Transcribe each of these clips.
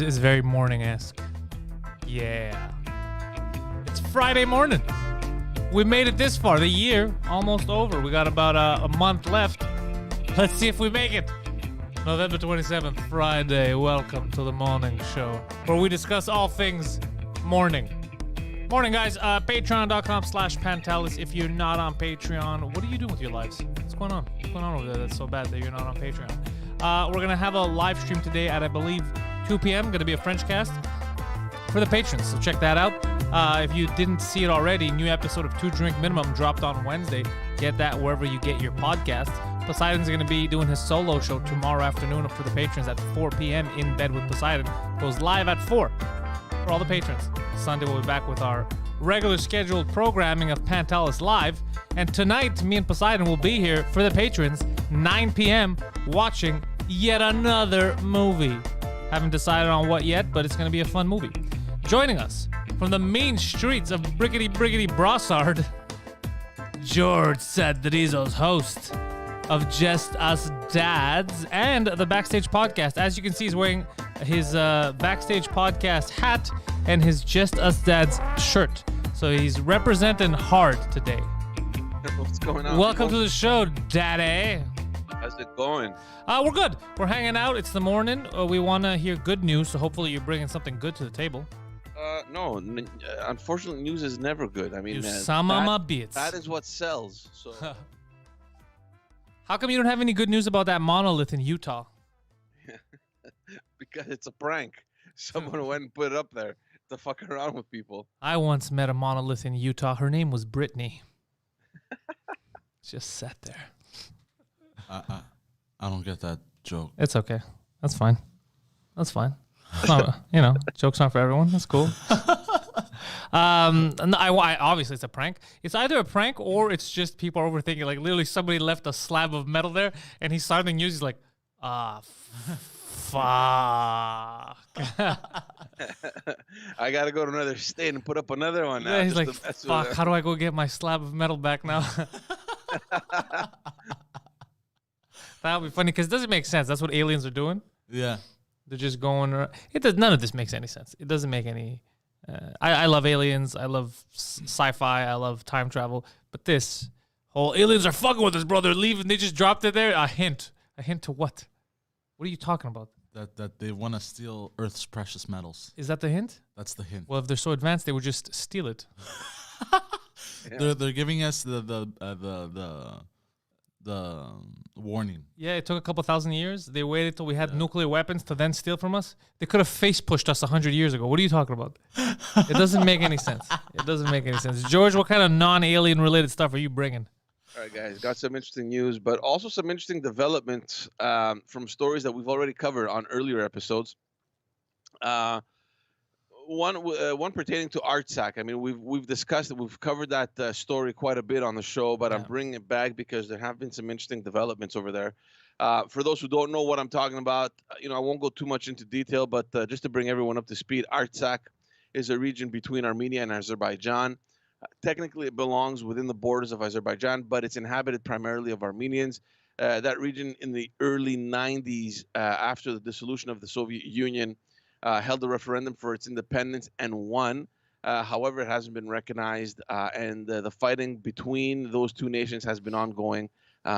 It's very morning-esque. Yeah. It's Friday morning. We made it this far. The year almost over. We got about a month left. Let's see if we make it. November 27th, Friday. Welcome to the morning show, where we discuss all things morning. Morning, guys. Patreon.com/Pantelis. If you're not on Patreon, what are you doing with your lives? What's going on? What's going on over there that's so bad that you're not on Patreon? We're going to have a live stream today at, I believe, 2 p.m. Going to be a French cast for the patrons, so check that out. If you didn't see it already, new episode of 2 Drink Minimum dropped on Wednesday. Get that wherever you get your podcasts. Poseidon's going to be doing his solo show tomorrow afternoon for the patrons at 4 p.m. in bed with Poseidon. Goes live at 4 for all the patrons. Sunday we'll be back with our regular scheduled programming of Pantelis Live. And tonight, me and Poseidon will be here for the patrons, 9 p.m., watching yet another movie. Haven't decided on what yet, but it's going to be a fun movie. Joining us from the mean streets of Briggity Brossard, George Sadrizo's host of Just Us Dads and the Backstage Podcast. As you can see, he's wearing his Backstage Podcast hat and his Just Us Dads shirt. So he's representing hard today. What's going on? Welcome to the show, Daddy. How's it going? We're good. We're hanging out. It's the morning. We want to hear good news, so hopefully you're bringing something good to the table. No. Unfortunately, news is never good. I mean, that is what sells. So. How come you don't have any good news about that monolith in Utah? Because it's a prank. Someone went and put it up there to fuck around with people. I once met a monolith in Utah. Her name was Brittany. Just sat there. I don't get that joke. It's okay. That's fine. That's fine. Jokes aren't for everyone. That's cool. Obviously, it's a prank. It's either a prank or it's just people are overthinking. Like, literally, somebody left a slab of metal there, and he's starting the news. He's like, fuck. I got to go to another state and put up another one now. Yeah, he's like, fuck, how do I go get my slab of metal back now? That would be funny, because it doesn't make sense. That's what aliens are doing. Yeah. They're just going around. None of this makes any sense. It doesn't make any... I love aliens. I love sci-fi. I love time travel. But this whole aliens are fucking with us, bro. They're leaving. They just dropped it there. A hint. A hint to what? What are you talking about? That they want to steal Earth's precious metals. Is that the hint? That's the hint. Well, if they're so advanced, they would just steal it. Yeah. They're giving us the warning. Yeah, it took a couple thousand years. They waited till we had nuclear weapons to then steal from us. They could have face pushed us 100 years ago. What are you talking about? It doesn't make any sense. It doesn't make any sense. George, what kind of non-alien related stuff are you bringing? All right, guys, got some interesting news, but also some interesting developments from stories that we've already covered on earlier episodes. One pertaining to Artsakh. I mean, we've discussed it. We've covered that story quite a bit on the show, but I'm bringing it back because there have been some interesting developments over there. For those who don't know what I'm talking about, I won't go too much into detail, but just to bring everyone up to speed, Artsakh is a region between Armenia and Azerbaijan. Technically, it belongs within the borders of Azerbaijan, but it's inhabited primarily of Armenians. That region in the early 90s, after the dissolution of the Soviet Union, held a referendum for its independence and won. However, it hasn't been recognized, and the fighting between those two nations has been ongoing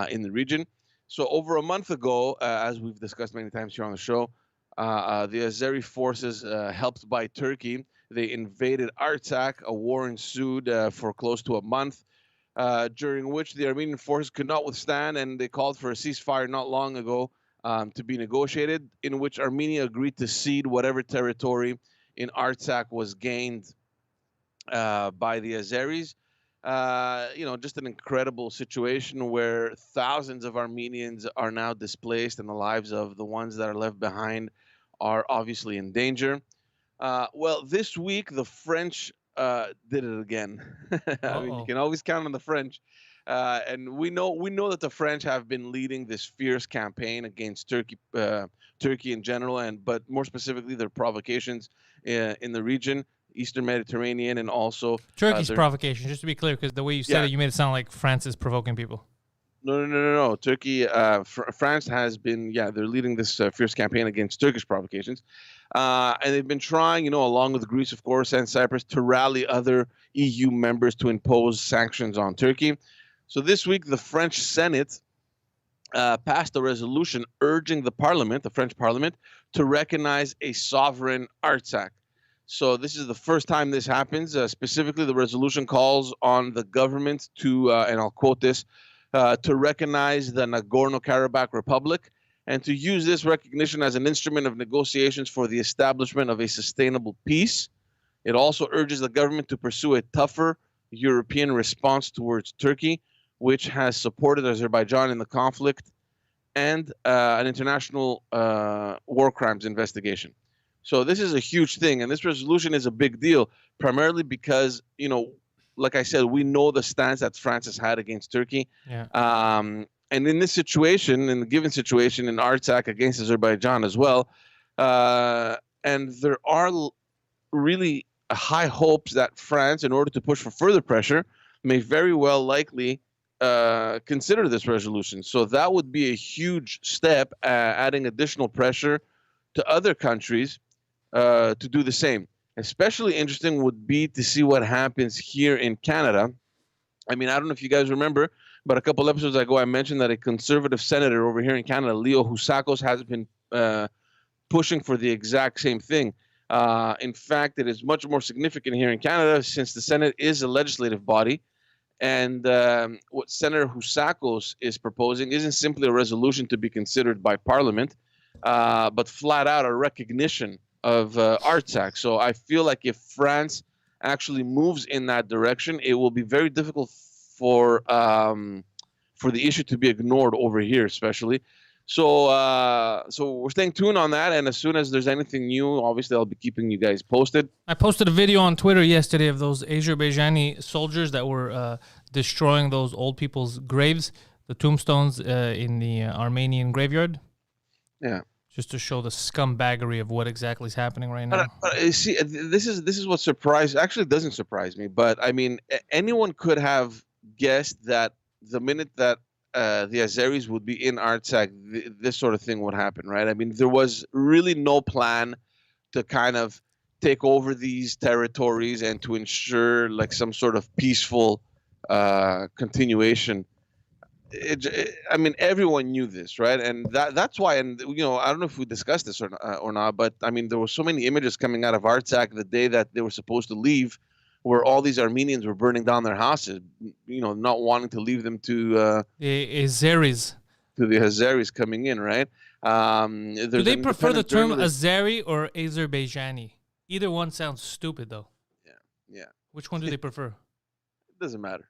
in the region. So over a month ago, as we've discussed many times here on the show, the Azeri forces, helped by Turkey, they invaded Artsakh. A war ensued for close to a month, during which the Armenian forces could not withstand, and they called for a ceasefire not long ago to be negotiated, in which Armenia agreed to cede whatever territory in Artsakh was gained by the Azeris. Just an incredible situation where thousands of Armenians are now displaced, and the lives of the ones that are left behind are obviously in danger. Well, this week the French did it again. I mean, you can always count on the French. And we know that the French have been leading this fierce campaign against Turkey in general, but more specifically their provocations in the region, Eastern Mediterranean, and also Turkey's provocation. Just to be clear, because the way you said it, you made it sound like France is provoking people. No. Turkey, France has been, yeah, they're leading this fierce campaign against Turkish provocations. And they've been trying, along with Greece, of course, and Cyprus, to rally other EU members to impose sanctions on Turkey. So this week, the French Senate passed a resolution urging the French Parliament, to recognize a sovereign Artsakh. So this is the first time this happens. Specifically, the resolution calls on the government to, and I'll quote this, to recognize the Nagorno-Karabakh Republic and to use this recognition as an instrument of negotiations for the establishment of a sustainable peace. It also urges the government to pursue a tougher European response towards Turkey, which has supported Azerbaijan in the conflict, and an international war crimes investigation. So this is a huge thing, and this resolution is a big deal, primarily because, like I said, we know the stance that France has had against Turkey. Yeah. And in this situation, in the given situation in Artsakh against Azerbaijan as well, and there are really high hopes that France, in order to push for further pressure, may very well likely consider this resolution. So that would be a huge step, adding additional pressure to other countries to do the same. Especially interesting would be to see what happens here in Canada. I mean, I don't know if you guys remember, but a couple episodes ago, I mentioned that a conservative senator over here in Canada, Leo Housakos, has been pushing for the exact same thing. In fact, it is much more significant here in Canada, since the Senate is a legislative body. And what Senator Housakos is proposing isn't simply a resolution to be considered by Parliament, but flat out a recognition of Artsakh. So I feel like if France actually moves in that direction, it will be very difficult for the issue to be ignored over here, especially. So we're staying tuned on that, and as soon as there's anything new, obviously I'll be keeping you guys posted. I posted a video on Twitter yesterday of those Azerbaijani soldiers that were destroying those old people's graves, the tombstones in the Armenian graveyard. Yeah. Just to show the scumbaggery of what exactly is happening right now. But see, this is what surprised. Actually, it doesn't surprise me. But I mean, anyone could have guessed that the minute that the Azeris would be in Artsakh, this sort of thing would happen, right? I mean, there was really no plan to kind of take over these territories and to ensure like some sort of peaceful continuation. I mean, everyone knew this, right? And that's why, and I don't know if we discussed this or not, but I mean, there were so many images coming out of Artsakh the day that they were supposed to leave, where all these Armenians were burning down their houses, not wanting to leave them to the Azeris. To the Azeris coming in, right? Do they prefer the term Azeri or Azerbaijani? Either one sounds stupid, though. Yeah. Which one do they prefer? It doesn't matter.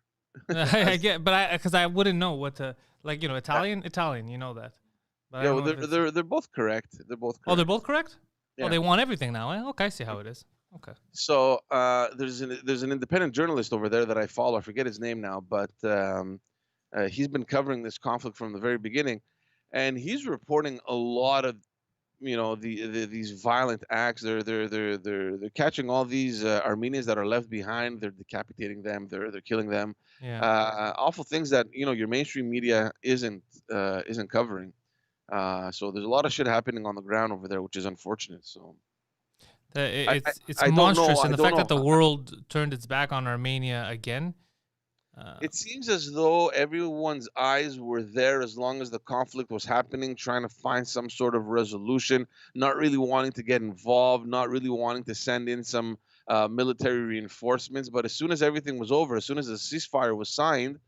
I get, but because I wouldn't know what to Italian, you know that. But yeah, well, they're both correct. They're both correct. Oh, they're both correct. Yeah. Oh, they want everything now. Eh? Okay, I see how it is. Okay. So there's an independent journalist over there that I follow. I forget his name now, but he's been covering this conflict from the very beginning, and he's reporting a lot of these violent acts. They're catching all these Armenians that are left behind. They're decapitating them. They're killing them. Yeah. Awful things that your mainstream media isn't covering. So there's a lot of shit happening on the ground over there, which is unfortunate. So it's I monstrous, and the fact know. that the world turned its back on Armenia again. It seems as though everyone's eyes were there as long as the conflict was happening, trying to find some sort of resolution, not really wanting to get involved, not really wanting to send in some military reinforcements. But as soon as everything was over, as soon as the ceasefire was signed,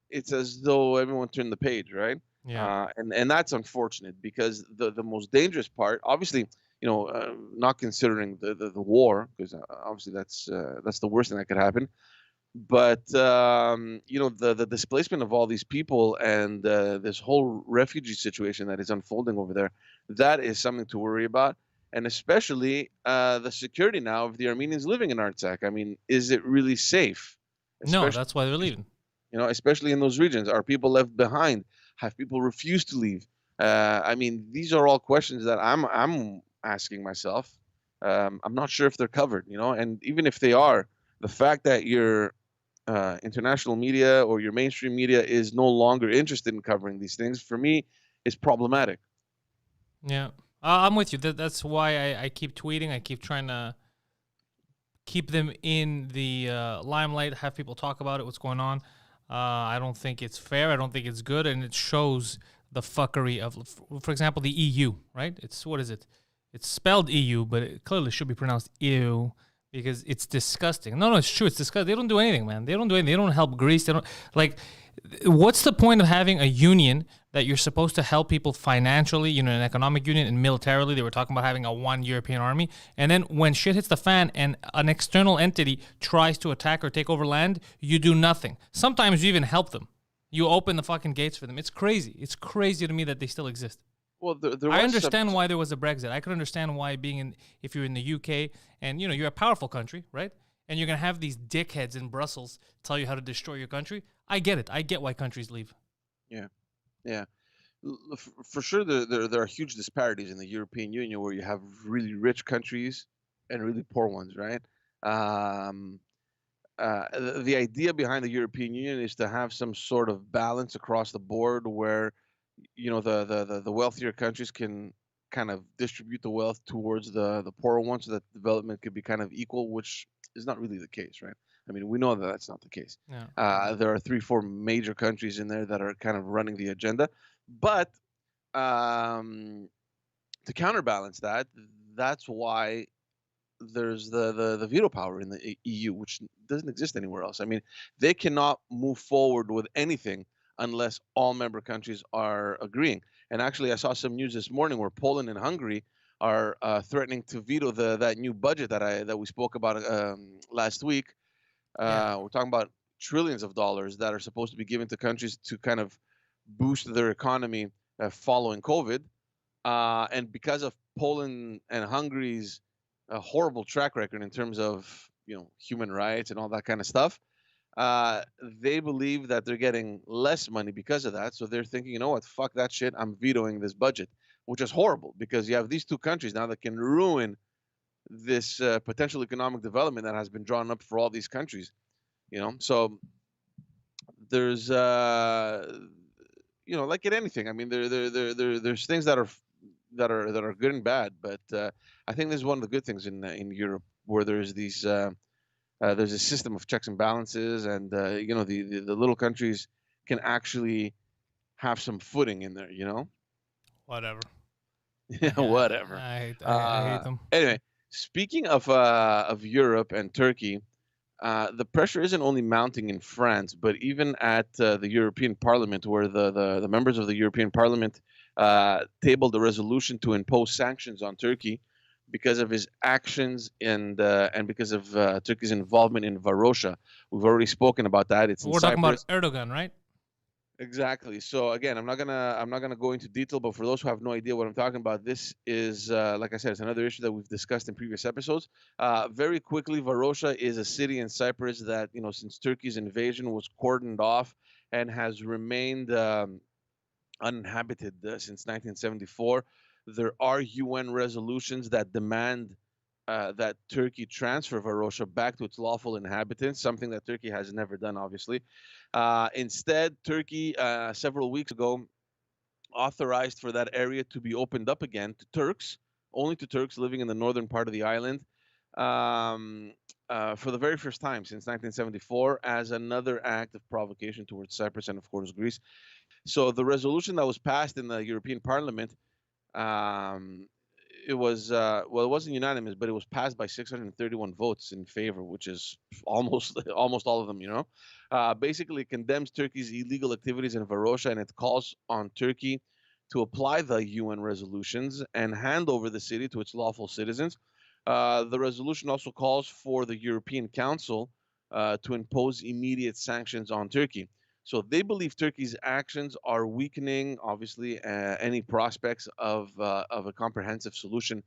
it's as though everyone turned the page, right? Yeah. And that's unfortunate, because the most dangerous part, obviously, not considering the war, because obviously that's the worst thing that could happen. But the displacement of all these people and this whole refugee situation that is unfolding over there, that is something to worry about, and especially the security now of the Armenians living in Artsakh. I mean, is it really safe? No, that's why they're leaving. Especially in those regions, are people left behind? Have people refused to leave? I mean, these are all questions that I'm asking myself. I'm not sure if they're covered, and even if they are, the fact that you're international media or your mainstream media is no longer interested in covering these things, for me, is problematic. Yeah, I'm with you. That's why I keep tweeting. I keep trying to keep them in the limelight, have people talk about it, what's going on. I don't think it's fair. I don't think it's good, and it shows the fuckery of, for example, the EU. Right? It's what is it? It's spelled EU, but it clearly should be pronounced EU because it's disgusting. No, it's true. It's disgusting. They don't do anything, man. They don't do anything. They don't help Greece. They don't like. What's the point of having a union that you're supposed to help people financially, an economic union, and militarily? They were talking about having a one European army. And then when shit hits the fan and an external entity tries to attack or take over land, you do nothing. Sometimes you even help them. You open the fucking gates for them. It's crazy. It's crazy to me that they still exist. Well, I understand why there was a Brexit. I could understand why if you're in the UK and, you're a powerful country, right? And you're going to have these dickheads in Brussels tell you how to destroy your country. I get it. I get why countries leave. Yeah. For sure, there are huge disparities in the European Union where you have really rich countries and really poor ones, right? The idea behind the European Union is to have some sort of balance across the board where, the wealthier countries can kind of distribute the wealth towards the poorer ones so that development could be kind of equal, which is not really the case, right? I mean, we know that that's not the case. Yeah. There are 3-4 major countries in there that are kind of running the agenda, but to counterbalance that, that's why there's the veto power in the EU, which doesn't exist anywhere else. I mean, they cannot move forward with anything unless all member countries are agreeing. And actually, I saw some news this morning where Poland and Hungary are threatening to veto that new budget that we spoke about last week. We're talking about trillions of dollars that are supposed to be given to countries to kind of boost their economy following COVID. And because of Poland and Hungary's horrible track record in terms of human rights and all that kind of stuff, they believe that they're getting less money because of that. So they're thinking, you know what, fuck that shit, I'm vetoing this budget, which is horrible because you have these two countries now that can ruin this potential economic development that has been drawn up for all these countries. So there's like in anything, I mean, there's things that are good and bad, but I think this is one of the good things in Europe, where there's a system of checks and balances, and the little countries can actually have some footing in there. Whatever. Yeah, whatever. I hate them. Anyway, speaking of Europe and Turkey, the pressure isn't only mounting in France, but even at the European Parliament, where the members of the European Parliament tabled a resolution to impose sanctions on Turkey because of his actions and because of Turkey's involvement in Varosha. We've already spoken about that. We're talking about Erdogan, right? Exactly. So again, I'm not gonna go into detail, but for those who have no idea what I'm talking about, this is like I said, it's another issue that we've discussed in previous episodes. Very quickly, Varosha is a city in Cyprus that since Turkey's invasion was cordoned off and has remained uninhabited since 1974. There are UN resolutions that demand that Turkey transfer Varosha back to its lawful inhabitants, something that Turkey has never done, obviously. Instead, Turkey, several weeks ago, authorized for that area to be opened up again to Turks, only to Turks living in the northern part of the island, for the very first time since 1974, as another act of provocation towards Cyprus and, of course, Greece. So the resolution that was passed in the European Parliament, it wasn't unanimous, but it was passed by 631 votes in favor, which is almost all of them. Basically condemns Turkey's illegal activities in Varosha, and it calls on Turkey to apply the UN resolutions and hand over the city to its lawful citizens. The resolution also calls for the European Council to impose immediate sanctions on Turkey. So they believe Turkey's actions are weakening, obviously, any prospects of a comprehensive solution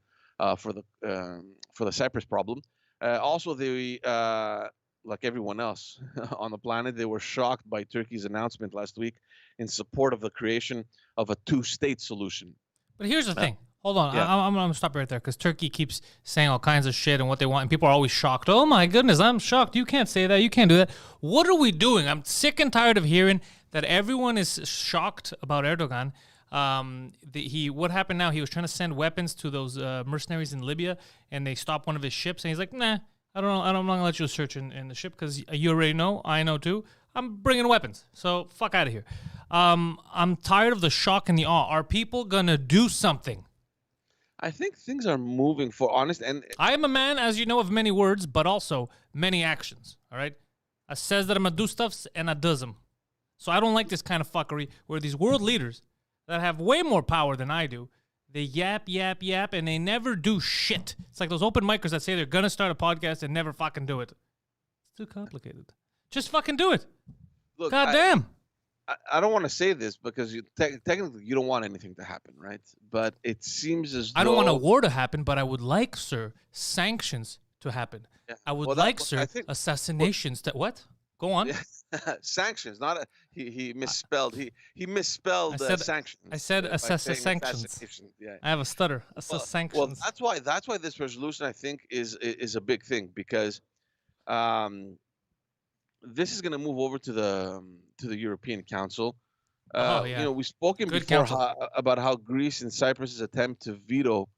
for the Cyprus problem. Also, they, like everyone else on the planet, they were shocked by Turkey's announcement last week in support of the creation of a two-state solution. But here's the thing. Hold on, Yeah. I'm gonna stop right there because Turkey keeps saying all kinds of shit and what they want, and people are always shocked. Oh my goodness, I'm shocked. You can't say that. You can't do that. What are we doing? I'm sick and tired of hearing that everyone is shocked about Erdogan. What happened now? He was trying to send weapons to those mercenaries in Libya, and they stopped one of his ships, and he's like, "Nah, I don't know. I'm not gonna let you search in the ship because you already know. I know too. I'm bringing weapons. So fuck out of here." I'm tired of the shock and the awe. Are people gonna do something? I think things are moving for honest, and I am a man, as you know, of many words, but also many actions. All right, I says that I'm gonna do stuffs and I does them. So I don't like this kind of fuckery where these world leaders that have way more power than I do, they yap, and they never do shit. It's like those open micers that say they're gonna start a podcast and never fucking do it. It's too complicated. Just fucking do it. look, God damn. I don't want to say this because technically you don't want anything to happen, right? But it seems as though I don't want a war to happen, but I would like, sir, sanctions to happen. Yeah. I would Well, like, I sir, think- assassinations. What? Go on. sanctions, not he misspelled. He misspelled I said- sanctions. I said by saying sanctions. assassination. Yeah. I have a stutter. Well, Sanctions. that's why this resolution I think is a big thing because this is going to move over to the European Council. Oh, yeah. You know, we've spoken Good before council. about how Greece and Cyprus's attempt to veto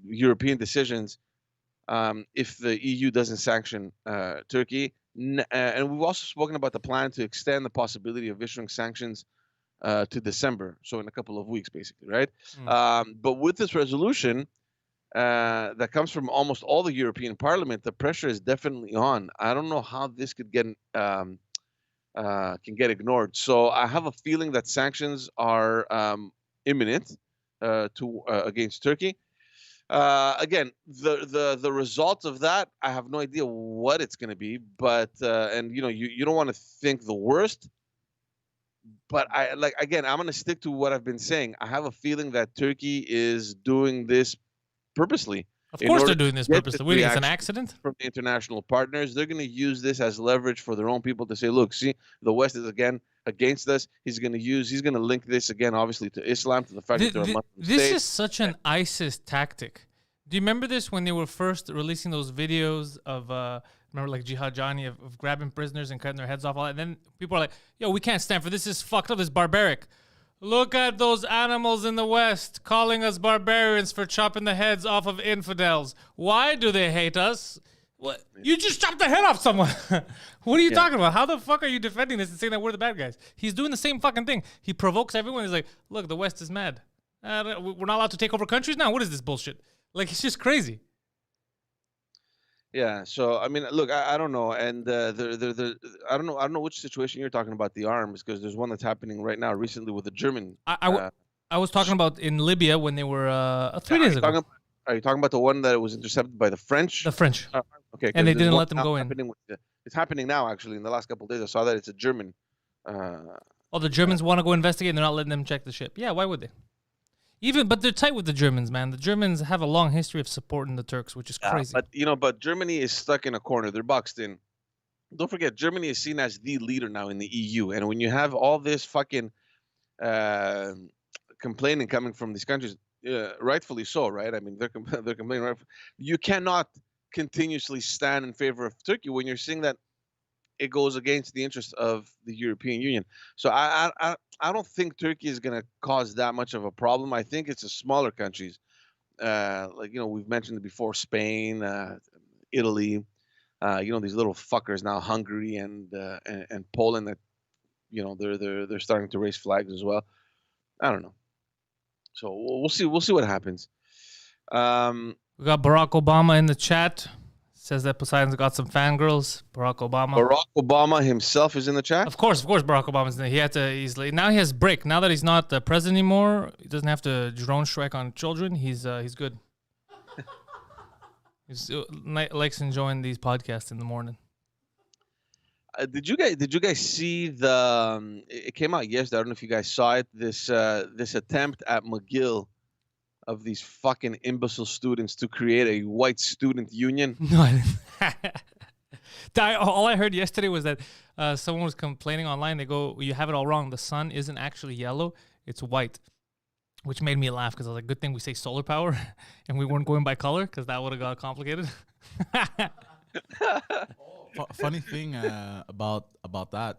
European decisions if the EU doesn't sanction Turkey. And we've also spoken about the plan to extend the possibility of issuing sanctions to December, so in a couple of weeks, basically, right? But with this resolution that comes from almost all the European Parliament, the pressure is definitely on. I don't know how this could get can get ignored. So I have a feeling that sanctions are imminent against Turkey. Again, the result of that, I have no idea what it's going to be. But and you know, you don't want to think the worst. But I'm going to stick to what I've been saying. I have a feeling that Turkey is doing this purposely. Of in course order they're doing to this get purposely. this What, it's an reaction accident? from the international partners. They're going to use this as leverage for their own people to say, look, see, the West is again against us. He's going to link this again, obviously, to Islam, to the fact that they're a Muslim This state. is such an ISIS tactic. Do you remember this when they were first releasing those videos of, remember like Jihad Johnny of grabbing prisoners and cutting their heads off? All that? And then people are like, yo, we can't stand for this. This is fucked up. This is barbaric. Look at those animals in the West calling us barbarians for chopping the heads off of infidels. Why do they hate us? What? You just chopped the head off someone. What are you talking about? How the fuck are you defending this and saying that we're the bad guys? He's doing the same fucking thing. He provokes everyone. He's like, look, the West is mad. We're not allowed to take over countries now? What is this bullshit? Like, it's just crazy. Yeah. So I mean, look, I don't know, and I don't know which situation you're talking about the arms because there's one that's happening right now recently with the German. I was talking about in Libya when they were 3 days ago. Are you talking about the one that was intercepted by the French? The French. Okay. And they 'cause there's didn't one let them now go in. happening it's happening now, actually. In the last couple of days, I saw that it's a German. Oh, the Germans want to go investigate and they're not letting them check the ship. Yeah, why would they? But they're tight with the Germans, man. The Germans have a long history of supporting the Turks, which is crazy. But Germany is stuck in a corner. They're boxed in. Don't forget, Germany is seen as the leader now in the EU. And when you have all this fucking complaining coming from these countries, rightfully so, right? I mean, they're complaining. Right? You cannot continuously stand in favor of Turkey when you're seeing that it goes against the interests of the European Union. So I don't think Turkey is going to cause that much of a problem. I think it's the smaller countries, like we've mentioned it before, Spain, Italy, these little fuckers now, Hungary and Poland that they're starting to raise flags as well. I don't know. So we'll see what happens. We got Barack Obama in the chat. Says that Poseidon's got some fangirls. Barack Obama himself is in the chat. Of course, Barack Obama's in there. He had to. Now he has break. Now that he's not the president anymore, he doesn't have to drone strike on children. He's good. He likes enjoying these podcasts in the morning. Did you guys see the? It came out yesterday. I don't know if you guys saw it. This attempt at McGill of these fucking imbecile students to create a white student union. No, I didn't. All I heard yesterday was that someone was complaining online. They go, "You have it all wrong. The sun isn't actually yellow; it's white." which made me laugh because I was like, good thing we say solar power and we weren't going by color because that would have got complicated. Funny thing about that.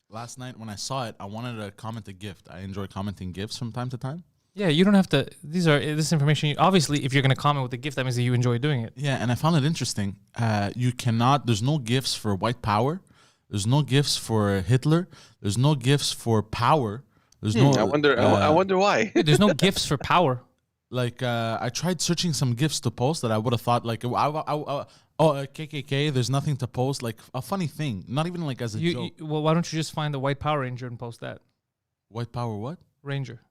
Last night when I saw it, I wanted to comment a gift. I enjoy commenting gifts from time to time. Yeah, you don't have to. This information. Obviously, if you're gonna comment with a gift, that means that you enjoy doing it. Yeah, and I found it interesting. You cannot. There's no gifts for white power. There's no gifts for Hitler. There's no gifts for power. There's no. I wonder why. There's no gifts for power. Like I tried searching some gifts to post that I would have thought like KKK. There's nothing to post. Like a funny thing, not even like as a joke. Well, why don't you just find the white Power Ranger and post that? White power what? Ranger.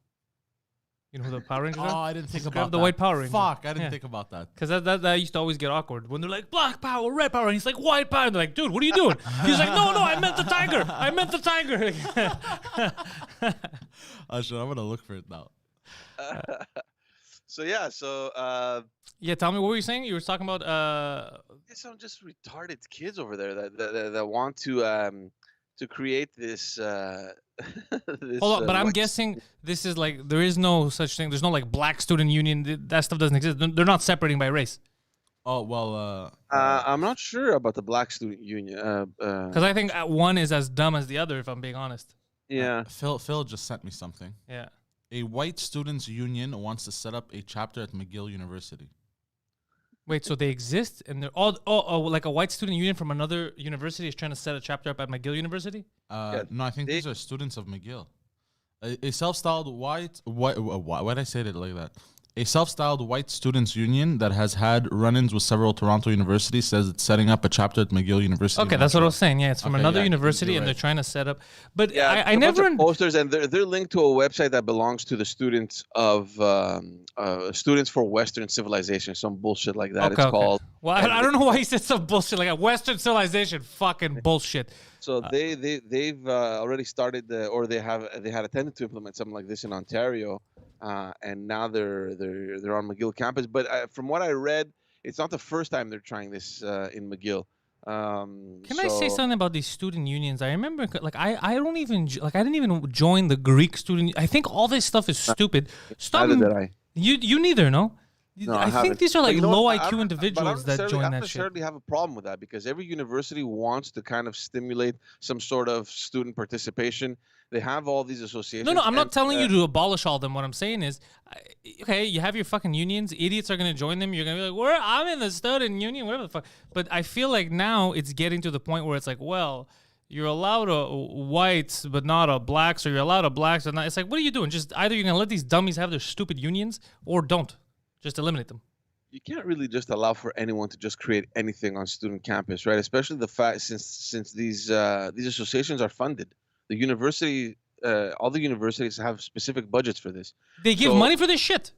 You know who the Power Rangers Oh, are? I didn't think Just about grab the that. white Power Ranger. Fuck, I didn't think about that. Because that used to always get awkward when they're like black power, red power, and he's like white power. And they're like, dude, what are you doing? He's like, no, I meant the tiger. I meant the tiger. I'm gonna look for it now. Yeah, yeah, tell me, what were you saying? You were talking about some just retarded kids over there that want to create this. This hold on, but I'm guessing this is like there is no such thing. There's no like black student union. That stuff doesn't exist. They're not separating by race. Oh well. I'm not sure about the black student union. Because I think one is as dumb as the other. If I'm being honest. Yeah. Phil just sent me something. Yeah. A white students' union wants to set up a chapter at McGill University. Wait, so they exist, and they're all like a white student union from another university is trying to set a chapter up at McGill University? No, I think these are students of McGill. A self-styled white. Why did I say it like that? A self-styled white students' union that has had run-ins with several Toronto universities says it's setting up a chapter at McGill University. Okay, that's what I was saying. Yeah, it's from another university, and they're trying to set up. But yeah, I never posters, and they're linked to a website that belongs to the students of Students for Western Civilization, some bullshit like that. It's called. Well, I don't know why he said some bullshit like a Western Civilization. Fucking bullshit. So they've already started they had attempted to implement something like this in Ontario. And now they're on McGill campus. But from what I read, it's not the first time they're trying this in McGill. Can I say something about these student unions? I remember, like, I don't even like I didn't even join the Greek student. I think all this stuff is stupid. Stop. Neither did I. You neither, no? No, I think these are like low IQ individuals that join that shit. I don't necessarily have a problem with that because every university wants to kind of stimulate some sort of student participation. They have all these associations. No, I'm not telling you to abolish all of them. What I'm saying is, okay, you have your fucking unions. Idiots are going to join them. You're going to be like, I'm in the student union, whatever the fuck. But I feel like now it's getting to the point where it's like, well, you're allowed a whites, but not a blacks, or you're allowed a blacks, but not. It's like, what are you doing? Just either you're going to let these dummies have their stupid unions or don't. Just eliminate them. You can't really just allow for anyone to just create anything on student campus, right? Especially the fact since these associations are funded. The university, all the universities have specific budgets for this. They give money for this shit.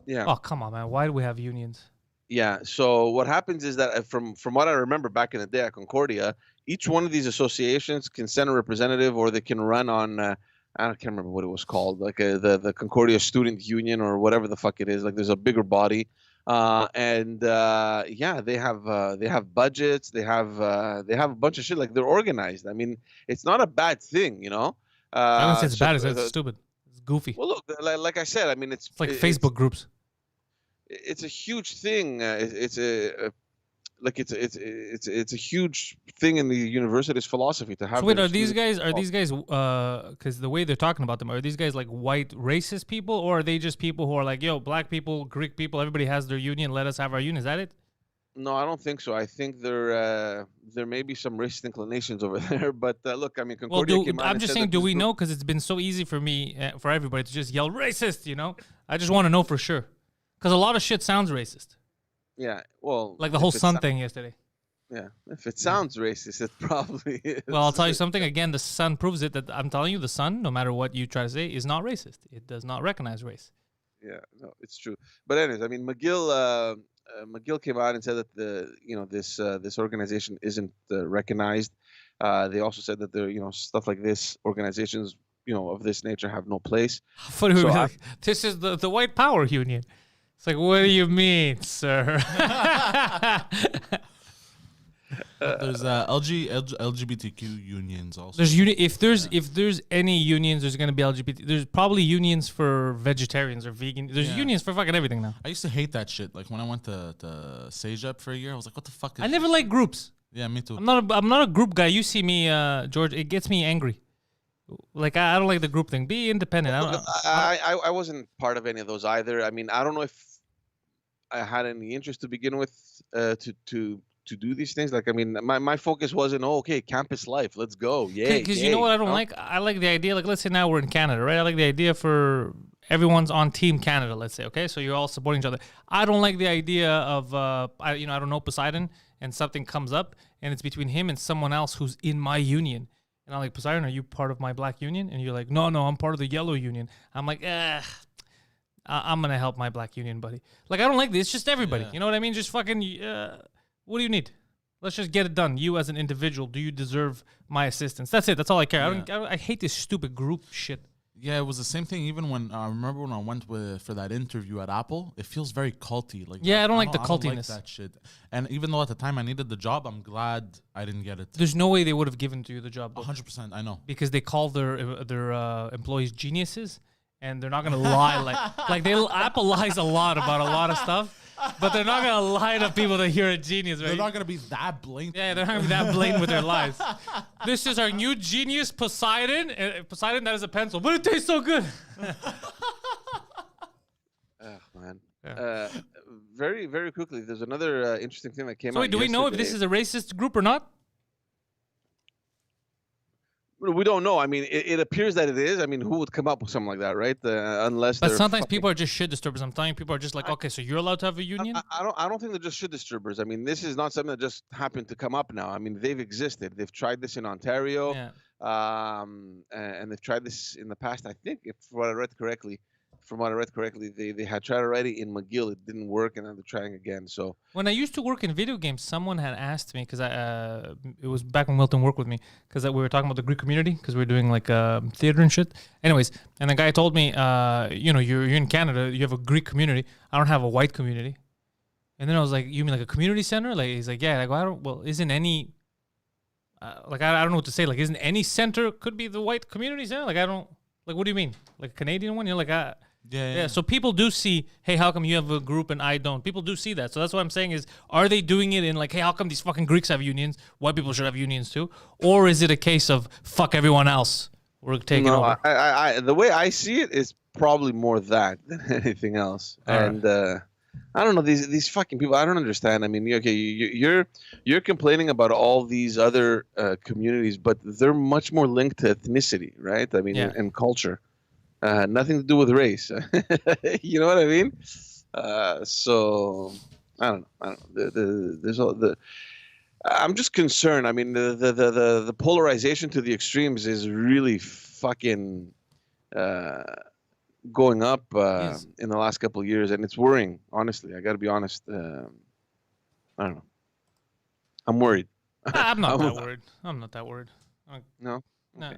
Yeah. Oh, come on, man. Why do we have unions? Yeah. So what happens is that from what I remember back in the day at Concordia, each one of these associations can send a representative, or they can run on. I can't remember what it was called, like the Concordia Student Union or whatever the fuck it is. Like there's a bigger body, yeah, they have budgets, they have a bunch of shit. Like they're organized. I mean, it's not a bad thing, you know. I don't say it's bad. It's stupid. It's goofy. Well, look, like I said, I mean, it's like Facebook groups. It's a huge thing. It's a huge thing in the university's philosophy to have. So wait, are these guys because the way they're talking about them, are these guys like white racist people, or are they just people who are like, yo, black people, Greek people, everybody has their union, let us have our union? Is that it? No, I don't think so. I think there may be some racist inclinations over there, but look, I mean, Concordia came out I'm just saying, do we know? Because it's been so easy for me, for everybody to just yell racist, you know? I just want to know for sure, because a lot of shit sounds racist. Yeah, well, like the whole sun thing yesterday. Yeah, if it sounds racist, it probably is. Well, I'll tell you something. Again, the sun proves it. That I'm telling you, the sun, no matter what you try to say, is not racist. It does not recognize race. Yeah, no, it's true. But anyways, I mean, McGill came out and said that this organization isn't recognized. They also said that stuff like this, organizations of this nature have no place. This is the white power union. It's like, what do you mean, sir? There's LGBTQ unions also. There's if there's any unions, there's gonna be LGBT. There's probably unions for vegetarians or vegan. There's unions for fucking everything now. I used to hate that shit. Like when I went to Sejep for a year, I was like, what the fuck is I never liked groups. Yeah, me too. I'm not a group guy. You see me, George. It gets me angry. Like I don't like the group thing. Be independent. I wasn't part of any of those either. I mean, I don't know if I had any interest to begin with to do these things. Like, I mean, my focus wasn't, okay, campus life, let's go. Yeah. Because you know what I don't like? I like the idea, like, let's say now we're in Canada, right? I like the idea for everyone's on Team Canada, let's say, okay? So you're all supporting each other. I don't like the idea of, I don't know, Poseidon, and something comes up, and it's between him and someone else who's in my union. And I'm like, Poseidon, are you part of my black union? And you're like, no, I'm part of the yellow union. I'm like, I'm going to help my black union, buddy. Like, I don't like this. It's just everybody. Yeah. You know what I mean? Just fucking, what do you need? Let's just get it done. You as an individual, do you deserve my assistance? That's it. That's all I care. Yeah. I hate this stupid group shit. Yeah, it was the same thing. Even when I remember when I went for that interview at Apple, it feels very culty. Like I don't like the cultiness. I don't like that shit. And even though at the time I needed the job, I'm glad I didn't get it. There's no way they would have given to you the job. 100%, I know. Because they call their employees geniuses, and they're not gonna lie like Apple lies a lot about a lot of stuff. But they're not gonna lie to people that you're a genius, right? They're not gonna be that blatant. Yeah, they're not gonna be that blatant with their lies. This is our new genius, Poseidon. Poseidon, that is a pencil, but it tastes so good. Oh man. Yeah. Very, very quickly, there's another interesting thing that came out. So wait, do we know if this is a racist group or not? We don't know. I mean, it appears that it is. I mean, who would come up with something like that, right? Unless. But sometimes people are just shit disturbers. I'm telling you, people are just like, okay, so you're allowed to have a union? I don't think they're just shit disturbers. I mean, this is not something that just happened to come up now. I mean, they've existed. They've tried this in Ontario, and they've tried this in the past. I think, from what I read correctly, they had tried already in McGill. It didn't work, and then they're trying again. So when I used to work in video games, someone had asked me, because it was back when Milton worked with me, because we were talking about the Greek community, because we were doing like theater and shit. Anyways, and the guy told me, you're in Canada, you have a Greek community. I don't have a white community. And then I was like, you mean like a community center? Like he's like, yeah. I go, isn't any I don't know what to say. Like, isn't any center could be the white community center? Like, what do you mean? Like a Canadian one? You're like, Yeah. So people do see, hey, how come you have a group and I don't? People do see that. So that's what I'm saying is, are they doing it in like, hey, how come these fucking Greeks have unions? White people should have unions too. Or is it a case of fuck everyone else? We're taking over. The way I see it is probably more that than anything else. And I don't know, these fucking people. I don't understand. I mean, okay, you're complaining about all these other communities, but they're much more linked to ethnicity, right? I mean, and culture. Nothing to do with race. You know what I mean? So I don't know. I'm just concerned. I mean, the polarization to the extremes is really fucking going up in the last couple of years, and it's worrying. Honestly, I got to be honest. I don't know. I'm worried. I'm not that worried. I'm not that worried. No. No.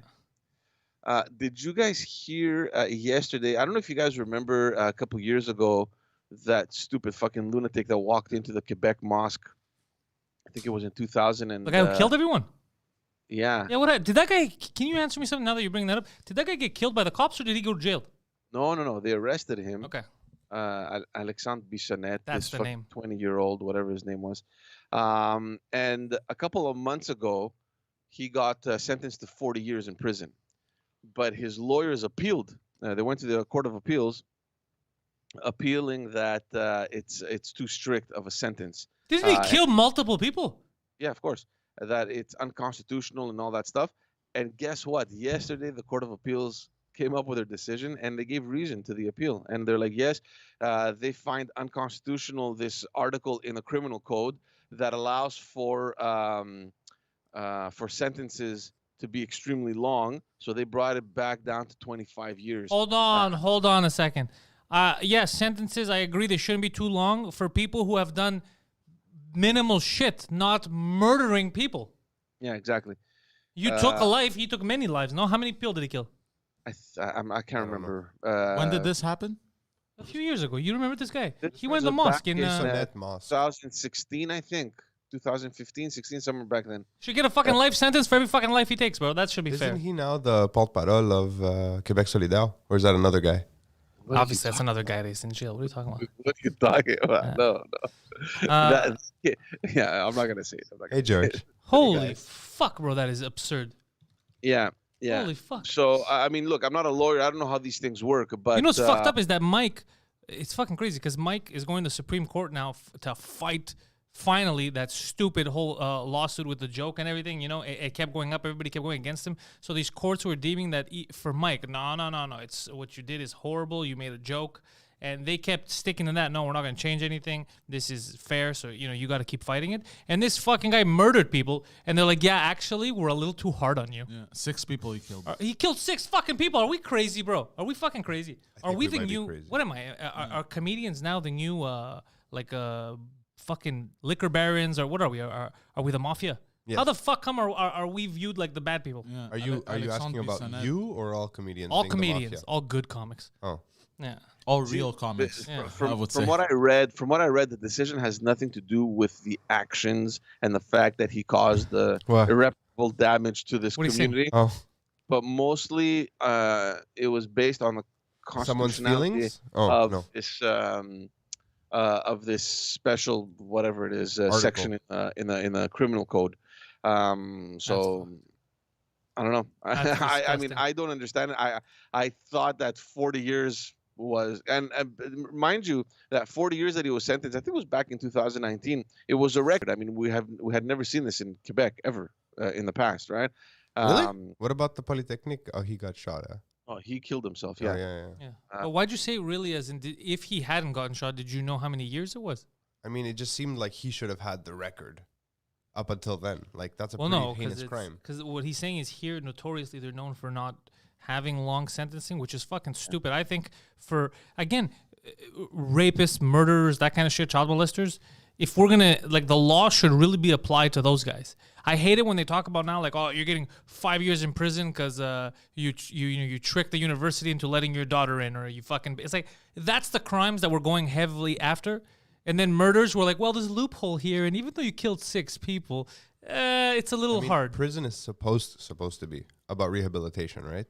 Did you guys hear yesterday? I don't know if you guys remember a couple years ago that stupid fucking lunatic that walked into the Quebec mosque. I think it was in 2000. And the guy who killed everyone? Yeah. Yeah, what did that guy, can you answer me something now that you're bringing that up? Did that guy get killed by the cops or did he go to jail? No. They arrested him. Okay. Alexandre Bissonnette. That's the name. 20-year-old, whatever his name was. And a couple of months ago, he got sentenced to 40 years in prison. But his lawyers appealed. They went to the Court of Appeals, appealing that it's too strict of a sentence. Didn't he kill multiple people? Yeah, of course. That it's unconstitutional and all that stuff. And guess what? Yesterday, the Court of Appeals came up with their decision, and they gave reason to the appeal. And they're like, yes, they find unconstitutional this article in the criminal code that allows for sentences to be extremely long, so they brought it back down to 25 years. Hold on a second. Yes, sentences, I agree, they shouldn't be too long for people who have done minimal shit, not murdering people. Yeah, exactly. You took a life, he took many lives, no? How many people did he kill? I can't remember. When did this happen? A few years ago. You remember this guy? He went to the mosque in... 2016, I think. 2015, 16, somewhere back then. Should get a fucking life sentence for every fucking life he takes, bro. That should be Isn't fair. he now the porte-parole of Quebec Solidaire? Or is that another guy? Obviously, that's another guy that's in jail. What are you talking about? What are you talking about? Yeah. No. Yeah, I'm not gonna say it. Hey, George. Holy fuck, bro. That is absurd. Yeah. Holy fuck. So I mean, look, I'm not a lawyer. I don't know how these things work, but You know what's fucked up is that Mike, it's fucking crazy because Mike is going to the Supreme Court now to fight finally that stupid whole lawsuit with the joke and everything. You know, it kept going up. Everybody kept going against him. So these courts were deeming that for Mike, no. It's what you did is horrible. You made a joke. And they kept sticking to that. No, we're not going to change anything. This is fair. So, you know, you got to keep fighting it. And this fucking guy murdered people. And they're like, yeah, actually, we're a little too hard on you. Yeah, 6 people he killed. He killed 6 fucking people. Are we crazy, bro? Are we fucking crazy? Are we the might be new? crazy. What am I? Are comedians now the new fucking liquor barons or what are we? Are we the mafia? Yes. How the fuck come are we viewed like the bad people? Yeah. Are you asking about you or all comedians? All being the mafia? comedians, all good comics. Oh. Yeah. All real comics. Yeah. I would say. From what I read, the decision has nothing to do with the actions and the fact that he caused the What? irreparable damage to this What are you saying? community. Oh. But mostly, it was based on the Someone's constitutionality feelings? Oh, of no. this of this special whatever it is Article. section in the criminal code. So I don't know. That's I mean, disgusting. I don't understand it. I thought that 40 years was, and mind you, that 40 years that he was sentenced, I think it was back in 2019. It was a record. I mean, we had never seen this in Quebec ever in the past, right? Really? What about the Polytechnique? Oh, he got shot. Oh, he killed himself. Oh, Yeah. yeah. Yeah. But why'd you say really as in if he hadn't gotten shot, did you know how many years it was? I mean, it just seemed like he should have had the record up until then. Like, that's a Well, pretty no, heinous crime. because what he's saying is here notoriously they're known for not having long sentencing, which is fucking stupid. I think for again, rapists, murderers, that kind of shit, child molesters. If we're gonna like, the law should really be applied to those guys. I hate it when they talk about now like, oh, you're getting 5 years in prison because you tricked the university into letting your daughter in, or you fucking. It's like that's the crimes that we're going heavily after. And then murders, we're like, well, there's a loophole here, and even though you killed 6 people, it's a little I mean, hard. Prison is supposed to be about rehabilitation, right?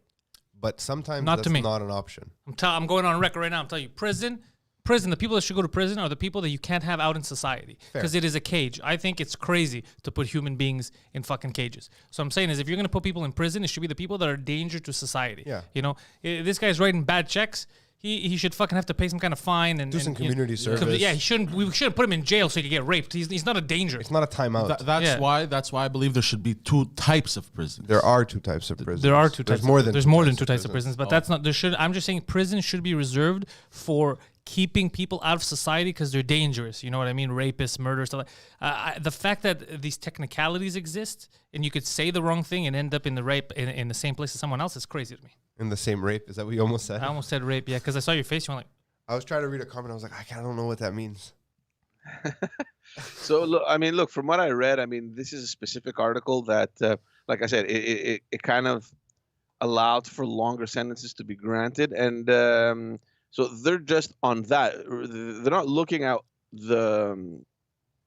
But sometimes Not to that's me. not an option. I'm going on record right now. I'm telling you, prison. The people that should go to prison are the people that you can't have out in society because it is a cage. I think it's crazy to put human beings in fucking cages. So I'm saying is, if you're gonna put people in prison, it should be the people that are a danger to society. Yeah. You know, this guy's writing bad checks. He should fucking have to pay some kind of fine and Do some you know, community service. Yeah, we shouldn't put him in jail so he could get raped. He's not a danger. It's not a timeout. That's why I believe there should be 2 types of prisons. There are 2 types of prisons. There are 2 types. There's More than 2 types of prisons, but that's not. There should. I'm just saying, prison should be reserved for keeping people out of society because they're dangerous. You know what I mean? Rapists, murderers, stuff like. The fact that these technicalities exist and you could say the wrong thing and end up in the rape in the same place as someone else is crazy to me. In the same rape? Is that what you almost said? I almost said rape, yeah, because I saw your face. You're like, I was trying to read a comment. I was like, I don't know what that means. So look, from what I read, I mean, this is a specific article that, like I said, it kind of allowed for longer sentences to be granted, and so they're just on that. They're not looking at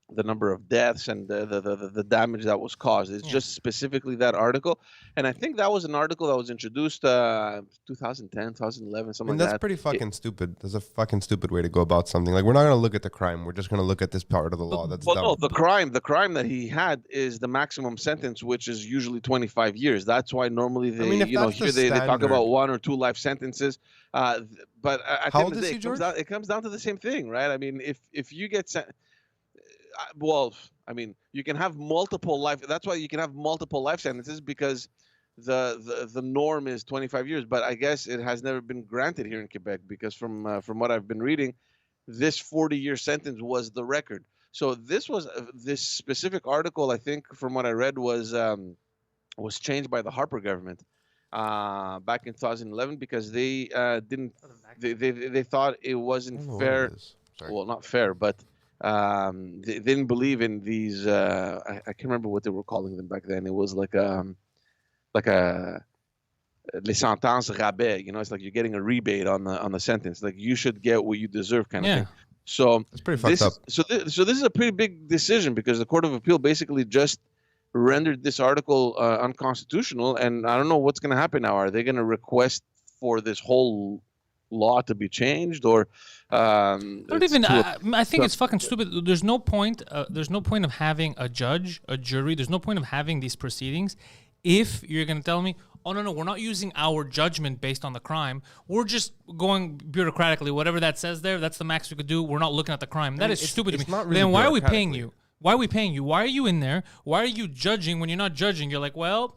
the number of deaths and the damage that was caused. It's just specifically that article, and I think that was an article that was introduced 2010, 2011, something like that. That's pretty fucking stupid. That's a fucking stupid way to go about something. Like, we're not gonna look at the crime. We're just gonna look at this part of the law. That's dumb. No, the crime that he had is the maximum sentence, which is usually 25 years. That's why normally they, here they talk about 1 or 2 life sentences. But at the end of the day, it comes down to the same thing, right? I mean, if you get well, I mean, you can have multiple life. That's why you can have multiple life sentences, because the norm is 25 years. But I guess it has never been granted here in Quebec, because from what I've been reading, this 40-year sentence was the record. So this specific article, I think, from what I read, was changed by the Harper government back in 2011 because they they thought it wasn't fair. Well, not fair, but. They didn't believe in these. I can't remember what they were calling them back then. It was like a les sentences rabais. You know, it's like you're getting a rebate on the sentence. Like, you should get what you deserve, kind of thing. So It's pretty fucked up. So this is a pretty big decision because the Court of Appeal basically just rendered this article unconstitutional, and I don't know what's going to happen now. Are they going to request for this whole law to be changed, or I think it's fucking stupid. There's no point. There's no point of having a judge, a jury. There's no point of having these proceedings if you're going to tell me, oh no, we're not using our judgment based on the crime. We're just going bureaucratically. Whatever that says there, that's the max we could do. We're not looking at the crime. That is stupid to me. not really Then why are we paying bureaucratically. you? Why are we paying you? Why are you in there? Why are you judging when you're not judging? You're like, well,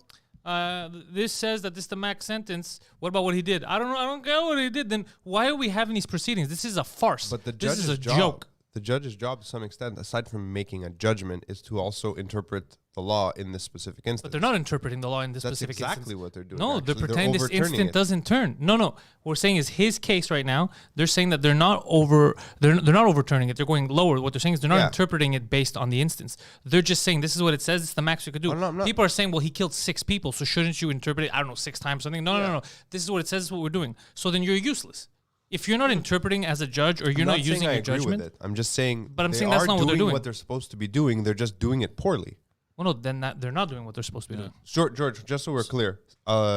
this says that this is the max sentence. What about what he did? I don't care what he did. Then why are we having these proceedings? This is a farce. But the this judge's is a job, joke. The judge's job, to some extent, aside from making a judgment, is to also interpret the law in this specific instance. But they're not interpreting the law in this That's specific exactly instance. what they're doing. No, actually. they're pretending this overturning instant it. doesn't turn. No. What we're saying is his case right now. They're saying that they're not overturning it. They're going lower. What they're saying is they're not interpreting it based on the instance. They're just saying this is what it says. It's the max you could do. I'm not. People are saying, well, he killed 6 people, so shouldn't you interpret it? I don't know, 6 times something. No. This is what it says. This is what we're doing. So then you're useless. If you're not interpreting as a judge or you're not using your judgment. With it. I'm just saying. But I'm saying that's not what they're doing. What they're supposed to be doing, they're just doing it poorly. Well, no, then they're not doing what they're supposed to be doing. George, just so we're clear,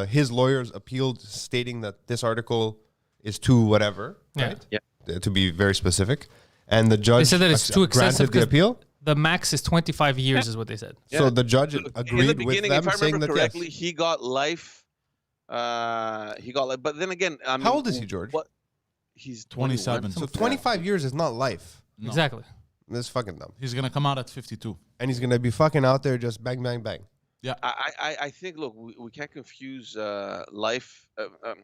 his lawyers appealed, stating that this article is too whatever, right? Yeah. To be very specific, and the judge They said that it's too excessive granted the appeal. The max is 25 years, is what they said. So the judge In the agreed with beginning, them, if I saying remember that correctly, yes. he got life. But then again, I mean, How old is he, George? What? He's 27. 21. So 25 years is not life. No. Exactly. That's fucking dumb. He's gonna come out at 52. And he's gonna be fucking out there just bang, bang, bang. Yeah. I think, look, we can't confuse life.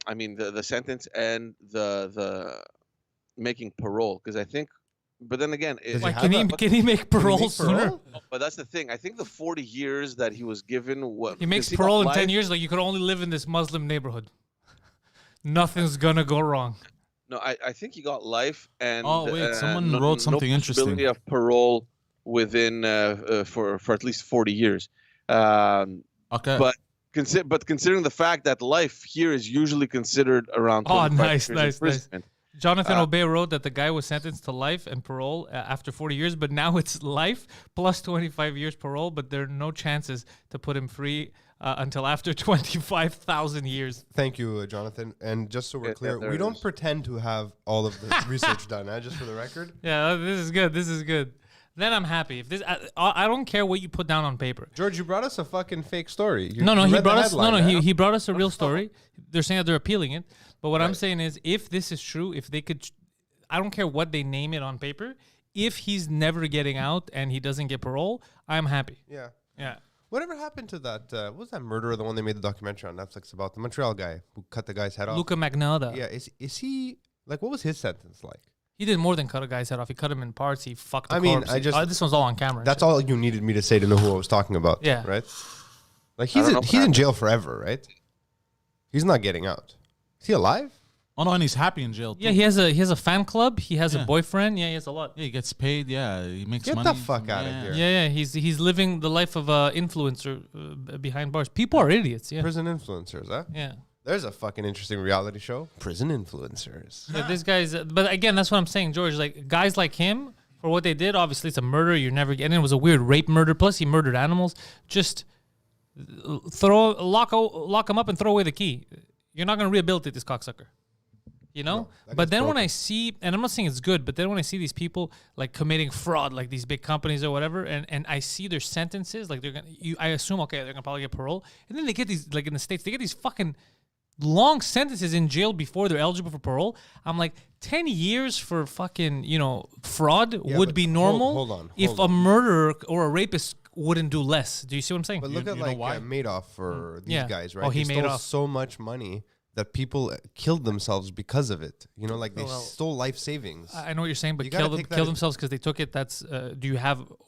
I mean, the sentence and the making parole, because I think. But then again, Why, can he make parole sooner? But that's the thing. I think the 40 years that he was given. He makes parole in 10 years. Like, you could only live in this Muslim neighborhood. Nothing's gonna go wrong. No, I think he got life, and someone wrote something interesting. No possibility of parole within for at least 40 years. Okay. But considering the fact that life here is usually considered around 25 years imprisonment. Jonathan Obey wrote that the guy was sentenced to life and parole after 40 years, but now it's life plus 25 years parole, but there are no chances to put him free until after 25,000 years. Thank you, Jonathan. And just so we're clear, we don't pretend to have all of the research done, just for the record. Yeah, this is good. This is good. Then I'm happy. If this, I don't care what you put down on paper. George, you brought us a fucking fake story. He brought us a real story. They're saying that they're appealing it. But what I'm saying is, if this is true, if they could, I don't care what they name it on paper. If he's never getting out and he doesn't get parole, I'm happy. Yeah. Whatever happened to that? What was that murderer? The one they made the documentary on Netflix about, the Montreal guy who cut the guy's head off. Luca Magnotta. Yeah. Is he like? What was his sentence like? He did more than cut a guy's head off. He cut him in parts. He fucked the mean, corpse. This one's all on camera. That's all you needed me to say to know who I was talking about. Yeah. Right. Like he's in jail forever, right? He's not getting out. Is he alive? Oh no, and he's happy in jail too. Yeah, he has a fan club. He has a boyfriend. Yeah, he has a lot. Yeah, he gets paid. Yeah, he makes Get money. the fuck out of here. Yeah. He's living the life of a influencer behind bars. People are idiots. Yeah. Prison influencers, huh? Yeah. There's a fucking interesting reality show. Prison influencers. Yeah, this guy's. But again, that's what I'm saying, George. Like guys like him, for what they did, obviously it's a murder. You're never getting. It was a weird rape murder. Plus, he murdered animals. Just lock him up and throw away the key. You're not gonna rehabilitate this cocksucker. You know? No, but then when I see, and I'm not saying it's good, but then when I see these people like committing fraud, like these big companies or whatever, and I see their sentences, like I assume, okay, they're gonna probably get parole. And then they get these, like in the States, they get these fucking long sentences in jail before they're eligible for parole. I'm like, 10 years for fucking, fraud would be normal. Hold if on. a murderer or a rapist wouldn't do less. Do you see what I'm saying? But look at Madoff for these guys, right? Oh, he made stole off so much money that people killed themselves because of it. Like they stole life savings. I know what you're saying, but You kill gotta take kill that themselves because they took it. That's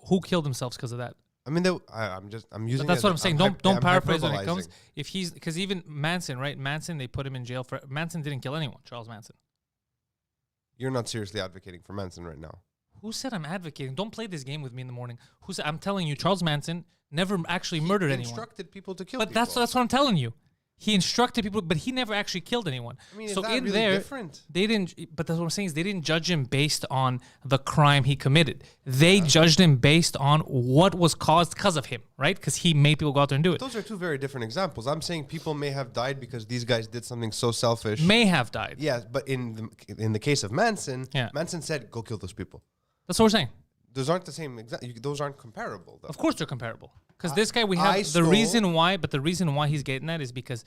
who killed themselves because of that? I mean, I'm using. But that's what I'm saying. Don't paraphrase when it hyperbolizing. comes. Because even Manson, right? Manson, they put him in jail for. Manson didn't kill anyone. Charles Manson. You're not seriously advocating for Manson right now. Who said I'm advocating? Don't play this game with me in the morning. Who said? I'm telling you, Charles Manson never actually murdered anyone. Instructed people to kill. But people. that's what I'm telling you. He instructed people, but he never actually killed anyone. I mean, is so that in really there, different? they didn't. But that's what I'm saying is they didn't judge him based on the crime he committed. They judged him based on what was caused because of him, right? Because he made people go out there and do it. Those are two very different examples. I'm saying people may have died because these guys did something so selfish. May have died. Yeah, but in the case of Manson, Yeah. Manson said, "Go kill those people." That's what we're saying. Those aren't the same. Those aren't comparable, though. Of course they're comparable. Because this guy, we have the reason why he's getting that is because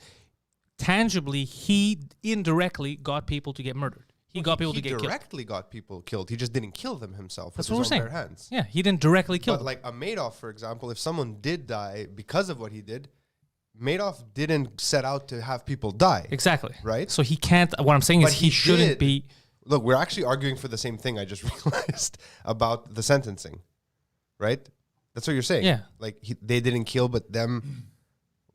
tangibly he indirectly got people to get murdered. He got people to get killed. He directly got people killed. He just didn't kill them himself. That's with what his we're own saying. bare hands. Yeah, he didn't directly kill But them. like a Madoff, for example, if someone did die because of what he did, Madoff didn't set out to have people die. Exactly. Right? So he can't. What I'm saying is But he shouldn't did. be. Look, we're actually arguing for the same thing. I just realized about the sentencing, right? That's what you're saying. Yeah. Like they didn't kill, but them.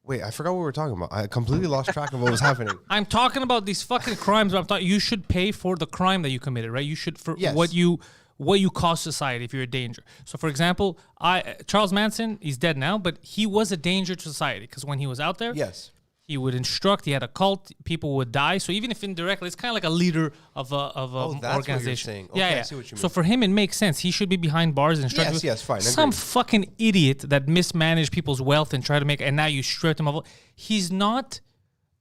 Wait, I forgot what we were talking about. I completely lost track of what was happening. I'm talking about these fucking crimes. But I'm talking. You should pay for the crime that you committed, right? You should for Yes. what you cause society if you're a danger. So, for example, Charles Manson, he's dead now, but he was a danger to society because when he was out there, Yes. he would instruct. He had a cult. People would die. So even if indirectly, it's kind of like a leader of a that's what you're organization. saying. Yeah, Okay, I yeah. see what you So mean. for him, it makes sense. He should be behind bars and instructing. Yes, yes, fine, Some agreed. fucking idiot that mismanaged people's wealth and tried to make, and now you stripped him of. He's not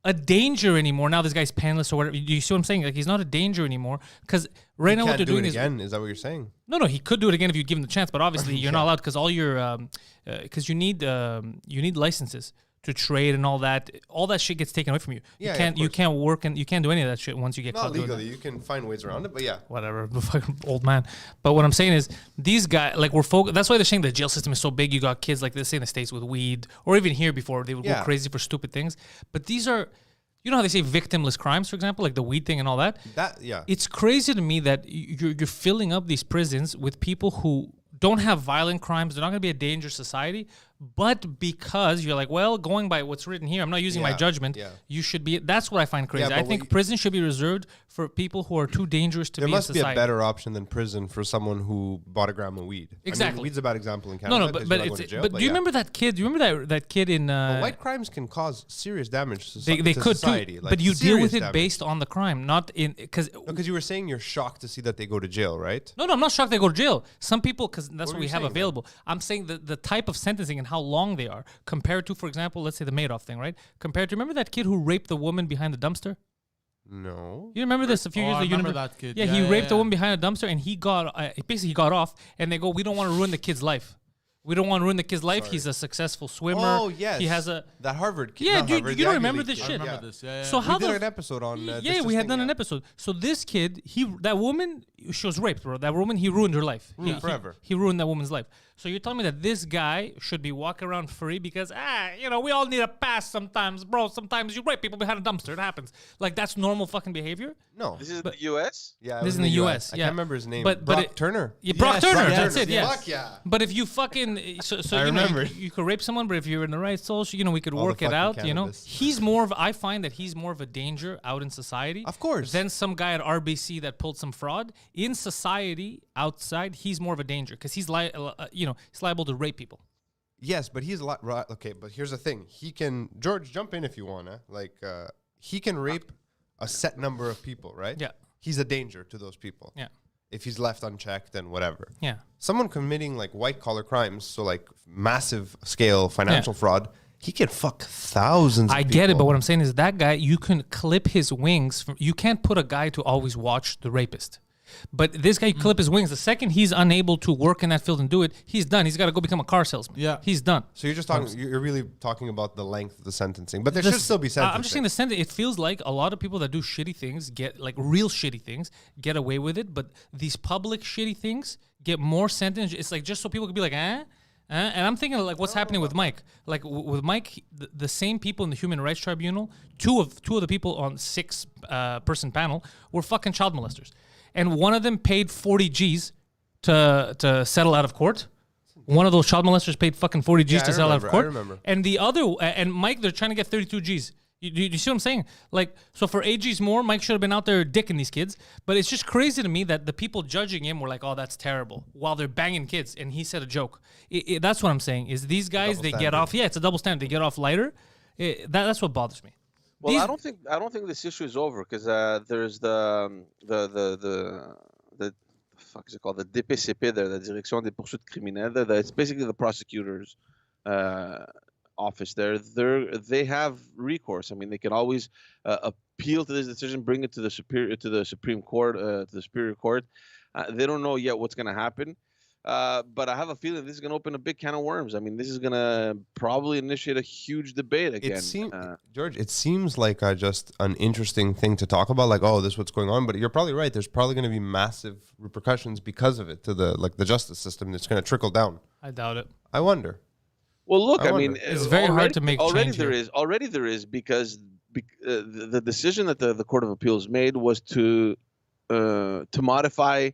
a danger anymore. Now this guy's penniless or whatever. Do you see what I'm saying? Like he's not a danger anymore because right now what Can't they're do doing it is again. Is that what you're saying? no, he could do it again if you give him the chance, but obviously you're not allowed because all your because you need licenses to trade and all that. All that shit gets taken away from you. Yeah, You yeah, of you course. can't work and you can't do any of that shit once you get Not caught doing legally. that. You can find ways around it, but yeah. Whatever, the fucking old man. But what I'm saying is these guys, like we're focused. That's why they're saying the jail system is so big. You got kids like this in the States with weed, or even here before they would go Yeah. crazy for stupid things. But these are, you know how they say victimless crimes, for example, like the weed thing and all that. That yeah. It's crazy to me that you're filling up these prisons with people who don't have violent crimes. They're not going to be a danger to society. But because you're like, well, going by what's written here, I'm not using my Yeah, judgment. yeah. You should be. That's what I find crazy. but I what think you- prison should be reserved for people who are too dangerous to There be in must be a society. better option than prison for someone who bought a gram of weed. Exactly. I mean, weed's a bad example in Canada. No, 'cause but you're not it's going to jail, but do you yeah. remember that kid? Do you remember that kid in? Well, white crimes can cause serious damage to, they to could society. too, like but you deal with serious it damage. based on the crime, not in because. Because you were saying you're shocked to see that they go to jail, right? No, I'm not shocked they go to jail. Some people, because that's What what are we you have saying, then? available. I'm saying the type of sentencing and how long they are compared to, for example, let's say the Madoff thing, right? Compared to, remember that kid who raped the woman behind the dumpster? No. You remember this a few Oh, years I ago? You remember that kid. Yeah, Yeah, he yeah, raped a yeah. woman behind a dumpster, and he got basically he got off. And they go, we don't want to ruin the kid's life. We don't want to ruin the kid's life. He's a successful swimmer. Oh yes. He has a that Harvard kid. Yeah, not dude, Harvard, you the don't Ivy remember League this kid. shit? I Yeah. remember this. Yeah, yeah. So yeah. how We did the an episode on. yeah, This we had thing, done yeah. an episode. So this kid, that woman, she was raped, bro. That woman, he ruined her life. Forever. He ruined that woman's life. So you're telling me that this guy should be walking around free because, we all need a pass sometimes, bro. Sometimes you rape people behind a dumpster. It happens. Like, that's normal fucking behavior? No. This is the U.S. Yeah. it This was is in the US, I yeah. can't remember his name. But Brock it- Turner. Yeah, Brock Yes, Turner. Brock That's Turner. it, yes. Fuck yeah. But if you fucking, so I remember. you could rape someone, but if you're in the right social, we could All the work it fucking out, cannabis. He's more of, I find that he's more of a danger out in society. Of course. Than some guy at RBC that pulled some fraud. In society, outside, he's more of a danger because he's he's liable to rape people. Yes, but he's a lot. Right, okay, but here's the thing. He can. George, jump in if you wanna. He can rape a set number of people, right? Yeah. He's a danger to those people. Yeah. If he's left unchecked and whatever. Yeah. Someone committing like white collar crimes, so like massive scale financial fraud, he can fuck thousands. I of get it, people. but what I'm saying is that guy, you can clip his wings. You can't put a guy to always watch the rapist. But this guy, you clip his wings. The second he's unable to work in that field and do it, he's done. He's got to go become a car salesman. Yeah. He's done. So you're just talking. You're really talking about the length of the sentencing, but there should still be sentencing. I'm just saying the sentence. It feels like a lot of people that do shitty things get like real shitty things get away with it, but these public shitty things get more sentence. It's like just so people could be like, And I'm thinking like what's happening with Mike. Like with Mike, the same people in the Human Rights Tribunal, two of the people on 6 person panel were fucking child molesters, and one of them paid 40 G's to settle out of court. One of those child molesters paid fucking 40 G's Yeah, to I settle out of remember, I court. remember. And the other, and Mike, they're trying to get 32 G's. You see what I'm saying? Like, so for 8 G's more, Mike should have been out there dicking these kids. But it's just crazy to me that the people judging him were like, oh, that's terrible, while they're banging kids. And he said a joke. That's what I'm saying, is these guys, they get off. Yeah, it's a double standard. They get off lighter. That's what bothers me. Well, These- I don't think this issue is over because there's the fuck is it called, the DPCP there, the Direction des Poursuites Criminelles. It's basically the prosecutor's office there. They have recourse. I mean, they can always appeal to this decision, bring it to the Supreme Court, to the Superior Court. They don't know yet what's going to happen. But I have a feeling this is going to open a big can of worms. I mean, this is going to probably initiate a huge debate again. George, it seems like just an interesting thing to talk about. Like, oh, this is what's going on. But you're probably right. There's probably going to be massive repercussions because of it to the justice system. It's going to trickle down. I doubt it. I wonder. Well, look, I mean, it's very hard to make already change there here. is already there is because the decision that the Court of Appeals made was to modify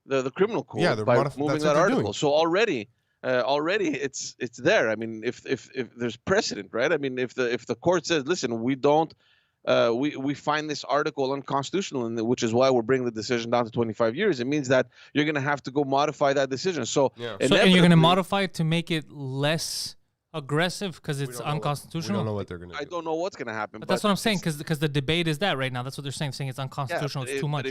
the criminal code by moving that article. So already it's there. I mean, if there's precedent, right? I mean, if the court says, listen, we don't we find this article unconstitutional, which is why we're bringing the decision down to 25 years. It means that you're going to have to go modify that decision. So and you're going to modify it to make it less aggressive because it's unconstitutional. We don't know what they're going to do. I don't know what's going to happen. But that's what I'm saying because the debate is that right now. That's what they're saying it's unconstitutional. It's too much.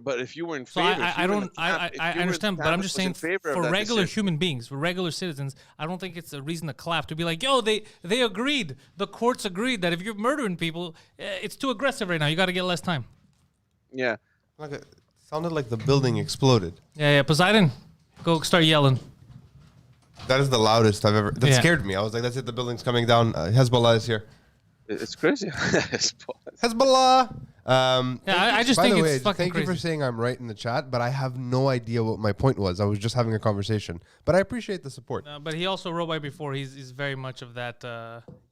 But if you were in So favor, I understand, but I'm just saying for regular decision. human beings, for regular citizens, I don't think it's a reason to clap to be like, yo, they agreed. The courts agreed that if you're murdering people, it's too aggressive right now. You got to get less time. Yeah. It sounded like the building exploded. Yeah. Poseidon, go start yelling. That is the loudest I've ever. That scared me. I was like, "That's it. The building's coming down. Hezbollah is here." It's crazy. Hezbollah. I just by think the it's way, fucking thank crazy. you for saying I'm right in the chat, but I have no idea what my point was. I was just having a conversation, but I appreciate the support. But he also wrote right before. He's very much of that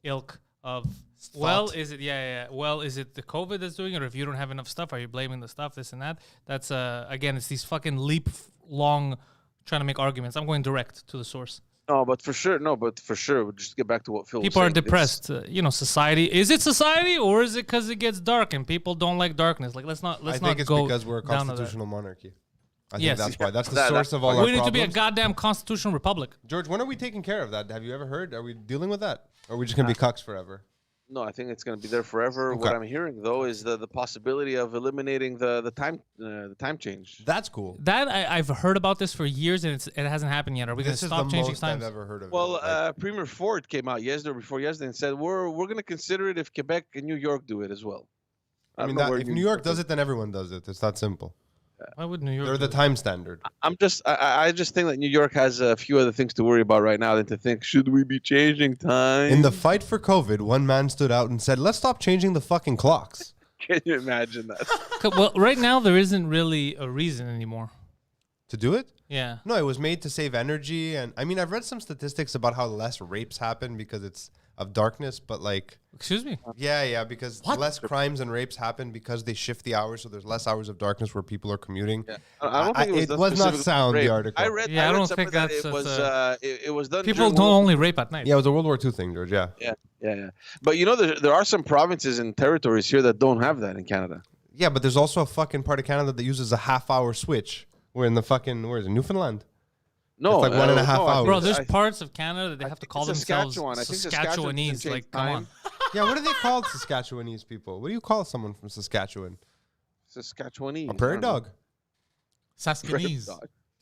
ilk of. Well, is it Well, is it the COVID that's doing it, or if you don't have enough stuff, are you blaming the stuff, this and that? That's again, it's these fucking long trying to make arguments. I'm going direct to the source. No, but for sure, we'll just get back to what Phil was people saying. are depressed. Society. Is it society, or is it because it gets dark and people don't like darkness? Like, let's not I think it's go because we're a down to that. constitutional monarchy. I Yes. think that's why. That's the That- source that- of all We our need problems. to be a goddamn constitutional republic. George, when are we taking care of that? Have you ever heard? Are we dealing with that? Or are we just going to be cucks forever? No, I think it's going to be there forever. Okay. What I'm hearing though is the possibility of eliminating the time change. That's cool. That I've heard about this for years and it hasn't happened yet. Are we going This to is stop the changing most times? I've ever heard of Well, it. Like, Premier Ford came out yesterday or before yesterday and said we're going to consider it if Quebec and New York do it as well. I mean, don't know where if New York does it, then everyone does it. It's that simple. Why would New York? They're do the it? time standard. I just think that New York has a few other things to worry about right now than to think, should we be changing time? In the fight for COVID, one man stood out and said, "Let's stop changing the fucking clocks." Can you imagine that? Well, right now there isn't really a reason anymore. To do it? Yeah. No, it was made to save energy. And I mean, I've read some statistics about how less rapes happen because it's of darkness, but like, Excuse me. because less crimes and rapes happen because they shift the hours, so there's less hours of darkness where people are commuting. Yeah. I don't think it was, it done was not specifically sound, for the rape. article. I read I don't somewhere think that that's it was done. People during don't World- only rape at night. Yeah, it was a World War II thing, George. Yeah. Yeah. But there are some provinces and territories here that don't have that in Canada. Yeah, but there's also a fucking part of Canada that uses a half-hour switch. We're in the fucking, where is it, Newfoundland? No, It's like 1.5 hours. Bro, there's parts of Canada that they have to think call it's themselves Saskatchewan. I think Saskatchewan Saskatchewanese. doesn't Like, change come on. time. Yeah, what are they called, Saskatchewanese people? What do you call someone from Saskatchewan? Saskatchewanese. A prairie dog? Saskanese.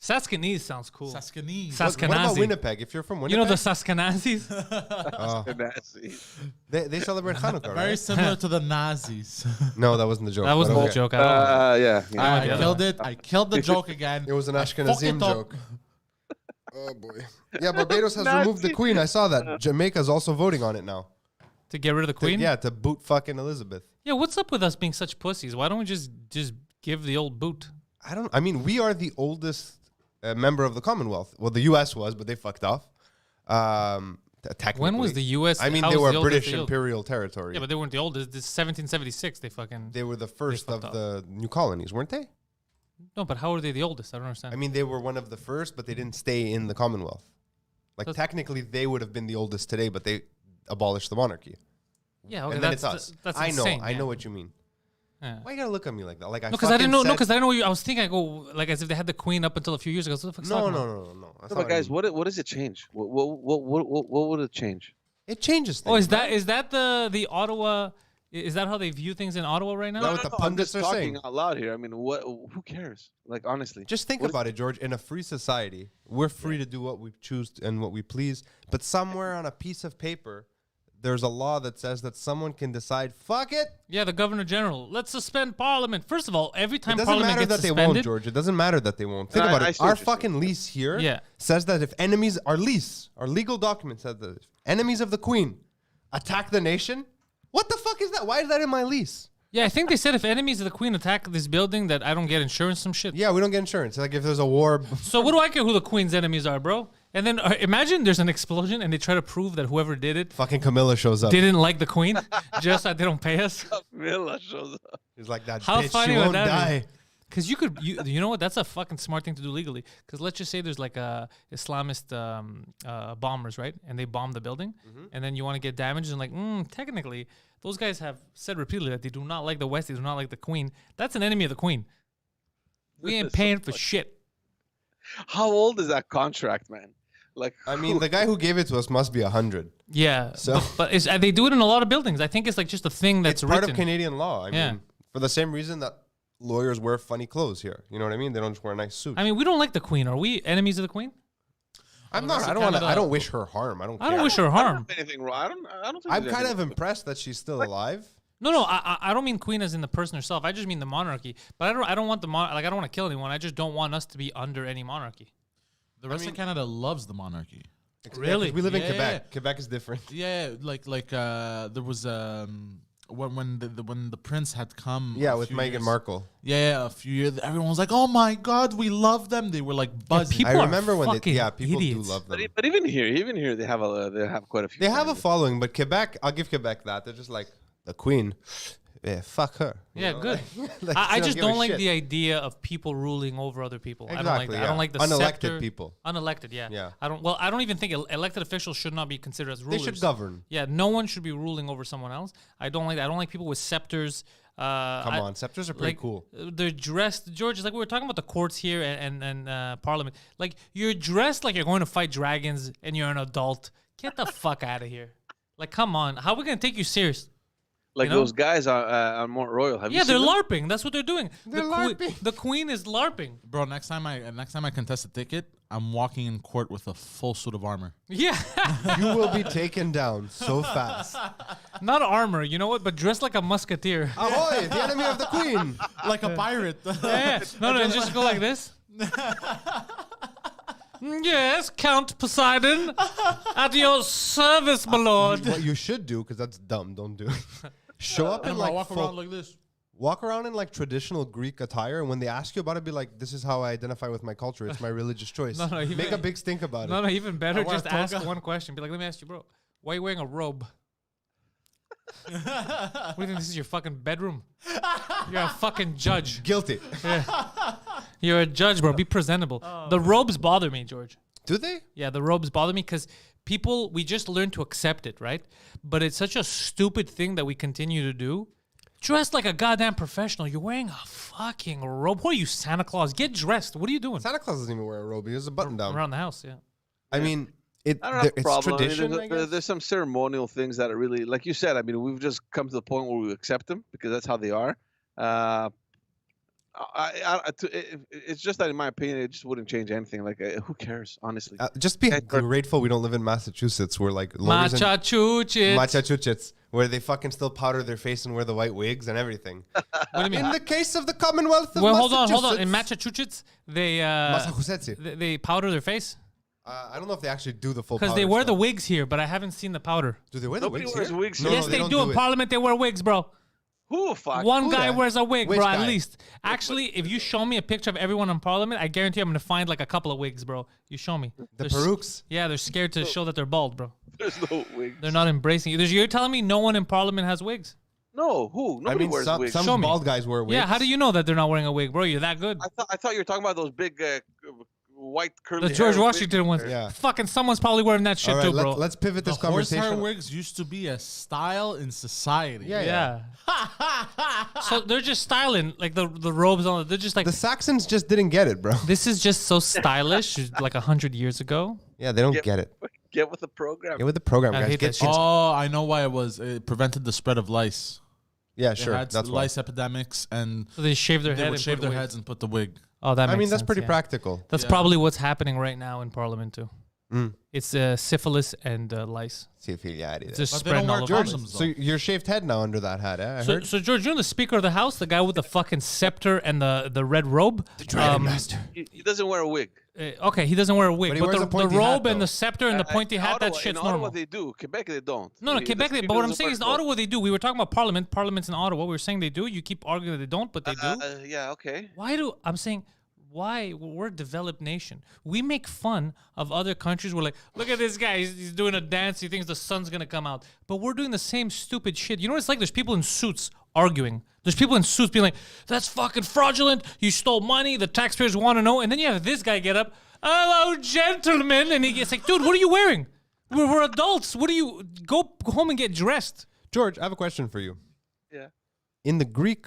Saskanese sounds cool. Saskanese. Sas- What about Saskanazi. Winnipeg? If you're from You know Winnipeg, the Saskanazis? they celebrate Hanukkah, Very right? similar to the Nazis. No, that wasn't the joke. That wasn't but the okay. joke at all. Yeah. I yeah. killed it. I killed the joke again. It was an I Ashkenazim fuck it up. joke. Oh boy. Yeah, Barbados has removed the Queen. I saw that. Jamaica's also voting on it now. To get rid of the queen? To boot fucking Elizabeth. Yeah, what's up with us being such pussies? Why don't we just give the old boot? I mean, we are the oldest member of the Commonwealth. Well, the U.S. was, but they fucked off. Technically. When was the U.S.? I mean, how they was were the oldest British the old- imperial territory. Yeah, but they weren't the oldest. This is 1776. They were the first of fucked up. the new colonies, weren't they? No, but how are they the oldest? I don't understand. I mean, they were one of the first, but they didn't stay in the Commonwealth. Like, That's- technically, they would have been the oldest today, but they abolished the monarchy. yeah, okay, And then that's it's us. That's I know. insane, I yeah. know what you mean. Yeah. Why you gotta look at me like that? Like, No, because I didn't know. No, because I didn't know. I was thinking. I go like as if they had the queen up until a few years ago. So what the fuck's No. talking about? That's But not what I guys, mean. what does it change? What would it change? It changes things. Oh, is man. that the Ottawa? Is that how they view things in Ottawa right now? No, what the I'm pundits just are talking saying. out loud here. I mean, what? Who cares? Like, honestly. Just think What is- about it, George. In a free society, we're free to do what we choose and what we please. But somewhere on a piece of paper, there's a law that says that someone can decide, fuck it. Yeah, the Governor General. Let's suspend Parliament. First of all, every time It doesn't Parliament matter gets that they suspended, won't, George. It doesn't matter that they won't. Think No, about I it. see what Our you're fucking lease here Yeah. says that if enemies, our lease, our legal document says that if enemies of the Queen attack the nation, what the fuck is that? Why is that in my lease? Yeah, I think they said if enemies of the Queen attack this building, that I don't get insurance, some shit. Yeah, we don't get insurance. Like if there's a war. So what do I care who the Queen's enemies are, bro? And then imagine there's an explosion and they try to prove that whoever did it Fucking Camilla shows up. didn't like the Queen, just that they don't pay us. Camilla shows up. He's like that How bitch. funny She would won't that die. be? Because you know what? That's a fucking smart thing to do legally. Because let's just say there's like Islamist bombers, right? And they bomb the building, and then you want to get damaged, and like, technically, those guys have said repeatedly that they do not like the West, they do not like the Queen. That's an enemy of the Queen. We ain't That's so paying for funny. shit. How old is that contract, man? Like, I mean, the guy who gave it to us must be 100. Yeah, So- but they do it in a lot of buildings. I think it's like just a thing that's It's part written. of Canadian law. I Yeah. mean, for the same reason that lawyers wear funny clothes here. You know what I mean? They don't just wear nice suits. I mean, we don't like the Queen. Are we enemies of the Queen? I'm not. Rest I of don't want to. Canada- I don't wish her harm. I don't. I don't care. wish her I don't harm. have anything wrong. I don't think I'm there's kind of anything- impressed that she's still alive. No, I don't mean Queen as in the person herself. I just mean the monarchy. But I don't want I don't want to kill anyone. I just don't want us to be under any monarchy. The rest of Canada loves the monarchy. Yeah, 'cause Really? we live in Yeah, Quebec. yeah. Quebec is different. Yeah, like there was when the prince had come. Yeah, a with few Meghan years- Markle. Yeah, a few years. Everyone was like, "Oh my God, we love them." They were like buzzing. people I are remember when they. fucking Yeah, people idiots. do love them. But even here, they have quite a few. They have a fans. following, but Quebec, I'll give Quebec that. They're just like the Queen. Yeah, fuck her. You Yeah, know, good. like, I they just give a don't like shit. the idea of people ruling over other people. I don't like Exactly, that. I don't yeah. like the Unelected scepter. people. Unelected, yeah. Yeah. I don't even think elected officials should not be considered as They rulers. should govern. Yeah, no one should be ruling over someone else. I don't like that. I don't like people with scepters. Come on, scepters are pretty like, cool. They're dressed, George. It's like we were talking about the courts here and Parliament. Like you're dressed like you're going to fight dragons and you're an adult. Get the fuck out of here. Like, come on. How are we gonna take you serious? Like you know? those guys on Mont Royal. Have Yeah, you they're seen them? LARPing. That's what they're doing. They're LARPing. The Queen is LARPing. Bro, next time I contest a ticket, I'm walking in court with a full suit of armor. Yeah. You will be taken down so fast. Not armor, you know what? But dressed like a musketeer. Ahoy, the enemy of the Queen. Like a pirate. Yeah. No, just go like this. Yes, Count Poseidon, at your service, my lord. What you should do, because that's dumb, don't do it. Show up in And I like walk full- around like this. walk around in like traditional Greek attire, and when they ask you about it, be like, "This is how I identify with my culture. It's my religious choice." No, you Make may- a big stink about No, it. no, even better, I wear a just ask toga. one question. Be like, let me ask you, bro, why are you wearing a robe? What do you think this is your fucking bedroom? You're a fucking judge. Guilty. You're a judge, bro. Be presentable. The robes bother me, George. Do they? Yeah, the robes bother me because we just learn to accept it, right? But it's such a stupid thing that we continue to do. Dressed like a goddamn professional. You're wearing a fucking robe. What are you, Santa Claus? Get dressed. What are you doing? Santa Claus doesn't even wear a robe. He has a button down. Around the house, yeah. I mean, I don't have a it's problem. I mean, tradition. I guess. there's some ceremonial things that are really, like you said. I mean, we've just come to the point where we accept them because that's how they are. It's just that, in my opinion, it just wouldn't change anything. Like, who cares, honestly? Just be Okay. grateful we don't live in Massachusetts, where like lawyers and Machachuchits. Massachusetts, where they fucking still powder their face and wear the white wigs and everything. What do you mean? In the case of the Commonwealth of Well, hold on. Massachusetts. In Massachusetts, they Massachusetts. they powder their face I don't know if they actually do the full. because they powder wear the stuff. wigs here, but I haven't seen the powder. Do they wear the Nobody wigs wears here? wigs No, here. Yes, no, they don't do. In it. Parliament, they wear wigs, bro. Who fuck? One Who guy that? wears a wig, Which bro, at guy? least. Actually, if you show me a picture of everyone in Parliament, I guarantee I'm going to find like a couple of wigs, bro. You show me. The They're s- perukes. Yeah, they're scared to show that they're bald, bro. There's no wigs. They're not embracing it. You're telling me no one in Parliament has wigs? No, who? I Nobody mean, wears some wigs. Show some me. bald guys wear wigs. Yeah, how do you know that they're not wearing a wig, bro? You're that good. I thought you were talking about those big white curly. The George hair Washington ones. Yeah. Fucking someone's probably wearing that shit All right, too, bro. let's pivot this The horsehair conversation. wigs used to be a style in society. Yeah. So they're just styling like the robes on. They're just like The Saxons just didn't get it, bro. this is just so stylish, like 100 years ago. Yeah, they don't Yep. get it. Get with the program. Get with the program, I guys. hate Get that shit. shit. Oh, I know why it was. It prevented the spread of lice. Yeah, They sure. had That's why. lice epidemics, and So they shave their they head would and shave put their wigs. heads and put the wig. Oh, that I makes mean, that's sense, pretty yeah. practical. That's Yeah. probably what's happening right now in Parliament too. Mm. It's syphilis and lice. Syphilis. It's just But they spreading don't all wear over. condoms, So you're shaved head now under that hat, eh? I So, heard. so George, you're the Speaker of the House, the guy with the fucking scepter and the red robe. He doesn't wear a wig. Okay, he doesn't wear a wig, But he but wears the a pointy robe hat, and though. the scepter and the pointy hat, that Ottawa, shit's in Ottawa normal. they do. Quebec they don't. No, The Quebec, speaker but what I'm doesn't saying wear is a clothes. Ottawa they do. We were talking about Parliament. Parliament's in Ottawa. We were saying they do. You keep arguing that they don't, but they do. Yeah, okay. I'm saying, why? We're a developed nation. We make fun of other countries. We're like, look at this guy. He's doing a dance. He thinks the sun's going to come out. But we're doing the same stupid shit. You know what it's like? There's people in suits arguing. There's people in suits being like, that's fucking fraudulent. You stole money. The taxpayers want to know. And then you have this guy get up, hello, gentlemen. And he gets like, dude, what are you wearing? We're adults. What do you... Go home and get dressed. George, I have a question for you. Yeah. In the Greek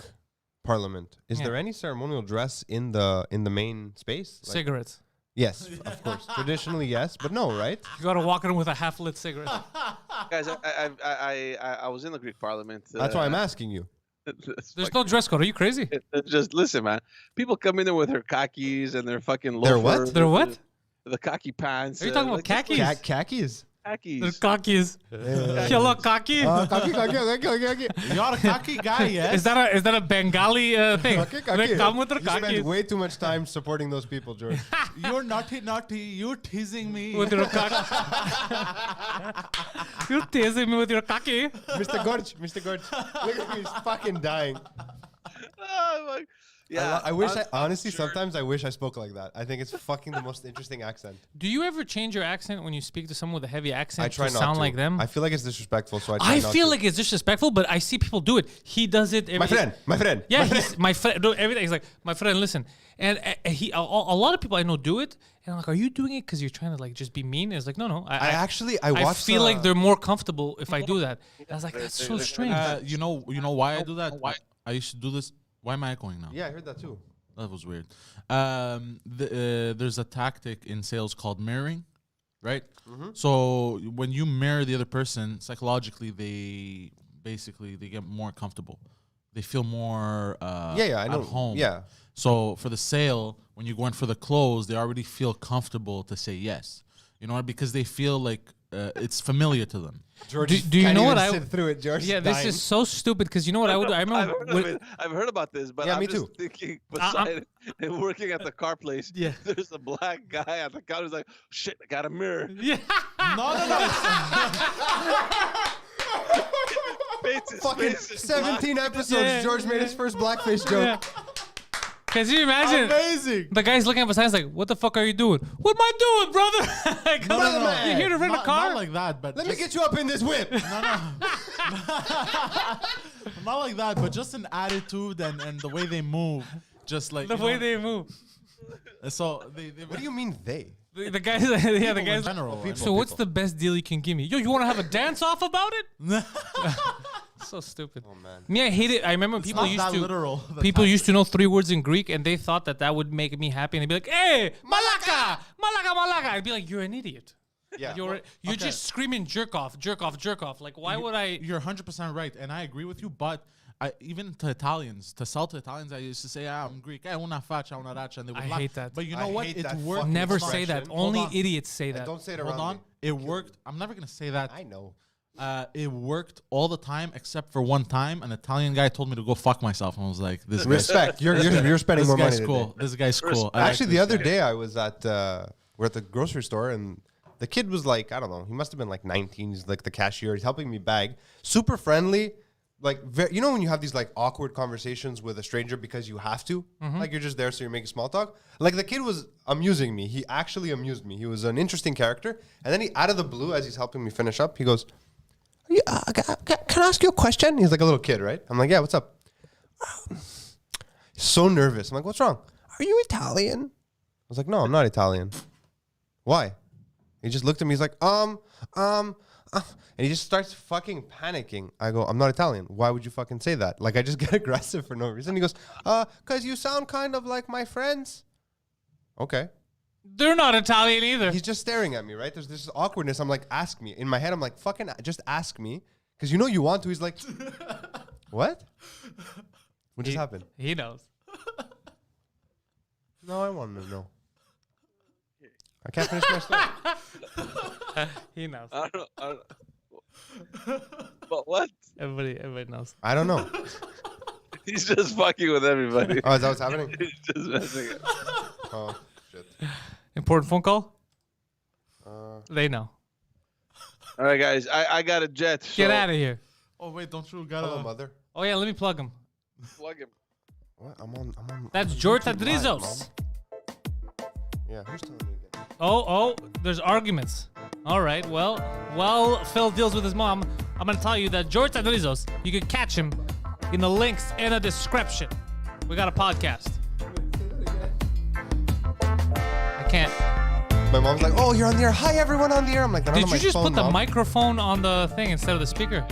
Parliament, is Yeah. there any ceremonial dress in the main space? Like- Cigarettes. Yes, of course. Traditionally, yes, but no, right? You got to walk in with a half-lit cigarette. Guys, I was in the Greek Parliament. That's why I'm asking you. There's no dress code. Are you crazy? Just listen, man. People come in there with their khakis and their fucking loafers. Their what? They're what? The khaki pants. Are you talking about just khakis? Khakis. khakis. They're cockies. Hello, cocky. Khaki. You're a cocky guy, yes? Is that a Bengali thing? They come with their You spend khakis. way too much time supporting those people, George. You're naughty. You're teasing me. With your cocky. You're teasing me with your cocky. Mr. Gorge. Look at me, he's fucking dying. Oh, my- yeah. I wish I'm honestly, sure. sometimes I wish I spoke like that. I think it's fucking the most interesting accent. Do you ever change your accent when you speak to someone with a heavy accent I try to not sound to. like them? I feel like it's disrespectful, so I try I not feel to. like it's disrespectful, but I see people do it. He does it. My friend. Yeah, he's my friend. Everything. He's like, my friend, listen. And a lot of people I know do it. And I'm like, are you doing it because you're trying to like just be mean? And it's like, no. I I watched. feel like they're more comfortable if I do that. And I was like, that's so strange. You know why I do that? Why I used to do this? Why am I echoing now? Yeah, I heard that too. That was weird. There's a tactic in sales called mirroring, right? So when you mirror the other person, psychologically they get more comfortable. They feel more I know. at home. Yeah. So for the sale, when you're going for the close, they already feel comfortable to say yes. You know, because they feel like it's familiar to them. George, Do you know what sit through it, George? Yeah, this is so stupid because you know what I would do? I remember. I've heard about this, but Yeah, I'm me just too. thinking Poseidon and working at the car place. Yeah. There's a black guy at the counter who's like, shit, I got a mirror. Yeah. Fucking 17 episodes. George made his first blackface joke. Can you imagine? Amazing. The guy's looking at Poseidon's like, what the fuck are you doing? What am I doing, brother? Like, no. You here to rent a car? Not like that, but Let me get you up in this whip. not like that, but just an attitude and the way they move, just like The way they move. So they What do you mean they? The guys, yeah, the in guys. general. So what's the best deal you can give me? Yo, you want to have a dance off about it? So stupid. Oh man. Me, I hate it. I remember people not used that to literal. people used to know 3 words in Greek, and they thought that would make me happy, and they'd be like, "Hey, malaka, malaka, malaka." I'd be like, "You're an idiot. Yeah. You're just screaming jerk off, jerk off, jerk off. Like, why would I?" You're 100% right, and I agree with you. But even to Italians, I used to say, "I'm Greek. Una faccia, una raccia," and they would I laugh. hate that. But you I know what? hate It that worked. fucking Never Hold on. say that. expression. Only Hold on. idiots say that. Don't say it Hold around on. me. It worked. I'm never gonna say that. I know. It worked all the time except for one time. An Italian guy told me to go fuck myself, and I was like, "This guy's Respect. You're spending This more money guy's today. cool. This guy's cool." I like Actually, this the other guy. day I was at we're at the grocery store and the kid was like, I don't know, he must have been like 19. He's like the cashier. He's helping me bag. Super friendly. Like, you know when you have these like awkward conversations with a stranger because you have to? Like you're just there so you're making small talk. Like the kid was amusing me. He actually amused me. He was an interesting character. And then he, out of the blue, as he's helping me finish up, he goes, can I ask you a question? He's like a little kid, right? I'm like, yeah, what's up? He's so nervous. I'm like, what's wrong? Are you Italian? I was like, no, I'm not Italian. Why? He just looked at me. He's like, and he just starts fucking panicking. I go, I'm not Italian. Why would you fucking say that? Like, I just get aggressive for no reason. He goes, because you sound kind of like my friends. Okay. They're not Italian either. He's just staring at me, right? There's this awkwardness. I'm like, ask me. In my head, I'm like, fucking just ask me. Because you know you want to. He's like, What? What just happened? He knows. No, I want to know. I can't finish my story. He knows. I don't know. But what? Everybody knows. I don't know. He's just fucking with everybody. Oh, is that what's happening? He's just messing it. Oh, shit. Important phone call? They know. All right, guys. I got a jet. Get out of here. Oh wait, don't you gotta? Hello, mother. Oh, yeah, let me plug him. Plug him. What? I'm on. That's I'm George YouTube Live, Tadrizos. Mom. Yeah, who's telling me again? Oh, there's arguments. All right, well, while Phil deals with his mom, I'm going to tell you that George Tadrizos, you can catch him in the links in the description. We got a podcast. I can't. My mom's like, "Oh, you're on the air. Hi, everyone on the air." I'm like, Did you just put the microphone on the thing instead of the speaker?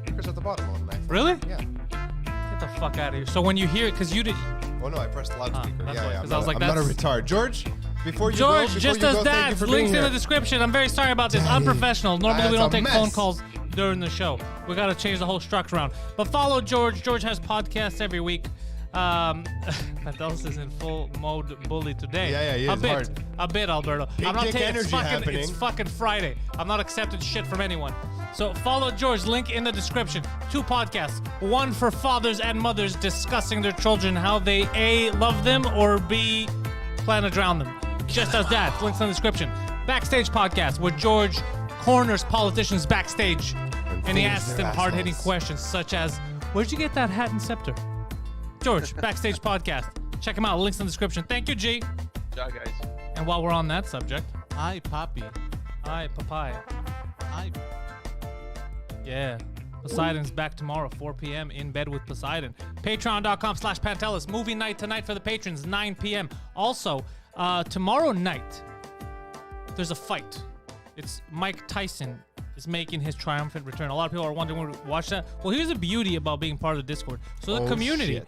Speakers at the bottom on my phone. Really? Yeah. Get the fuck out of here. So when you hear it, because you did. Oh no, I pressed loudspeaker. that's Yeah, why, yeah. 'cause I was like, I'm not a that's- retard. George, before you George go, just thank does you that. for Links being in the here. description. I'm very sorry about this. Unprofessional. Normally we That's don't a take phone mess. calls during the show. We got to change the whole structure around. But follow George. George has podcasts every week. Pantelis is in full mode bully today. Yeah, he is A bit, Alberto. Big I'm not dick taking energy it's happening. fucking Friday. I'm not accepting shit from anyone. So follow George. Link in the description. 2 podcasts. One for fathers and mothers discussing their children, how they A, love them, or B, plan to drown them. Just as that. Links in the description. Backstage podcast where George corners politicians backstage and he fingers asks their them hard-hitting assholes. questions such as, where'd you get that hat and scepter? George, Backstage Podcast. Check him out. Links in the description. Thank you, G. Ciao, guys. And while we're on that subject, Hi, Poppy. hi, papaya. Hi. Yeah. Poseidon's back tomorrow, 4 p.m. in bed with Poseidon. Patreon.com/Pantelis. Movie night tonight for the patrons, 9 p.m. Also, tomorrow night, there's a fight. It's Mike Tyson is making his triumphant return. A lot of people are wondering when to watch that. Well, here's the beauty about being part of the Discord. So the community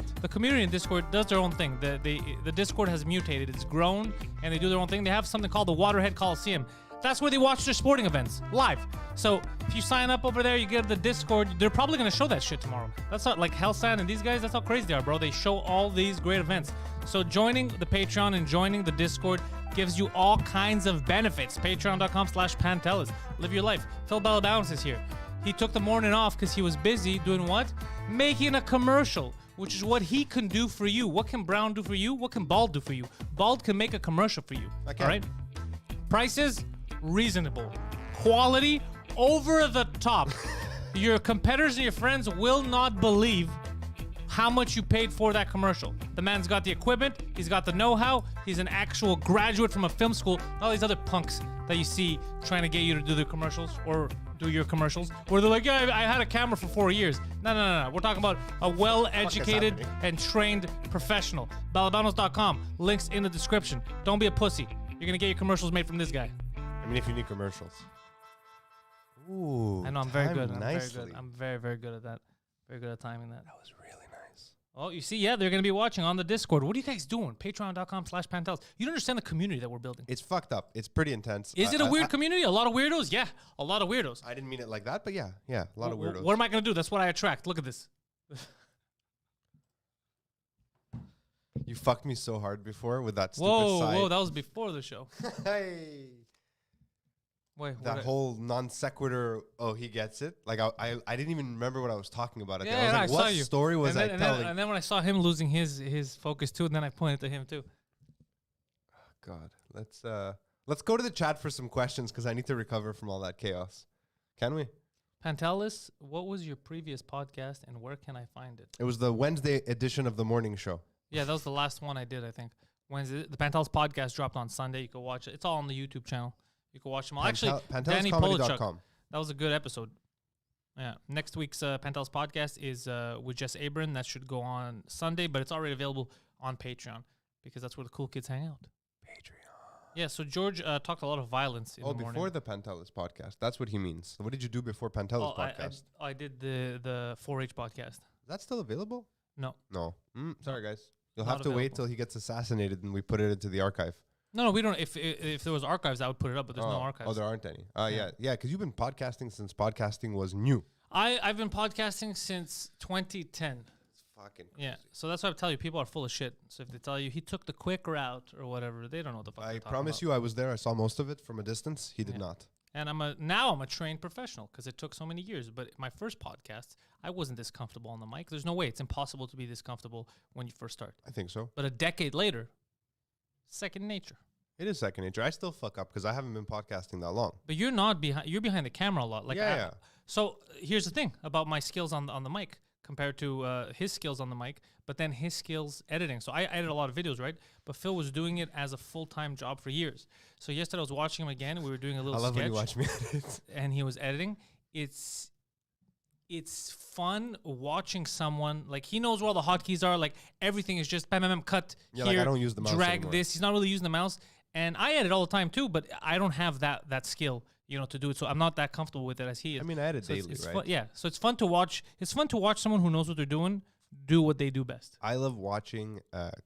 in Discord does their own thing. The Discord has mutated. It's grown, and they do their own thing. They have something called the Waterhead Coliseum. That's where they watch their sporting events live. So if you sign up over there, you get the Discord. They're probably gonna show that shit tomorrow. That's not like Hellsand and these guys. That's how crazy they are, bro. They show all these great events. So joining the Patreon and joining the Discord gives you all kinds of benefits. Patreon.com/Pantelis. Live your life. Phil Balabounce is here. He took the morning off because he was busy doing what? Making a commercial, which is what he can do for you. What can Brown do for you? What can Bald do for you? Bald can make a commercial for you. I can. All right? Prices, reasonable. Quality, over the top. Your competitors and your friends will not believe how much you paid for that commercial. The man's got the equipment, he's got the know-how, he's an actual graduate from a film school. All these other punks that you see trying to get you to do the commercials or do your commercials, where they're like, yeah, I had a camera for 4 years. No. We're talking about a well-educated and trained professional. Balabanos.com, links in the description. Don't be a pussy. You're gonna get your commercials made from this guy. I mean, if you need commercials. Ooh. I know, I'm very good. I'm nicely. very good. I'm very, very good at that. Very good at timing that. That was really nice. Oh, you see, yeah, they're going to be watching on the Discord. What are you guys doing? Patreon.com/Pantelis. You don't understand the community that we're building. It's fucked up. It's pretty intense. Is it a weird community? A lot of weirdos? Yeah, a lot of weirdos. I didn't mean it like that, but yeah, a lot of weirdos. What am I going to do? That's what I attract. Look at this. You fucked me so hard before with that stupid Whoa, side. whoa, that was before the show. Hey. Wait, That whole non sequitur. Oh, he gets it. Like I didn't even remember what I was talking about. At the end. I was like, I saw what you. story was I telling? And then when I saw him losing his focus too, then I pointed to him too. God, let's go to the chat for some questions because I need to recover from all that chaos. Can we? Pantelis, what was your previous podcast and where can I find it? It was the Wednesday edition of the morning show. Yeah, that was the last one I did, I think. Wednesday, the Pantelis podcast dropped on Sunday. You can watch it. It's all on the YouTube channel. You can watch them all. Actually, Danny Polachuk. That was a good episode. Yeah. Next week's Pantelis podcast is with Jess Abram. That should go on Sunday, but it's already available on Patreon because that's where the cool kids hang out. Patreon. Yeah, so George talked a lot of violence in the morning. Before the Pantelis podcast. That's what he means. So what did you do before Pantelis podcast? I did the 4-H podcast. Is that still available? No. No. Sorry, guys. You'll Not have to wait available. till he gets assassinated and we put it into the archive. No, we don't. If there was archives, I would put it up, but there's no archives. Oh, there aren't any. Yeah, because you've been podcasting since podcasting was new. I've been podcasting since 2010. It's fucking crazy. Yeah, so that's why I tell you, people are full of shit. So if they tell you he took the quick route or whatever, they don't know what the fuck. I promise you, I was there. I saw most of it from a distance. He did not. And now I'm a trained professional because it took so many years. But my first podcast, I wasn't this comfortable on the mic. There's no way. It's impossible to be this comfortable when you first start. I think so. But a decade later, second nature. It is second nature. I still fuck up because I haven't been podcasting that long. But you're not behind. You're behind the camera a lot. Like Yeah. So here's the thing about my skills on the mic compared to his skills on the mic, but then his skills editing. So I edit a lot of videos, right? But Phil was doing it as a full-time job for years. So yesterday I was watching him again. We were doing a little I love sketch, when you watch me edit. and he was editing. It's fun watching someone, like, he knows where all the hotkeys are. Like, everything is just bam, bam, bam, cut Yeah, here, like I don't use the mouse drag anymore. this. He's not really using the mouse. And I edit all the time too, but I don't have that skill, to do it. So I'm not that comfortable with it as he is. I mean, I edit So daily, it's right? Fun, yeah. So it's fun to watch. It's fun to watch someone who knows what they're doing do what they do best. I love watching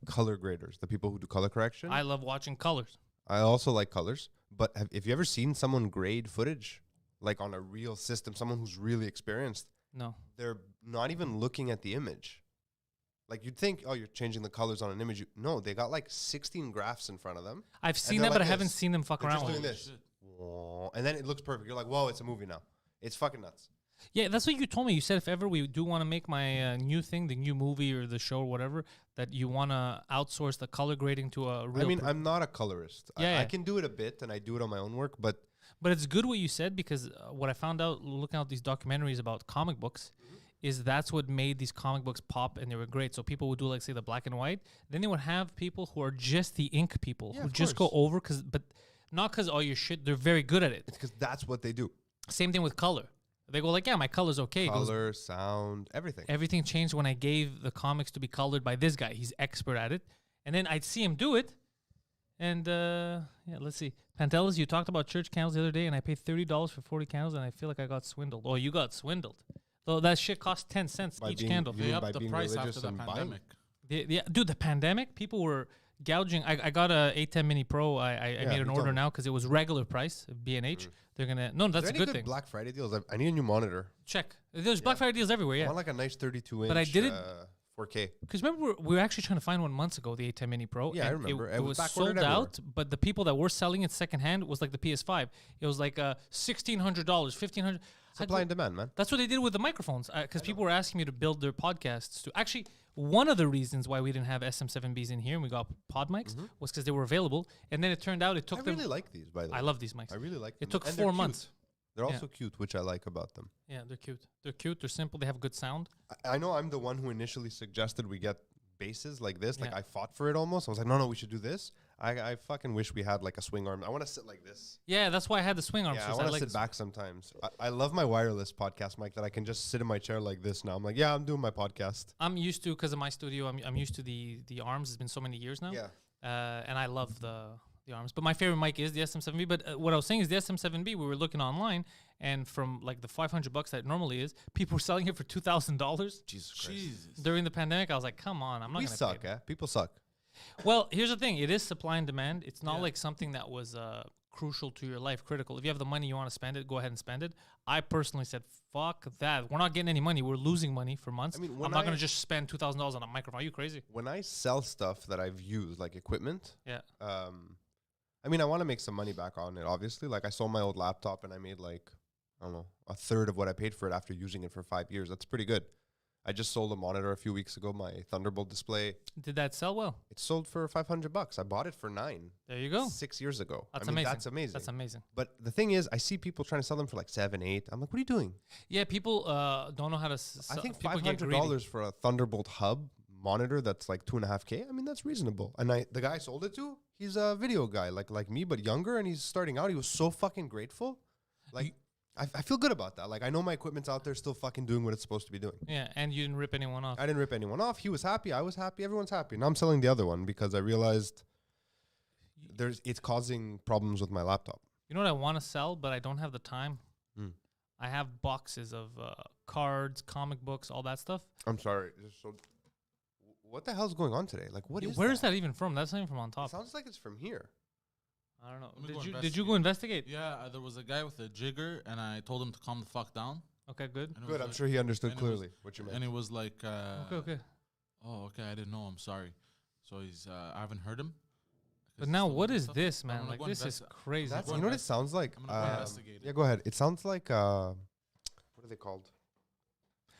color graders, the people who do color correction. I love watching colors. I also like colors. But have you ever seen someone grade footage, like on a real system, someone who's really experienced? No. They're not even looking at the image. Like, you'd think, oh, you're changing the colors on an image. No, they got like 16 graphs in front of them. I've seen they're that, but like I haven't this. seen them fuck They're around just with doing it. this. Whoa, and then it looks perfect. You're like, whoa, it's a movie now. It's fucking nuts. Yeah, that's what you told me. You said if ever we do want to make my new thing, the new movie or the show or whatever, that you want to outsource the color grading to a real. I mean, I'm not a colorist. Yeah. I can do it a bit, and I do it on my own work, but But it's good what you said, because what I found out looking at these documentaries about comic books is that's what made these comic books pop, and they were great. So people would do, like, say, the black and white. Then they would have people who are just the ink people Yeah, who of just go course. over, but not because all your shit. They're very good at it. it's because that's what they do. Same thing with color. They go like, yeah, my color's okay. It goes, Color, sound, everything. everything changed when I gave the comics to be colored by this guy. He's expert at it. And then I'd see him do it. And let's see. Pantelis, you talked about church candles the other day, and I paid $30 for 40 candles, and I feel like I got swindled. Oh, you got swindled. Though that shit cost 10 cents By each being- candle. you They mean by upped the being price religious after the and buying? pandemic. Yeah, dude, the pandemic, people were gouging. I got a 810 Mini Pro. I Yeah, made you an told order me. now because it was regular price of B&H. They're gonna no, Are that's there a any good thing. Black Friday deals? I need a new monitor. Check. There's Black Friday deals everywhere. I Yeah, want like a nice 32 inch. But I did it- 4K. because remember we were actually trying to find one months ago, the 810 Mini Pro. Yeah, I and remember. It, It it was was backordered sold everywhere. out, but the people that were selling it secondhand was like the PS5. It was like $1,600, $1,500. Supply and demand, man. That's what they did with the microphones, because people were asking me to build their podcasts. Actually, one of the reasons why we didn't have SM7Bs in here and we got pod mics was because they were available. And then it turned out it took I them. really like these, by the way. I love these mics. I really like them. It took And they're 4 cute. months. They're Yeah. also cute, which I like about them. Yeah, they're cute. They're cute. They're simple. They have good sound. I know I'm the one who initially suggested we get bases like this. Like, Yeah. I fought for it almost. I was like, no, we should do this. I fucking wish we had like a swing arm. I want to sit like this. Yeah, that's why I had the swing arms. Yeah, I 'cause want to like sit this- back sometimes. I love my wireless podcast mic that I can just sit in my chair like this now. I'm like, yeah, I'm doing my podcast. I'm used to, because of my studio, I'm used to the arms. It's been so many years now. Yeah. And I love the arms. But my favorite mic is the SM7B. But what I was saying is the SM7B, we were looking online, and from like the $500 that it normally is, people were selling it for $2,000 Jesus Christ. Jesus. during the pandemic. I was like, come on, I'm not We going to suck, pay. eh? People suck. Well, here's the thing. It is supply and demand. It's not Yeah. like something that was crucial to your life, critical. If you have the money, you want to spend it, go ahead and spend it. I personally said, fuck that. We're not getting any money. We're losing money for months. I mean, I'm when not going I- to just spend $2,000 on a microphone. Are you crazy? When I sell stuff that I've used, like equipment, Yeah. I mean, I want to make some money back on it, obviously. Like, I sold my old laptop and I made like, I don't know, a third of what I paid for it after using it for 5 years. That's pretty good. I just sold a monitor a few weeks ago, my Thunderbolt display. Did that sell well? It sold for $500. I bought it for $9. There you go. 6 years ago. That's I mean, amazing. That's amazing. That's amazing. But the thing is, I see people trying to sell them for like 7, 8. I'm like, what are you doing? Yeah, people don't know how to I think people get greedy. $500 for a Thunderbolt hub monitor that's like 2.5K. I mean, that's reasonable. And the guy I sold it to, he's a video guy like me, but younger, and he's starting out. He was so fucking grateful. Like, I feel good about that. Like, I know my equipment's out there still fucking doing what it's supposed to be doing. Yeah, and you didn't rip anyone off. I didn't rip anyone off. He was happy. I was happy. Everyone's happy. Now I'm selling the other one because I realized it's causing problems with my laptop. You know what I want to sell, but I don't have the time? Mm. I have boxes of cards, comic books, all that stuff. I'm sorry. What the hell's going on today? Like, what is Where is that even from? That's not even from on It top. sounds like it's from here. I don't know. Let me go Did you go investigate? Yeah, there was a guy with a jigger, and I told him to calm the fuck down. Okay, good. And it Good. was I'm like- sure he understood and it was- clearly what you meant. And it was like, Okay. oh, okay, I didn't know. I'm sorry. So he's, I haven't heard him. But 'Cause now, it's what still is stuff. this, I'm man? gonna Like, go this is invest- crazy. That's, Go you know what it invest- sounds like? I'm gonna go investigate it. Yeah, go ahead. It sounds like what are they called?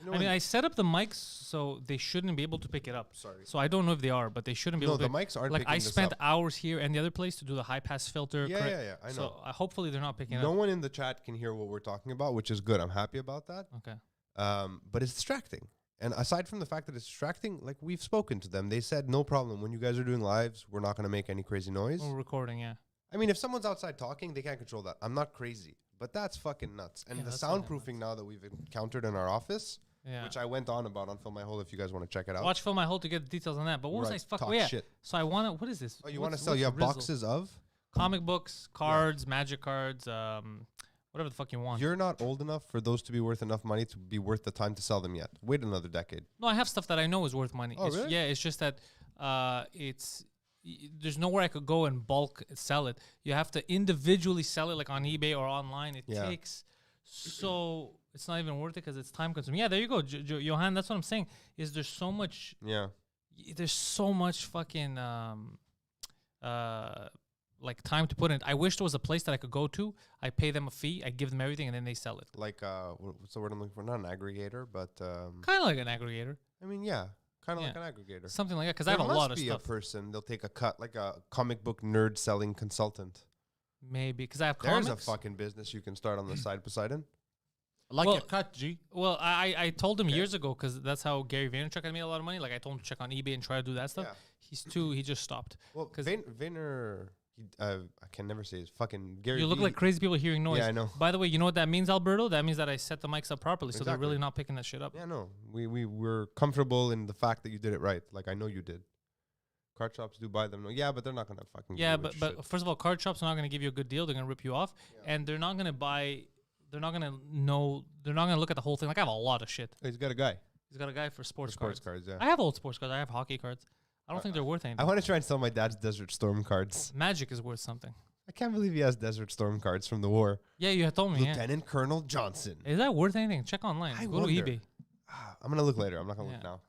You know I mean, when- I set up the mics so they shouldn't be able to pick it up. Sorry. So I don't know if they are, but they shouldn't be No, able to. the mics aren't Like, picking I this spent up. hours here and the other place to do the high pass filter. Yeah, correct- yeah, yeah. I know. So hopefully they're not picking No up. one in the chat can hear what we're talking about, which is good. I'm happy about that. Okay. But it's distracting. And aside from the fact that it's distracting, like we've spoken to them, they said no problem. When you guys are doing lives, we're not going to make any crazy noise. We're recording, yeah. I mean, if someone's outside talking, they can't control that. I'm not crazy, but that's fucking nuts. And Yeah, the that's fucking soundproofing now that we've encountered in our office, Yeah. which I went on about on Film My Hole if you guys want to check it out. Watch Film I Hold to get the details on that. But what was I Right, fuck? talk Oh, yeah. shit. So I want to. What is this? Oh, you want to What's- sell? You what's have Rizzle? boxes of? Comic books, cards, magic cards, whatever the fuck you want. You're not old enough for those to be worth enough money to be worth the time to sell them yet. Wait another decade. No, I have stuff that I know is worth money. Oh, It's- really? Yeah, it's just that there's nowhere I could go and bulk sell it. You have to individually sell it like on eBay or online. It Yeah. takes so it's not even worth it because it's time consuming. Yeah, there you go, Johan. That's what I'm saying. Is there's so much fucking like time to put in it. I wish there was a place that I could go to. I pay them a fee, I give them everything, and then they sell it. Like, what's the word I'm looking for? Not an aggregator, but Kind of like an aggregator, I mean, yeah, kind of Yeah. like an aggregator. something like that. Because I There have a lot of must be stuff. a person. They'll take a cut, like a comic book nerd selling consultant. Maybe because I have There's comics. a fucking business you can start on the side, Poseidon. Like Well- a cut, G. Well, I told him years ago because that's how Gary Vaynerchuk had made a lot of money. Like I told him to check on eBay and try to do that stuff. Yeah. He just stopped. Well, 'Cause- Vayner, I can never say his fucking Gary. You look V. like crazy people hearing noise. Yeah, I know. By the way, you know what that means, Alberto? That means that I set the mics up properly, so they're really Exactly. not picking that shit up. Yeah, no, we were comfortable in the fact that you did it right. Like I know you did. Card shops do buy them. No, yeah, but they're not gonna fucking. Yeah, give you but shit. first of all, card shops are not going to give you a good deal. They're going to rip you off, and they're not going to buy. They're not going to know. They're not going to look at the whole thing. Like I have a lot of shit. He's got a guy. He's got a guy for sports Sports cards. cards. Yeah. I have old sports cards. I have hockey cards. I don't think they're worth anything. I want to try and sell my dad's Desert Storm cards. Magic is worth something. I can't believe he has Desert Storm cards from the war. Yeah, you had told me. Yeah. Lieutenant Colonel Johnson. Is that worth anything? Check online. I Go wonder. to eBay. I'm gonna look later. I'm not gonna Yeah. look now.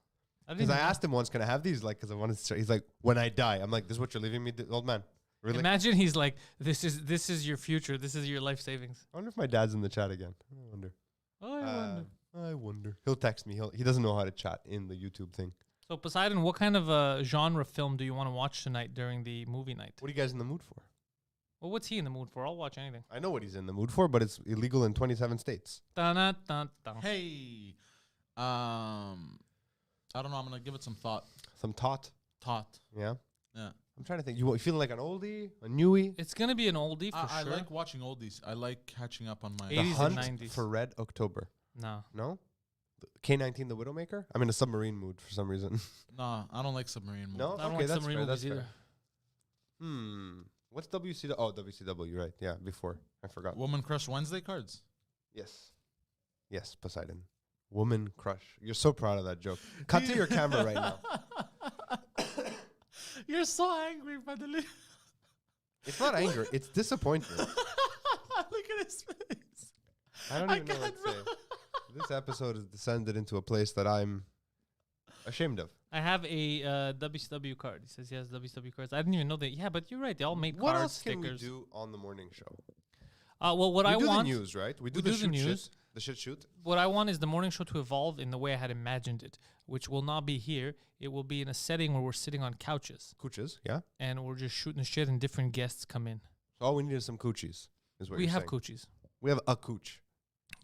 I didn't Because I even know. asked him once, can I have these? Like, because I wanted to. He's like, when I die, I'm like, this is what you're leaving me, old man. Really? Imagine he's like, this is your future. This is your life savings. I wonder if my dad's in the chat again. I wonder. Oh, I wonder. I wonder. He'll text me. He doesn't know how to chat in the YouTube thing. So Poseidon, what kind of genre film do you want to watch tonight during the movie night? What are you guys in the mood for? Well, what's he in the mood for? I'll watch anything. I know what he's in the mood for, but it's illegal in 27 states. Dun-dun-dun-dun. Hey, I don't know. I'm gonna give it some thought. Some tot. Yeah. Yeah. I'm trying to think. You feeling like an oldie, a newie? It's gonna be an oldie for I sure. like watching oldies. I like catching up on my. The 80s and Hunt 90s. for Red October. No. No? K-19 The Widowmaker? I'm in a submarine mood for some reason. Nah, I don't like submarine movies. No? I don't Okay, like that's submarine fair, movies that's either. fair. What's WCW? Oh, WCW, right. Yeah, before. I forgot. Woman Crush Wednesday cards. Yes. Yes, Poseidon. Woman crush. You're so proud of that joke. Cut to your camera right now. You're so angry, Pantelis. It's not anger. It's disappointment. Look at his face. I don't I even know what can't, to say. This episode has descended into a place that I'm ashamed of. I have a WCW card. He says he has WCW cards. I didn't even know that. Yeah, but you're right. They all made What cards, else can stickers. we do on the morning show? Well, what we I do want, the news, right? We do we the do the shoot news. shit. The shit shoot. what I want is the morning show to evolve in the way I had imagined it, which will not be here. It will be in a setting where we're sitting on couches Cooches, yeah? and we're just shooting shit, and different guests come in. So all we need is some coochies, is what We you're have saying. coochies. We have a cooch.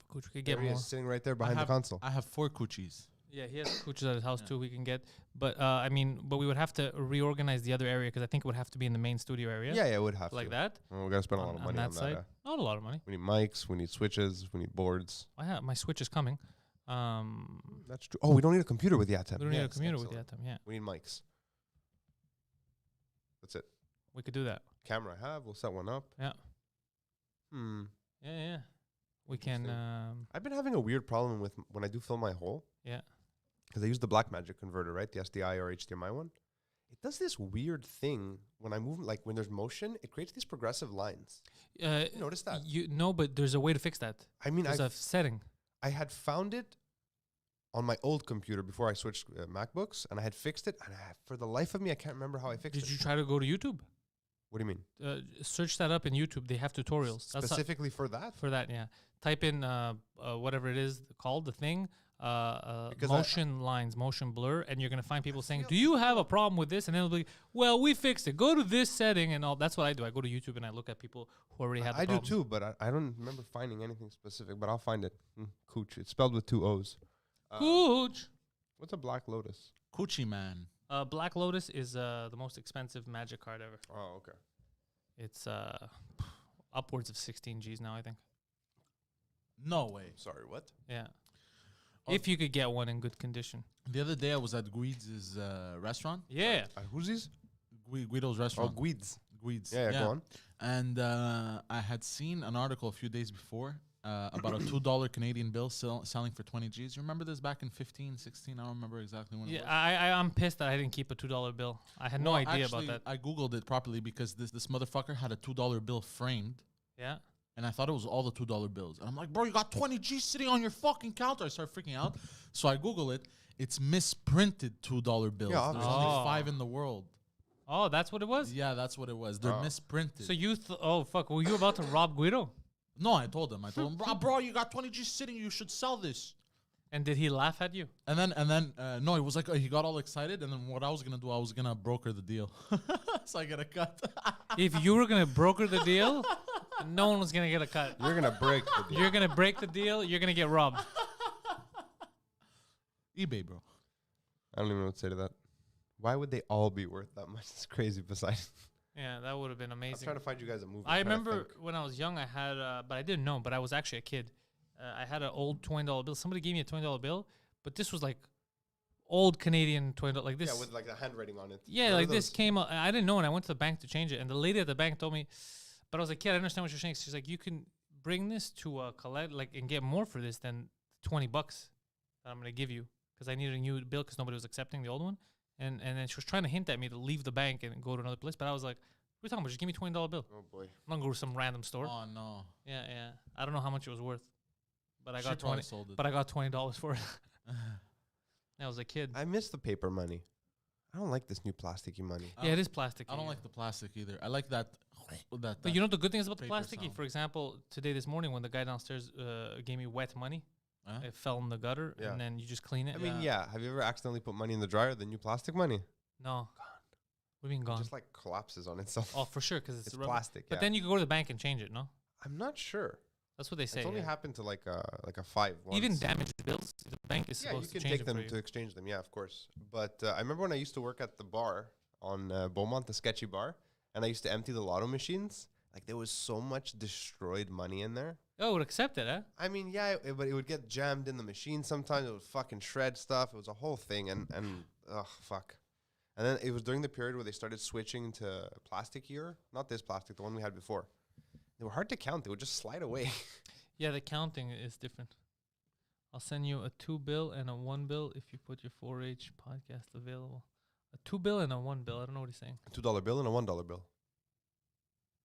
Cooch, we could There get he more. is, sitting right there behind the console. I have 4 coochies. Yeah, he has cooches at his house too. We can get, but I mean, but we would have to reorganize the other area because I think it would have to be in the main studio area. Yeah, it would have like to. that. Well, we're going to spend a lot of money on that. side. Not a lot of money. We need mics, we need switches, we need boards. I have my Switch is coming. That's true. Oh, we don't need a computer with Yatem. We don't need a Yes, computer with excellent. that. Yeah, We need mics. That's it. we could do that. Camera I have. We'll set one up. Yeah. Yeah. We can. Interesting. I've been having a weird problem with when I do Film My Hole. Yeah. Because I use the Blackmagic converter, right? The SDI or HDMI one. It does this weird thing when I move, like when there's motion, it creates these progressive lines. You notice that? No, but there's a way to fix that. I mean, There's a setting. I had found it on my old computer before I switched MacBooks, and I had fixed it. And for the life of me, I can't remember how I fixed it. Did you try to go to YouTube? What do you mean? Search that up in YouTube. They have tutorials. That's Specifically for that? for that, yeah. Type in whatever it is called, the thing, Because motion lines, motion blur, and you're going to find people saying, do you have a problem with this? And then they'll be, well, we fixed it. Go to this setting and all. That's what I do. I go to YouTube and I look at people who already have the I do problems. too, but I don't remember finding anything specific, but I'll find it. Cooch. It's spelled with 2 O's. Cooch. What's a Black Lotus? Coochie man. Black Lotus is the most expensive magic card ever. Oh, okay. It's upwards of 16 Gs now, I think. No way. Sorry, what? Yeah. If you could get one in good condition. The other day I was at Guido's restaurant. Yeah. Who's these? Guido's Oh, restaurant. Guides. Guido's. Yeah, go on. And I had seen an article a few days before about a $2 Canadian bill selling for 20 Gs. You remember this back in 15, 16? I don't remember exactly when it was. Yeah, I'm pissed that I didn't keep a $2 bill. I had no idea Actually, about that. I Googled it properly because this motherfucker had a $2 bill framed. Yeah. And I thought it was all the $2 bills. And I'm like, bro, you got 20 G's sitting on your fucking counter. I start freaking out. So I Google it. It's misprinted $2 bills. Yeah, There's obviously. only 5 in the world. Oh, that's what it was? Yeah, that's what it was. They're misprinted. So oh, fuck. Were you about to rob Guido? No, I told him, bro, you got 20 G's sitting. You should sell this. And did he laugh at you? And then, no, it was like he got all excited. And then what I was gonna do, I was gonna broker the deal, so I get a cut. If you were going to broker the deal, no one was going to get a cut. You're going to break the deal. You're going to break the deal. You're going to get robbed. eBay, bro. I don't even know what to say to that. Why would they all be worth that much? It's crazy. Besides, Yeah, that would have been I'm amazing. trying to find you guys a movie. I I'm trying to remember think. when I was young, I had, but I didn't know, but I was actually a kid. I had an old $20 bill. Somebody gave me a $20 bill, but this was like old Canadian $20, like this. Yeah, with like the handwriting on it. Yeah, Remember like this those? came up. I didn't know, and I went to the bank to change it. And the lady at the bank told me, but I was like, kid, I understand what you're saying. She's like, you can bring this to collect, like, and get more for this than $20 that I'm gonna give you because I needed a new bill because nobody was accepting the old one. And then she was trying to hint at me to leave the bank and go to another place. But I was like, what are you talking about? Just give me $20 bill. Oh boy. I'm not gonna go to some random store. Oh no. Yeah. I don't know how much it was worth, but I She got probably 20. sold it. But I got $20 for it. I was a kid. I miss the paper money. I don't like this new plasticky money. Yeah, it is plastic. I don't like the plastic either. I like that. But you know the good thing is about the paper plasticky? sound. For example, this morning when the guy downstairs gave me wet money, Huh? it fell in the gutter, Yeah. and then you just clean it. I mean, yeah. Have you ever accidentally put money in the dryer? The new plastic money No. What do you mean gone? just like collapses on itself. Oh, for sure, because it's rubber. plastic. But yeah. then you can go to the bank and change it, no? I'm not sure. That's what they say. It's only yeah. happened to like a 5 once. Even damaged bills, the bank is Yeah, you supposed can to change take it them for to you. exchange them. Yeah, of course. But I remember when I used to work at the bar on Beaumont, the sketchy bar, and I used to empty the lotto machines. Like there was so much destroyed money in there. Oh, would accept it, huh? I mean, yeah, but it would get jammed in the machine sometimes. It would fucking shred stuff. It was a whole thing, and fuck. And then it was during the period where they started switching to plasticier. Not this plastic, the one we had before. They were hard to count. They would just slide away. Yeah, the counting is different. I'll send you a 2 bill and a 1 bill if you put your 4H podcast available. A 2 bill and a 1 bill. I don't know what he's saying. A $2 bill and a $1 bill.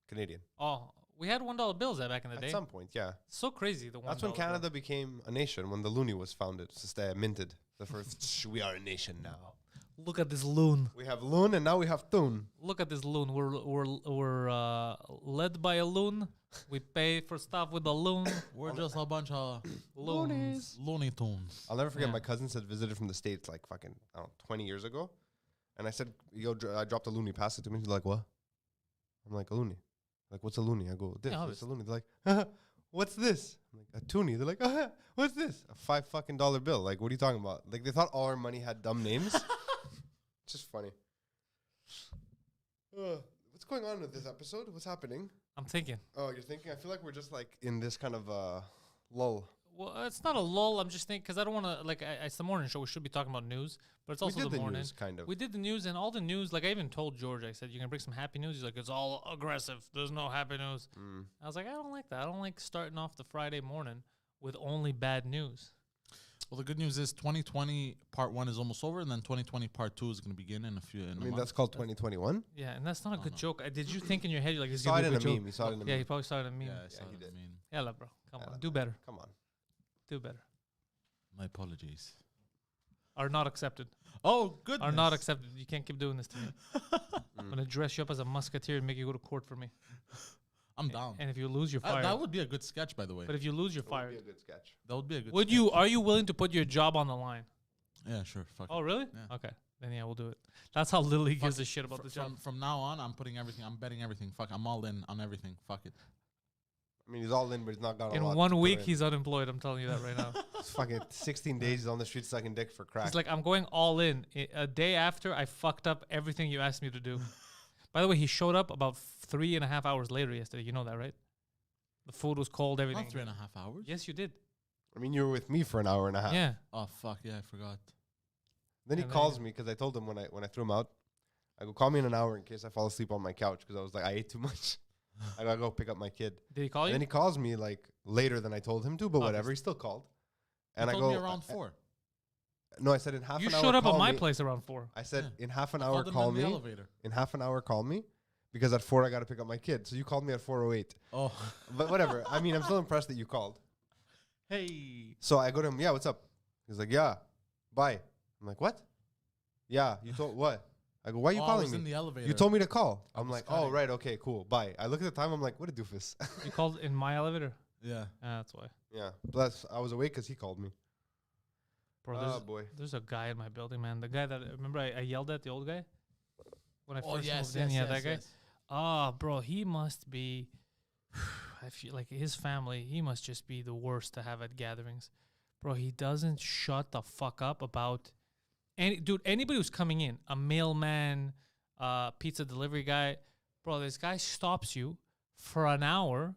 Canadian. Oh, we had $1 bills back in the At day. some point, yeah. So crazy, the $1 That's when bill. Canada became a nation, when the loonie was founded, minted. The first, we are a nation now. Look at this loon. We have loon and now we have toon. Look at this loon. We're led by a loon. We pay for stuff with a loon. We're just a bunch of Loons. Looney Tunes. I'll never forget Yeah. my cousins had visited from the States like fucking, I don't know, 20 years ago. And I said, yo, I dropped a loony, pass it to me. He's like, what? I'm like, a loony. Like, what's a loony? I go, this, Yeah, it's a loony. They're like, what's this? I'm like, a toonie. They're like, what's this? A $5 fucking bill. Like, what are you talking about? Like, they thought all our money had dumb names. It's just funny. What's going on with this episode? What's happening? I'm thinking. Oh, you're thinking? I feel like we're just like in this kind of lull. Well, it's not a lull. I'm just thinking because I don't want to like. It's the morning show. We should be talking about news, but it's also we did the the morning. news, kind of. We did the news and all the news. Like I even told George, I said, "You're gonna bring some happy news." He's like, "It's all aggressive. There's no happy news." I was like, "I don't like that. I don't like starting off the Friday morning with only bad news." Well, the good news is 2020 part 1 is almost over, and then 2020 part 2 is going to begin in a few. I mean, that's called 2021. Yeah, and that's not a good joke. Did you think in your head you're like, "This is Saw gonna it be in a a good meme. joke"? You saw it in a Yeah, meme. he probably saw it in a meme. Yeah, I saw he what I did. mean. Yeah, bro. Come Yeah, on, do better. Come on. Do better. My apologies. Are not accepted. Oh, goodness. Are not accepted. You can't keep doing this to me. I'm gonna dress you up as a musketeer and make you go to court for me. I'm down. And if you lose, you're fired. That would be a good sketch, by the way. But if you lose, you're That would fired. be a good sketch. That would be a good Would sketch. you? Are you willing to put your job on the line? Yeah, sure. Fuck Oh, it. really? Yeah. Okay. Then yeah, we'll do it. That's how little he Fuck gives a it. shit about the job. From now on, I'm putting everything. I'm betting everything. Fuck, I'm all in on everything. Fuck it. I mean, he's all in, but he's not got a In lot. 1 to put week, in. he's unemployed. I'm telling you that right now. It's fucking 16 days. He's on the street sucking dick for crack. He's like, I'm going all in. A day after, I fucked up everything you asked me to do. By the way, he showed up about 3.5 hours later yesterday. You know that, right? The food was cold, everything. Not 3.5 hours. Yes, you did. I mean, you were with me for an hour and a half. Yeah. Oh fuck yeah, I forgot. Then he And calls then- me because I told him when I threw him out, I go, call me in an hour in case I fall asleep on my couch because I was like, I ate too much. I gotta go pick up my kid. Did he call And you? then he calls me like later than I told him to, but whatever. He still called. And You I told go me around 4. No, I said in half You an hour. showed up at call my me. place around 4. I said Yeah. in half an I hour called him call in the me. elevator. In half an hour call me because at 4 I gotta pick up my kid. So you called me at 4:08. Oh, But whatever. I mean, I'm still impressed that you called. hey. So I go to him. Yeah, what's up? He's like, yeah, bye. I'm like, what? Yeah, you told what? I go, why are you I calling was me? in the elevator. You told me to call. I'm was like, oh, cutting. right, okay, cool, bye. I look at the time, I'm like, what a doofus. You called in my elevator? Yeah. That's why. Yeah, plus I was awake because he called me. Bro, Oh, boy. there's a guy in my building, man. The guy that, remember I yelled at the old guy? When I Oh first yes, moved in, yes, yeah, yes, that guy. yes. Oh, bro, he must be, I feel like his family, he must just be the worst to have at gatherings. Bro, he doesn't shut the fuck up about dude, anybody who's coming in, a mailman, pizza delivery guy, bro, this guy stops you for an hour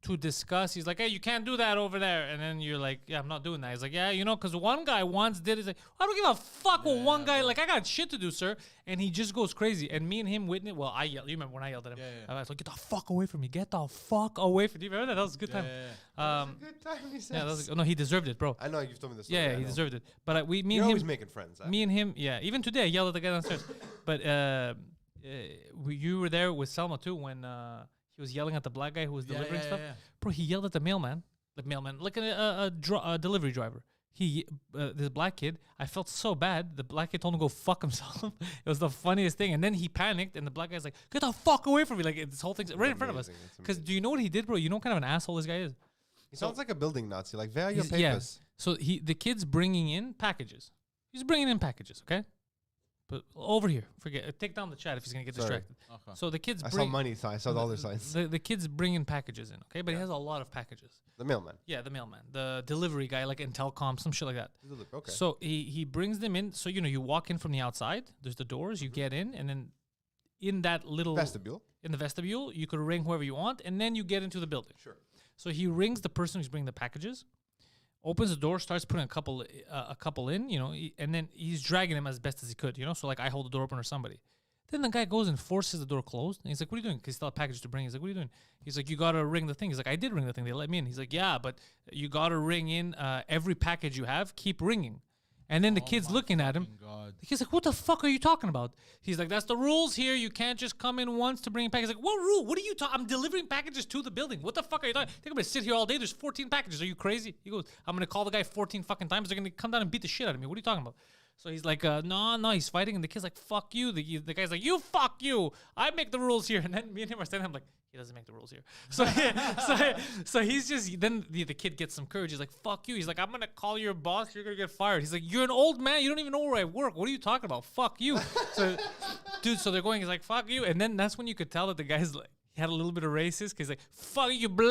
to discuss. He's like, hey, you can't do that over there. And then you're like, yeah, I'm not doing that. He's like, yeah, you know, because one guy once did it. He's like, I don't give a fuck what one guy, like, I got shit to do, sir. And he just goes crazy. And me and him witness, well, I yelled. You remember when I yelled at him? Yeah, yeah. I was like, get the fuck away from me. Get the fuck away from me. Do you remember that? That was a good Yeah, time. yeah, Good time, he says. Yeah, that was, no, he deserved it, bro. I know, you've told me this. Yeah, he deserved it. But me You're and always him, making friends. Huh? me and him, yeah. Even today, I yelled at the guy downstairs. But you were there with Selma too when he was yelling at the black guy who was delivering stuff. Yeah. Bro, he yelled at the mailman, like a delivery driver. This black kid, I felt so bad. The black kid told him to go fuck himself. It was the funniest thing. And then he panicked, and the black guy's like, "Get the fuck away from me!" Like this whole thing's right in front of us. amazing, it's Because amazing. do you know what he did, bro? You know what kind of an asshole this guy is. He sounds like a building Nazi. Like, where are your He's- yeah. papers? So the kid's bringing in packages. He's bringing in packages, okay? But over here, take down the chat if he's gonna get Sorry. distracted. Okay. So the kid's I saw money, so I saw dollar signs. The kid's bringing packages in, okay? But he has a lot of packages. The mailman. Yeah, the mailman, the delivery guy, like in telecom, some shit like that. Okay. So he brings them in. So you walk in from the outside. There's the doors. You get in, and then in that little Vestibule. in the vestibule, you could ring whoever you want, and then you get into the building. Sure. So he rings the person who's bringing the packages, opens the door, starts putting a couple in, and then he's dragging them as best as he could, So like I hold the door open or somebody. Then the guy goes and forces the door closed. And he's like, what are you doing? Because he still had a package to bring. He's like, what are you doing? He's like, you got to ring the thing. He's like, I did ring the thing. They let me in. He's like, yeah, but you got to ring in every package you have. Keep ringing. And then the kid's looking at him. God. The kid's like, what the fuck are you talking about? He's like, that's the rules here. You can't just come in once to bring packages. Like, what rule? What are you talking? I'm delivering packages to the building. What the fuck are you talking? I think I'm going to sit here all day. There's 14 packages. Are you crazy? He goes, I'm going to call the guy 14 fucking times. They're going to come down and beat the shit out of me. What are you talking about? So he's like, no, he's fighting. And the kid's like, fuck you. The guy's like, you fuck you. I make the rules here. And then me and him are standing. I'm like, he doesn't make the rules here. So he's just, then the kid gets some courage. He's like, fuck you. He's like, I'm going to call your boss. You're going to get fired. He's like, you're an old man. You don't even know where I work. What are you talking about? Fuck you. So, dude, so they're going, he's like, fuck you. And then that's when you could tell that the guy's like, he had a little bit of racist because he's like, fuck you, but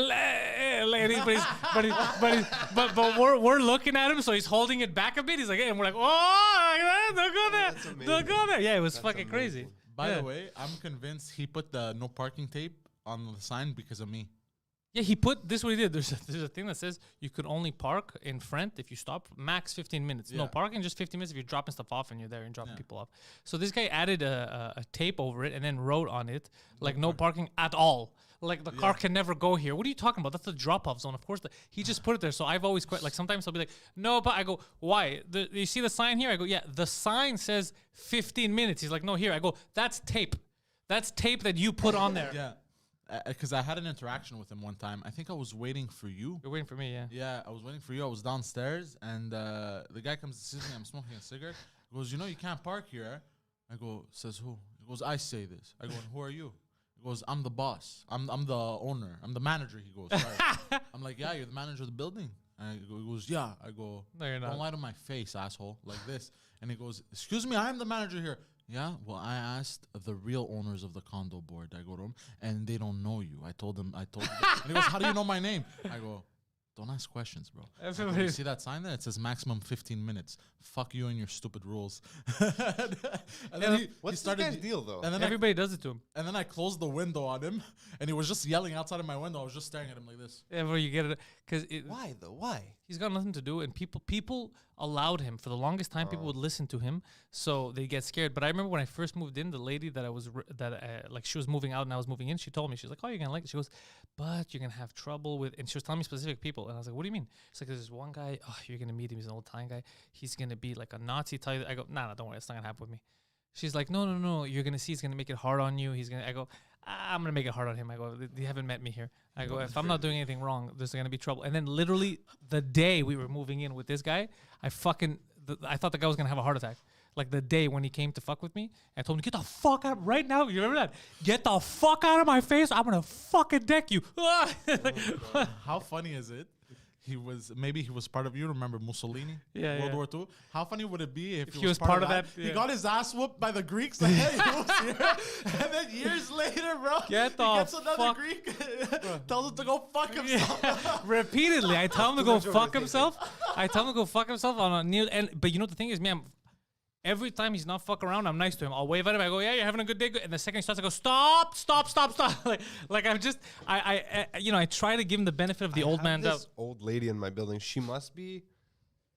we're looking at him, so he's holding it back a bit. He's like, hey, and we're like, oh, don't go there. Don't go there. Yeah, it was fucking crazy. By Yeah. the way, I'm convinced he put the no parking tape on the sign because of me. Yeah, he put this. What he did. There's a thing that says you could only park in front if you stop max 15 minutes. No Yeah. parking, just 15 minutes if you're dropping stuff off and you're there and dropping people off. So this guy added a tape over it and then wrote on it like no parking at all. Like the car can never go here. What are you talking about? That's the drop-off zone. Of course, he just put it there. So I've always quite like sometimes I'll be like, no, but I go, why? You see the sign here? I go, yeah. The sign says 15 minutes. He's like, no, here. I go, that's tape. That's tape that you put on there. Yeah. because I had an interaction with him one time. I think I was waiting for you. You're waiting for me, yeah. Yeah, I was waiting for you. I was downstairs, and the guy comes to see me. I'm smoking a cigarette. He goes, you can't park here. I go, says who? He goes, I say this. I go, and who are you? He goes, I'm the boss. I'm the owner. I'm the manager. He goes, sorry. I'm like, yeah, you're the manager of the building. And he goes, yeah. I go, no, you're not. Don't lie to my face, asshole, like this. And he goes, excuse me, I'm the manager here. Yeah, well, I asked the real owners of the condo board. I go to them, and they don't know you. I told them. And he goes, how do you know my name? I go, don't ask questions, bro. You see that sign there? It says maximum 15 minutes. Fuck you and your stupid rules. And then What's this guy's deal, though? And then Everybody does it to him. And then I closed the window on him, and he was just yelling outside of my window. I was just staring at him like this. Yeah, bro, you get it. Because Why, though? Why? he's got nothing to do, and people allowed him for the longest time. People would listen to him, so they get scared. But I remember when I first moved in, the lady that I was like, she was moving out and I was moving in. She told me, she's like, "Oh, you're gonna like it." She goes, "But you're gonna have trouble with," and she was telling me specific people, and I was like, "What do you mean?" She's like, "There's this one guy. Oh, you're gonna meet him. He's an old time guy. He's gonna be like a Nazi type." I go, "Nah, don't worry, it's not gonna happen with me." She's like, no. You're gonna see. He's gonna make it hard on you. I go, I'm gonna make it hard on him. I go, you haven't met me here. I go, if I'm not doing anything wrong, there's gonna be trouble. And then literally the day we were moving in with this guy, I thought the guy was gonna have a heart attack. Like the day when he came to fuck with me, I told him, "Get the fuck out right now." You remember that? Get the fuck out of my face. I'm gonna fucking deck you. How funny is it? He was part of, you remember Mussolini? Yeah, World yeah. War II. How funny would it be if he was part of that? He Yeah. got his ass whooped by the Greeks. Like, hey, who's here? And then years later, bro, Get he the gets another fuck- Greek, tells him to go fuck himself. Repeatedly, I tell him to go fuck himself. I tell him to go fuck himself on a near. But you know the thing is, man. Every time he's not fuck around, I'm nice to him. I'll wave at him. I go, "Yeah, you're having a good day." And the second he starts, I go, "Stop. like I'm just, I try to give him the benefit of the old man This doubt. old lady in my building, she must be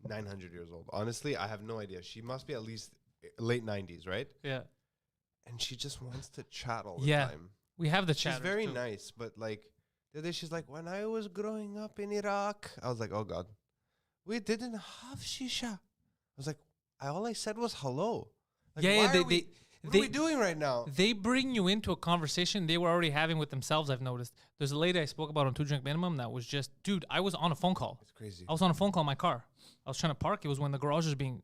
900 years old. Honestly, I have no idea. She must be at least late 90s, right? Yeah, And she just wants to chat all the yeah. time. We have the She's chat. very nice, but like the other day she's like, "When I was growing up in Iraq," I was like, "Oh God, we didn't have shisha." I was like, all I said was hello. Like, Yeah, what are we doing right now? They bring you into a conversation they were already having with themselves. I've noticed. There's a lady I spoke about on 2 Drink Minimum that was just, dude. I was on a phone call. It's crazy. I was on a phone call in my car. I was trying to park. It was when the garage was being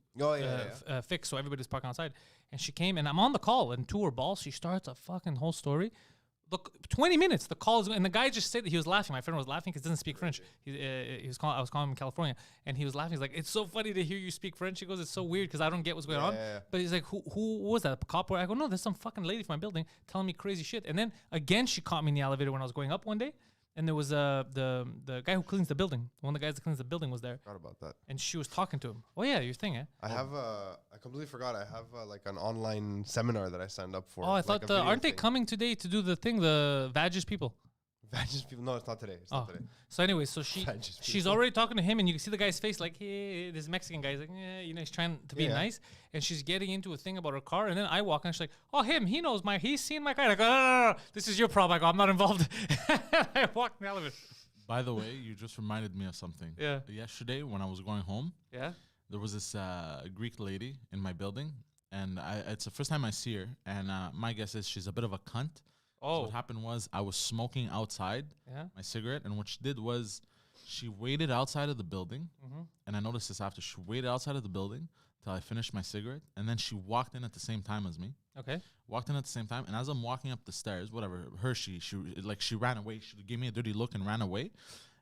fixed, so everybody's parking outside. And she came, and I'm on the call, and to her balls, she starts a fucking whole story. Look, 20 minutes. The call is, and the guy just said that he was laughing. My friend was laughing because he doesn't speak French. I was calling him in California, and he was laughing. He's like, "It's so funny to hear you speak French." He goes, "It's so weird because I don't get what's going on." Yeah. But he's like, "Who was that? A cop?" I go, "No, there's some fucking lady from my building telling me crazy shit." And then again, she caught me in the elevator when I was going up one day, and there was the guy who cleans the building. One of the guys that cleans the building was there, Forgot about that. and she was talking to him. "Oh yeah, your thing, eh?" I completely forgot. I have like an online seminar that I signed up for. Oh, I like thought a video aren't they thing. coming today to do the thing, the Vages people? Just people. No, it's not today. It's Oh, not today. so anyway, so she's people. already talking to him, and you can see the guy's face, like, hey, this Mexican guy's like, yeah, he's trying to be Yeah. nice, and she's getting into a thing about her car, and then I walk, and she's like, "Oh, he's seen my car." I go, "No, this is your problem." I go, "I'm not involved." I walked in the elevator. By the way, you just reminded me of something. Yeah. Yesterday, when I was going home, Yeah. there was this Greek lady in my building, and it's the first time I see her. And my guess is she's a bit of a cunt. So Oh. what happened was I was smoking outside Yeah. my cigarette, and what she did was she waited outside of the building, and I noticed this after. She waited outside of the building till I finished my cigarette, and then she walked in at the same time as me. Okay. Walked in at the same time, and as I'm walking up the stairs, whatever, she ran away. She gave me a dirty look and ran away.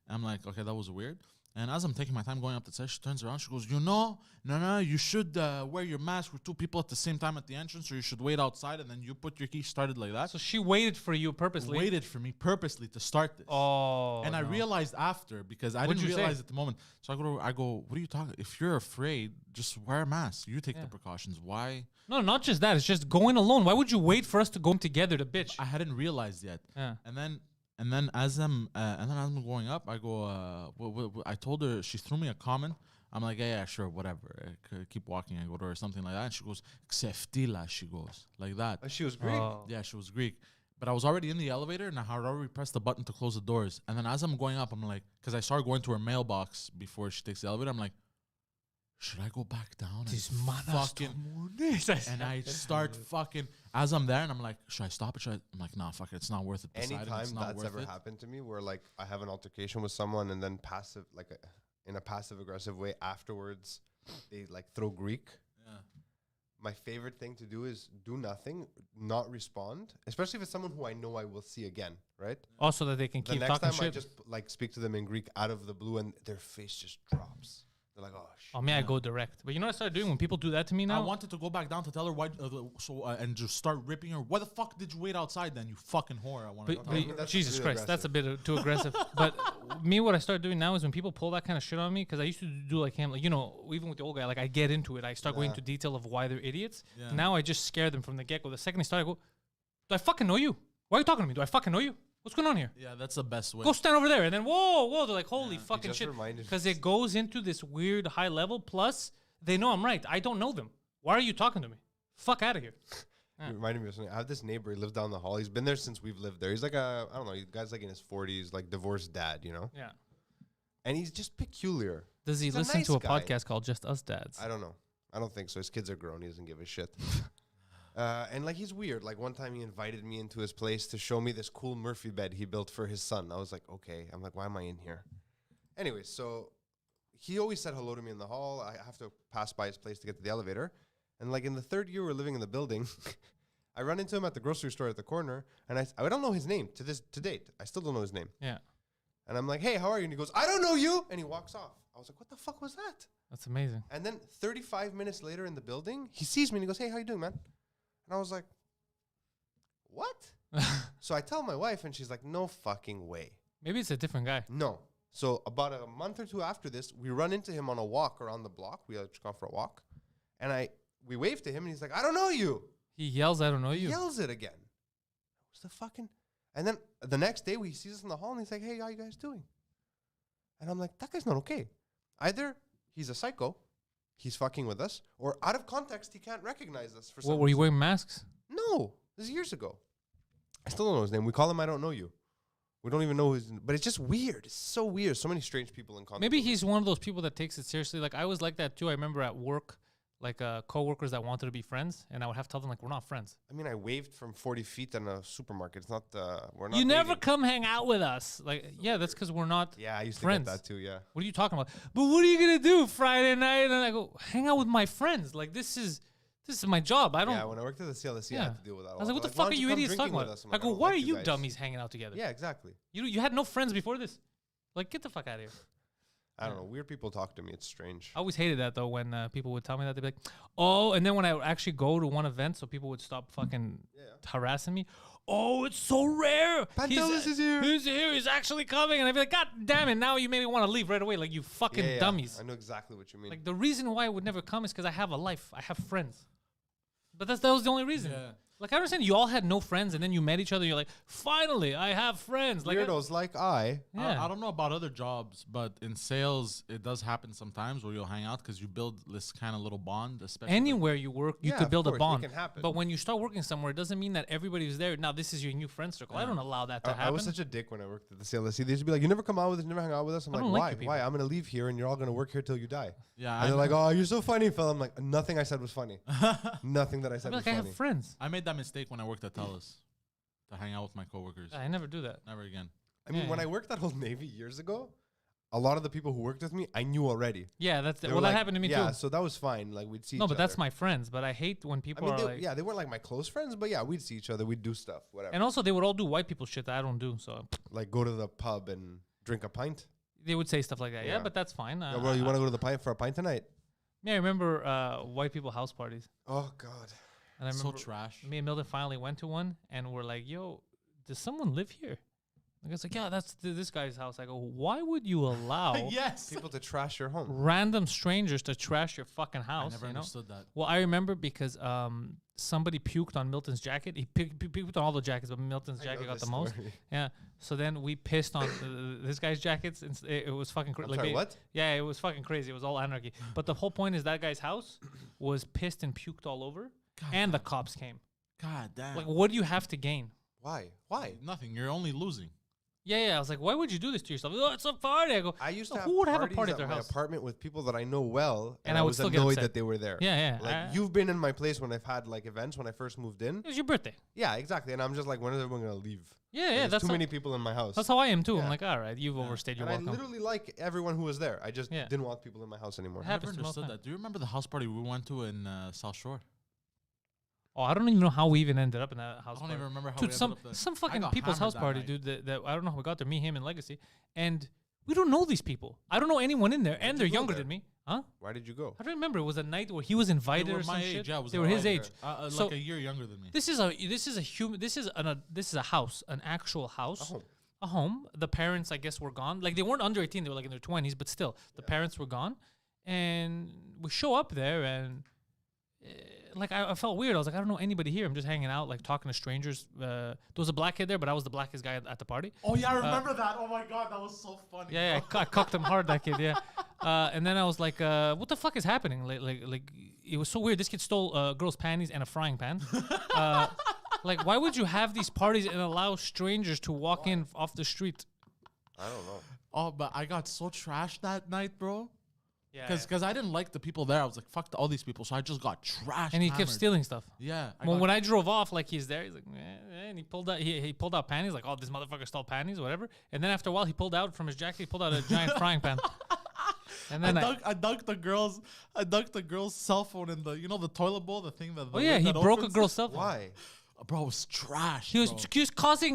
And I'm like, okay, that was weird. And as I'm taking my time going up the stairs, she turns around. She goes, no, you should wear your mask with 2 people at the same time at the entrance, or you should wait outside, and then you put your key. Started like that. So she waited for you purposely. Waited for me purposely to start this. Oh. And I no. realized after, because I What'd didn't you say? realize at the moment. So I go, what are you talking? If you're afraid, just wear a mask. You take the precautions. Why? No, not just that. It's just going alone. Why would you wait for us to go together to bitch? I hadn't realized yet. Yeah. And then as I'm going up, I go. I told her. She threw me a comment. I'm like, yeah, sure, whatever. Keep walking. I go to her something like that, and she goes, "Xeftila." She goes like that. She was Greek. Oh. Yeah, she was Greek. But I was already in the elevator, and I had already pressed the button to close the doors. And then as I'm going up, I'm like, because I saw her going to her mailbox before she takes the elevator. I'm like, should I go back down These and and I start fucking as I'm there and I'm like, should I stop it? I'm like, nah, fuck it, it's not worth it. Poseidon, Anytime it's not that's worth ever it. happened to me, where like I have an altercation with someone and then in a passive aggressive way afterwards, they like throw Greek. Yeah. My favorite thing to do is do nothing, not respond, especially if it's someone who I know I will see again, right? Also that they can The keep next talking time I shit. just like speak to them in Greek out of the blue and their face just drops. They're like, oh shit. Oh, me, I go direct. But you know what I started doing when people do that to me I now? wanted to go back down to tell her why, and just start ripping her. Why the fuck did you wait outside then, you fucking whore? I want to. But Jesus really Christ, that's a bit too aggressive. But me, what I started doing now is when people pull that kind of shit on me, because I used to do like him, like, you know, even with the old guy, like I get into it. I start going into detail of why they're idiots. Yeah. Now I just scare them from the get-go. The second they start, I go, do I fucking know you? Why are you talking to me? Do I fucking know you? What's going on here? Yeah, that's the best way. Go stand over there. And then, whoa, they're like, holy fucking just shit. reminded Because it goes into this weird high level. Plus, they know I'm right. I don't know them. Why are you talking to me? Fuck out of here. You reminded me of something. I have this neighbor. He lives down the hall. He's been there since we've lived there. He's like I don't know. The guy's like in his 40s, like divorced dad, you know? Yeah. And he's just peculiar. Does he He's a listen nice to a guy. podcast called Just Us Dads? I don't know. I don't think so. His kids are grown. He doesn't give a shit. And like he's weird. Like one time he invited me into his place to show me this cool Murphy bed he built for his son. I was like, okay. I'm like, why am I in here? Anyway, so he always said hello to me in the hall. I have to pass by his place to get to the elevator. And like in the third year we're living in the building, I run into him at the grocery store at the corner, and I don't know his name to date. I still don't know his name. Yeah. And I'm like, hey, how are you? And he goes, I don't know you. And he walks off. I was like, what the fuck was that? That's amazing. And then 35 minutes later in the building, he sees me and he goes, hey, how you doing, man? And I was like, what? So I tell my wife and she's like, no fucking way. Maybe it's a different guy. No. So about a month or two after this, we run into him on a walk around the block. We had just gone for a walk. And we wave to him and he's like, I don't know you. He yells, I don't know He you. yells it again. What's the fucking... And then the next day, he sees us in the hall and he's like, hey, how you guys doing? And I'm like, that guy's not okay. Either he's a psycho, he's fucking with us, or out of context, he can't recognize us for some What, were you reason. wearing masks? No, this is years ago. I still don't know his name. We call him I don't know you. We don't even know his... But it's just weird. It's so weird. So many strange people in contact. Maybe he's one of those people that takes it seriously. Like, I was like that too. I remember at work, like coworkers that wanted to be friends, and I would have to tell them, like, we're not friends. I mean, I waved from 40 feet in a supermarket. It's not... we're not You never dating. come hang out with us. Like, yeah, that's because we're not Yeah, I used friends. to get that too, yeah. What are you talking about? But what are you going to do Friday night? And I go, hang out with my friends. Like, this is my job. I don't... Yeah, when I worked at the CLSC, I had to deal with that. I was like, what the They're fuck "Why are don't you come idiots drinking talking with about? us?" I'm I like, go, don't why like are you guys. dummies hanging out together? Yeah, exactly. You had no friends before this. Like, get the fuck out of here. I don't know. Weird people talk to me. It's strange. I always hated that, though, when people would tell me that. They'd be like, oh, and then when I would actually go to one event, so people would stop fucking harassing me. Oh, it's so rare. Pantelis is here. He's here. He's actually coming. And I'd be like, God damn it. Now you made me want to leave right away. Like, you fucking dummies. I know exactly what you mean. Like, the reason why I would never come is because I have a life. I have friends. But that was the only reason. Yeah. Like, I understand you all had no friends, and then you met each other. You're like, finally, I have friends. Like, Weirdos like I. yeah. I don't know about other jobs, but in sales, it does happen sometimes where you'll hang out because you build this kind of little bond, especially. Anywhere you work, you Yeah, could of build a course, it bond. can happen. But when you start working somewhere, it doesn't mean that everybody's there. Now, this is your new friend circle. I don't allow that to happen. I was such a dick when I worked at the CLSC. They used to be like, you never come out with us, you never hang out with us. I'm I like, don't like why? you people. Why? I'm going to leave here and you're all going to work here till you die. Yeah, And they're like, oh, you're so funny, fella. I'm like, nothing I said was funny. Nothing that I I'd said be was like, I funny. have friends. I made that mistake when I worked at TELUS to hang out with my coworkers. I never do that. Never again. I mean, Yeah, when yeah. I worked at Old Navy years ago, a lot of the people who worked with me, I knew already. Yeah, that's They well, were that like- happened to me yeah, too. so that was fine. Like, we'd see No, each but that's other. my friends. But I hate when I people mean, are like, they weren't like my close friends, but yeah, we'd see each other. We'd do stuff, whatever. and also they would all do white people shit that I don't do. So Like, go to the pub and drink a pint. they would say stuff like that. Yeah, Yeah. but that's fine. Yeah, well, you want to go to the pint for a pint tonight? Yeah, I remember white people house parties. Oh, God. And I So remember trash. me and Milton finally went to one, and we're like, "Yo, does someone live here?" I guess like, "Yeah, that's this guy's house." I go, "Why would you allow Yes. People to trash your home. random strangers to trash your fucking I house?" never You know? understood that. Well, I remember because somebody puked on Milton's jacket. He puked on all the jackets, but Milton's I jacket know got the this most. story. Yeah. So then we pissed on this guy's jackets. And it was fucking crazy. I'm sorry, what? Yeah, it was fucking crazy. It was all anarchy. But the whole point is that guy's house was pissed and puked all over, and the cops came. God damn. Like, what do you have to gain? Why? Why? Nothing. You're only losing. Yeah. I was like, why would you do this to yourself? Oh, it's a party. I go, I used "So to have who would have a parties party at at their my house? apartment with people that I know well, And and I would was still get annoyed upset. that they were there. Yeah. Like you've been in my place when I've had like events when I first moved in. It was your birthday. Yeah, exactly. And I'm just like, when is everyone gonna leave? Yeah. There's That's too how, many people in my house. that's how I am too. I'm Yeah. like, all right, you've overstayed your And I welcome. literally like everyone who was there. I just Yeah. didn't want people in my house anymore. It I never happens to most understood time. that. Do you remember the house party we went to in South Shore? Oh, I don't even know how we even ended up in that house I don't party. even remember how Dude, we some ended up there. some I fucking got people's hammered house that party, night. dude. That I don't know how we got there. Me, him, and Legacy, and we don't know these people. I don't know anyone in there, and you they're go younger there? than me. Huh? Why did you go? I don't remember. It was a night where he was invited They were or some my shit. age. Yeah, it was They were his right age. there. So- like a year younger than me. This is a house, an actual house. home. A home. The parents, I guess, were gone. Like they weren't under 18; they were like in their 20s, but still, the parents were gone. And we show up there, and like I felt weird. I was like, I don't know anybody here. I'm just hanging out, like talking to strangers. There was a black kid there, but I was the blackest guy at the party. Oh yeah, I remember that. Oh my god, that was so funny. Yeah, I cocked him hard, that kid. Yeah, and then I was like, "What the fuck is happening?" Like, it was so weird. This kid stole a girl's panties and a frying pan. Like, why would you have these parties and allow strangers to walk in off the street? I don't know. Oh, but I got so trashed that night, bro. Yeah, Because I didn't like the people there. I was like, fuck all these people. So I just got trashed. and he kept hammered. stealing stuff. Yeah. Well, when I drove off, like he's there, he's like, and he pulled out, he pulled out panties, like, oh, this motherfucker stole panties, whatever. And then after a while, he pulled out from his jacket, he pulled out a giant frying pan. And then I dunked the girl's cell phone in the the toilet bowl, the thing that. oh yeah, he broke a girl's cell phone. Why? Bro, it was trash. He was bro.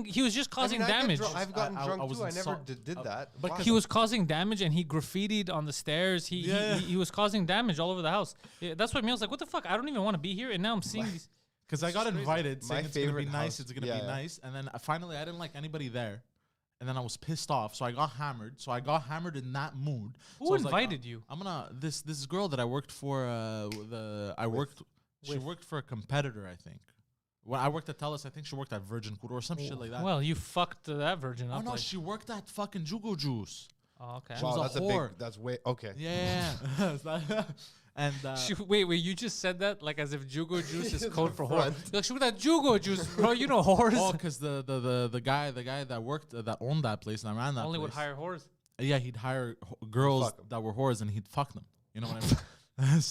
he was just causing damage. I've gotten I drunk was too. I never insult- did that. but Why? He was causing damage and he graffitied on the stairs. He was causing damage all over the house. Yeah, that's what me. I was like, what the fuck? I don't even want to be here. And now I'm seeing these. Because I got invited, My saying it's gonna be favorite nice. house- It's gonna yeah, be yeah. nice, and then finally I didn't like anybody there, and then I was pissed off. So I got hammered. So I got hammered in that mood. Who So I was like, invited you? I'm gonna this girl that I worked for. She worked for a competitor, I think. When I worked at Telus, I think she worked at Virgin Food or some shit like that. Well, you fucked that virgin oh up. no, like- she worked at fucking Jugo Juice. oh, okay. She was Wow, a that's whore. big. That's way okay. Yeah. And Wait, you just said that like as if Jugo Juice is It's code the for whore. front. You're like, shoot that Jugo Juice, bro. You know whores. oh, because the guy that worked that owned that place and I ran that Only place. would hire whores. Yeah, he'd hire girls Fuck 'em. that were whores and he'd fuck them. You know what I mean?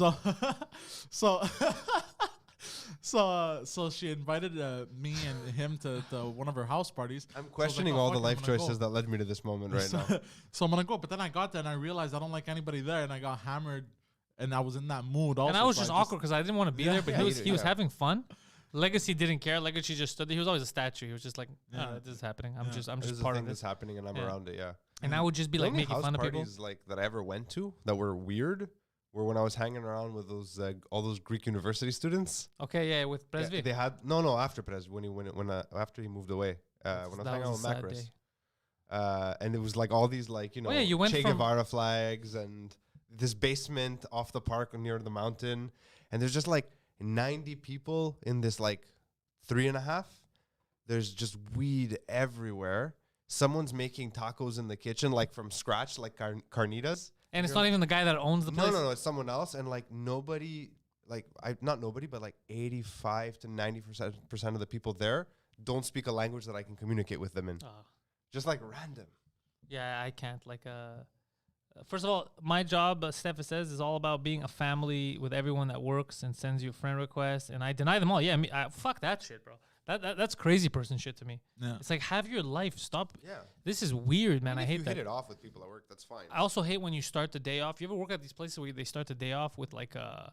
So she invited me and him to one of her house parties. I'm So I was like, questioning "Oh, all the fuck it, I'm life gonna choices go." that led me to this moment right now. So I'm gonna go, but then I got there and I realized I don't like anybody there, and I got hammered, and I was in that mood also. And I was so just awkward because I didn't want to be Yeah, there, but yeah, he was yeah. having fun. Legacy didn't care. Legacy just stood there. He was always a statue. He was just like, Yeah. this is happening. I'm Yeah. just There's a part thing of that's this. happening and I'm Yeah. around it. Yeah. And I would just be The like only making house fun of people. parties like that I ever went to that were weird were when I was hanging around with those all those Greek university students. Okay, yeah, with Yeah, Presby. they had after Pres when after he moved away when I was That hanging out was with a sad Macros. day. And it was like all these like yeah, you went Che from- Guevara flags and this basement off the park near the mountain, and there's just like 90 people in this like 3.5. There's just weed everywhere. Someone's making tacos in the kitchen like from scratch, like carnitas. And it's not even the guy that owns the place. No, it's someone else, and like nobody, not nobody, but like 85 to 90% of the people there don't speak a language that I can communicate with them in. Oh. Just like random. Yeah, I can't. Like, first of all, my job, Steffa says, is all about being a family with everyone that works and sends you friend requests, and I deny them all. Yeah, fuck that shit, bro. That's crazy person shit to me. Yeah. It's like, have your life. Stop. Yeah. This is weird, man. Even I if hate you that. hit it off with people at work, that's fine. I also hate when you start the day off. You ever work at these places where they start the day off with like a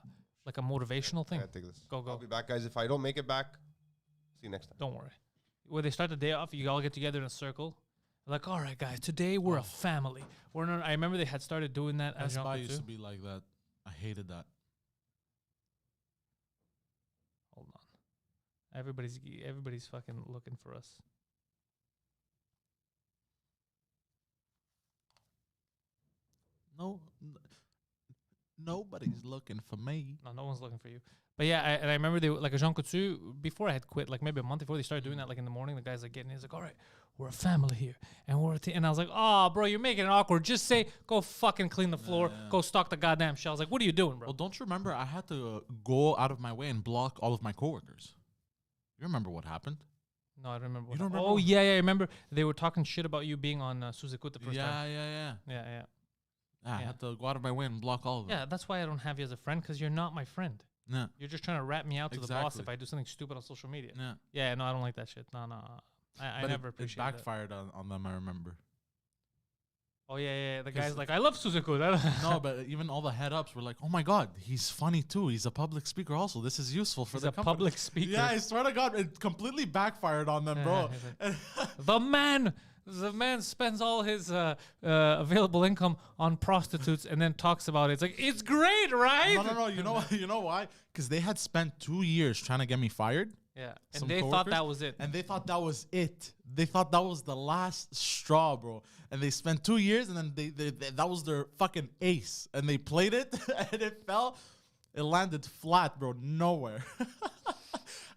motivational thing? I gotta take this. Go. I'll be back, guys. If I don't make it back, see you next time. Don't worry. Where they start the day off, you all get together in a circle. Like, all right, guys, today we're a family. I remember they had started doing that at Best Jean Buy Coutu. used to be like that. I hated that. Hold on. Everybody's fucking looking for us. Nobody's looking for me. No one's looking for you. But yeah, and I remember they like a Jean Coutu before I had quit, like maybe a month before they started doing that. Like in the morning, the guys like getting in. He's like, all right, we're a family here, and we're a team. And I was like, oh, bro, you're making it awkward. Just say, go fucking clean the floor, go stock the goddamn shelves. Like, what are you doing, bro? Well, don't you remember? I had to go out of my way and block all of my coworkers. You remember what happened? No, I don't remember. You don't remember Oh what- yeah, I remember. They were talking shit about you being on Suzukut the first Yeah, time. yeah. Yeah. I Yeah. had to go out of my way and block all of them. Yeah, that's why I don't have you as a friend, because you're not my friend. Yeah. You're just trying to rat me out to the boss Exactly. if I do something stupid on social media. Yeah. Yeah, no, I don't like that shit. No. I But never it appreciate that. backfired on them, I remember. Oh yeah. The 'Cause guy's like, I love Suzuku. No, but even all the head ups were like, "Oh my god, he's funny too. He's a public speaker also. This is useful for He's the a company." public speaker. Yeah, I swear to God, it completely backfired on them, bro. The man spends all his available income on prostitutes and then talks about it. It's like, it's great, right? No. You know why? Because they had spent 2 years trying to get me fired. Yeah, and Some they thought coworkers, that was it. And they thought that was it. They thought that was the last straw, bro. And they spent 2 years, and then they that was their fucking ace. And they played it, and it fell. It landed flat, bro, nowhere.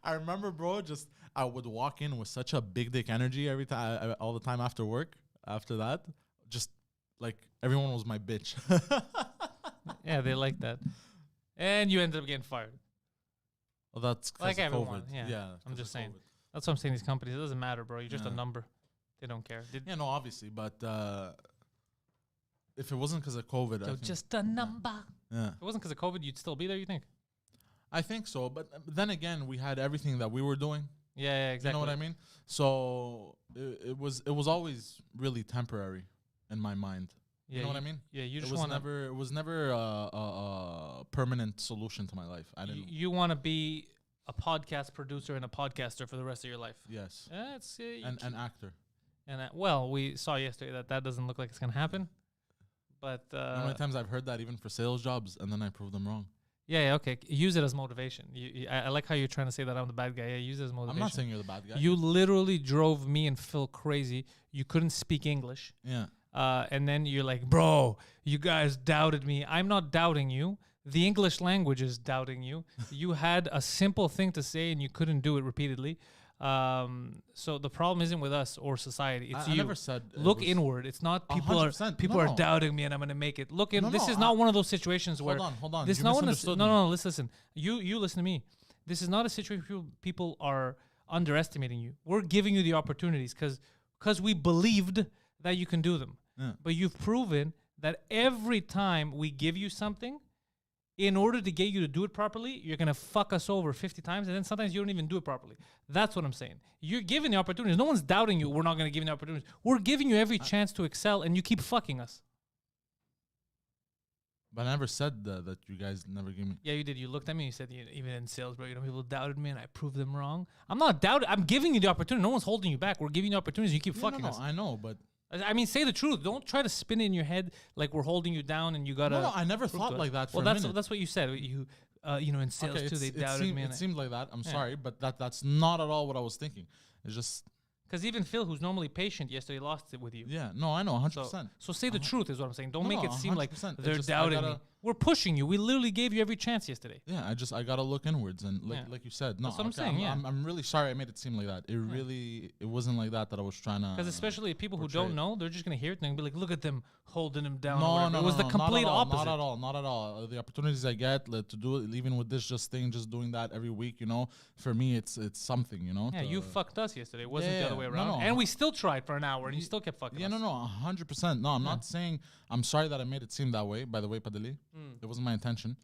I remember, bro, just I would walk in with such a big dick energy every time, all the time after work. After that, just like everyone was my bitch. Yeah, they like that. And you ended up getting fired. Well, that's 'cause Like of everyone, COVID. yeah. I'm 'cause just of saying. COVID. That's what I'm saying. These companies, it doesn't matter, bro. You're just a Yeah. number. They don't care. Yeah, no, obviously, but if it wasn't because of COVID, I You're think, just a number. yeah, If it wasn't because of COVID, you'd still be there, you think? I think so. But then again, we had everything that we were doing. Yeah, exactly. You know what I mean? So it was always really temporary in my mind. Yeah, You know what I mean? Yeah, you It just was want to. never a permanent solution to my life. I didn't. You want to be a podcast producer and a podcaster for the rest of your life. Yes, It's and an actor. well, we saw yesterday that doesn't look like it's gonna happen. But How many times I've heard that even for sales jobs, and then I prove them wrong. yeah, okay. Use it as motivation. I like how you're trying to say that I'm the bad guy. Yeah, use it as motivation. I'm not saying you're the bad guy. You literally drove me and Phil crazy. You couldn't speak English. Yeah. And then you're like, bro, you guys doubted me. I'm not doubting you. The English language is doubting you. You had a simple thing to say and you couldn't do it repeatedly. So the problem isn't with us or society. It's I you. never said it Look was- inward. It's not people are 100%. people No, are no. doubting me and I'm gonna make it. Look in. No, This no, is not one of those situations where. Hold on. This You is not one of misunderstood no, me. no. Let's listen. You listen to me. This is not a situation where people are underestimating you. We're giving you the opportunities because we believed that you can do them. Yeah. But you've proven that every time we give you something, in order to get you to do it properly, you're going to fuck us over 50 times, and then sometimes you don't even do it properly. That's what I'm saying. You're giving the opportunities. No one's doubting you. We're not going to give you the opportunities. We're giving you every chance to excel, and you keep fucking us. But I never said that you guys never gave me. Yeah, you did. You looked at me. You said, even in sales, bro, people doubted me, and I proved them wrong. I'm not doubting. I'm giving you the opportunity. No one's holding you back. We're giving you opportunities. You keep Yeah, fucking no, us. I know, but I mean, say the truth. Don't try to spin it in your head like we're holding you down and you gotta. no, I never prove to thought us. like that. For Well, a that's minute. that's what you said. You in sales too, they doubted me. It seemed like that. I'm sorry, but that's not at all what I was thinking. It's just Because even Phil, who's normally patient, yesterday lost it with you. yeah. No, I know, 100%. So say the truth is what I'm saying. Don't No, make no, it seem like 100%. It's they're just I doubting me. gotta- We're pushing you. We literally gave you every chance yesterday. Yeah, I gotta look inwards and Yeah. like you said. No, That's what I'm okay, saying, yeah. I'm really sorry I made it seem like that. It wasn't like that I was trying to. Because especially people who portray don't it. know, they're just gonna hear it and they're gonna be like, "Look at them holding him down." or No, whatever. no, It was no, the no, complete not at all, opposite. Not at all. Not at all. The opportunities I get to do it, even with this just doing that every week, for me, it's something, Yeah, you fucked us yesterday. It wasn't the Yeah, other way no, around. no. And we still tried for an hour, and you still kept fucking Yeah, us. no, 100%. No, I'm not saying. I'm sorry that I made it seem that way. By the way, Padeli, it wasn't my intention.